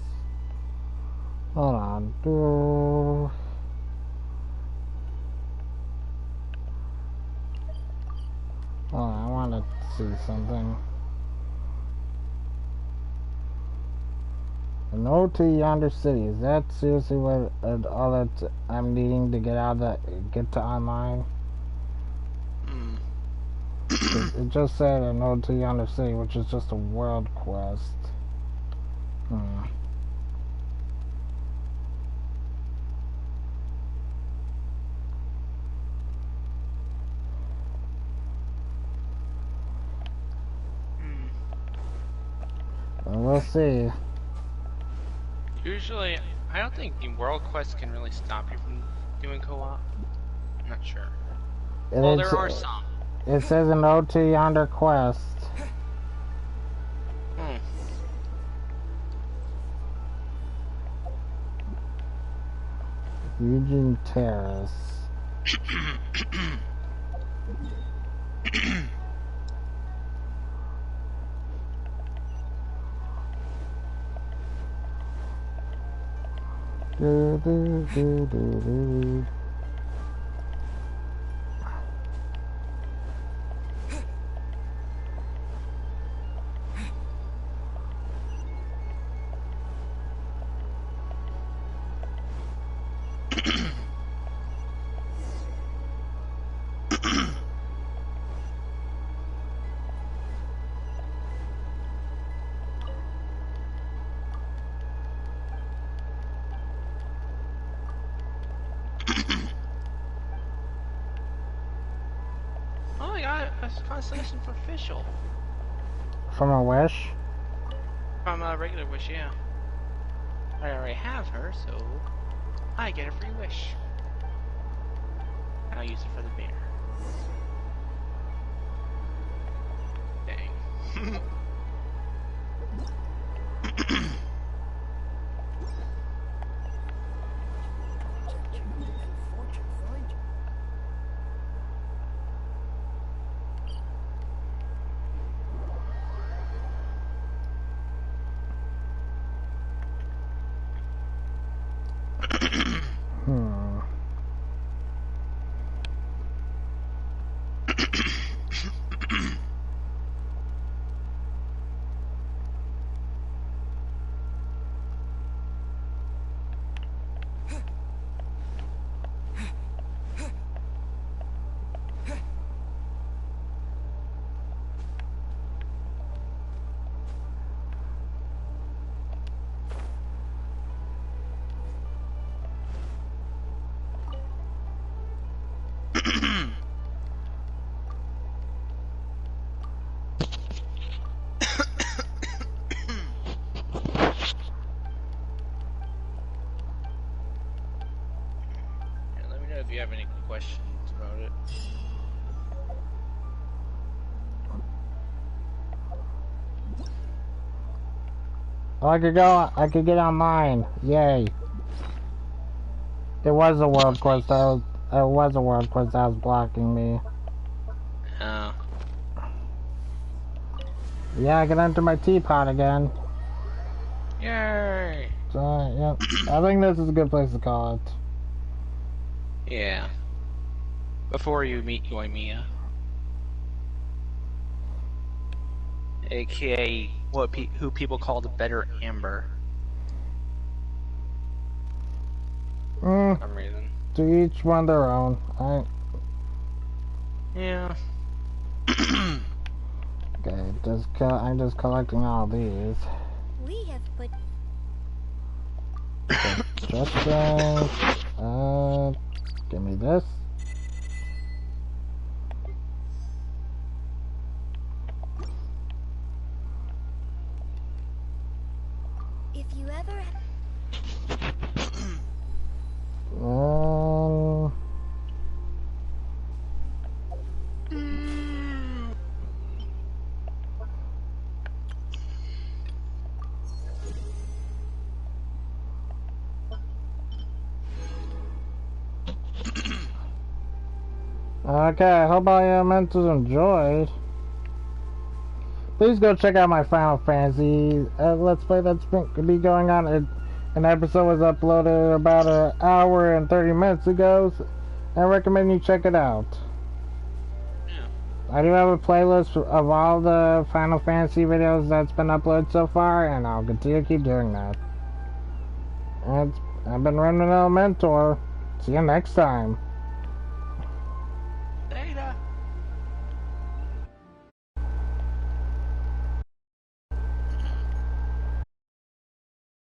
Speaker 1: Hold on. Hold on, I want to see something. An ode to yonder city. Is that seriously what all that I'm needing to get out of get to online? It just said an ode to yonder city, which is just a world quest. Well, we'll see.
Speaker 2: Usually, I don't think the world quests can really stop you from doing co-op. I'm not sure. Well, there are some.
Speaker 1: It says an ode to yonder quest. Eugene Terrace. Do, do, do, do, do.
Speaker 2: Oh, I got a constellation for official.
Speaker 1: From a wish?
Speaker 2: From a regular wish, yeah. I already have her, so I get a free wish. And I'll use it for the bear. Dang. If you have any questions about it.
Speaker 1: Oh, I could get online. Yay. It was a world quest that was blocking me.
Speaker 2: Oh.
Speaker 1: Yeah, I can enter my teapot again.
Speaker 2: Yay!
Speaker 1: So, yeah, I think this is a good place to call it.
Speaker 2: Yeah. Before you meet Yoimiya. AKA who people call the better Amber. For some reason.
Speaker 1: To each one their own.
Speaker 2: Yeah.
Speaker 1: Okay, I'm just collecting all these.
Speaker 3: We have put
Speaker 1: Just give me this.
Speaker 3: if you ever
Speaker 1: Okay, I hope I meant to enjoyed. please go check out my Final Fantasy Let's Play that's been be going on. An episode was uploaded about an hour and 30 minutes ago. So I recommend you check it out. I do have a playlist of all the Final Fantasy videos that's been uploaded so far, and I'll continue to keep doing that. And I've been running Elementor. See you next time.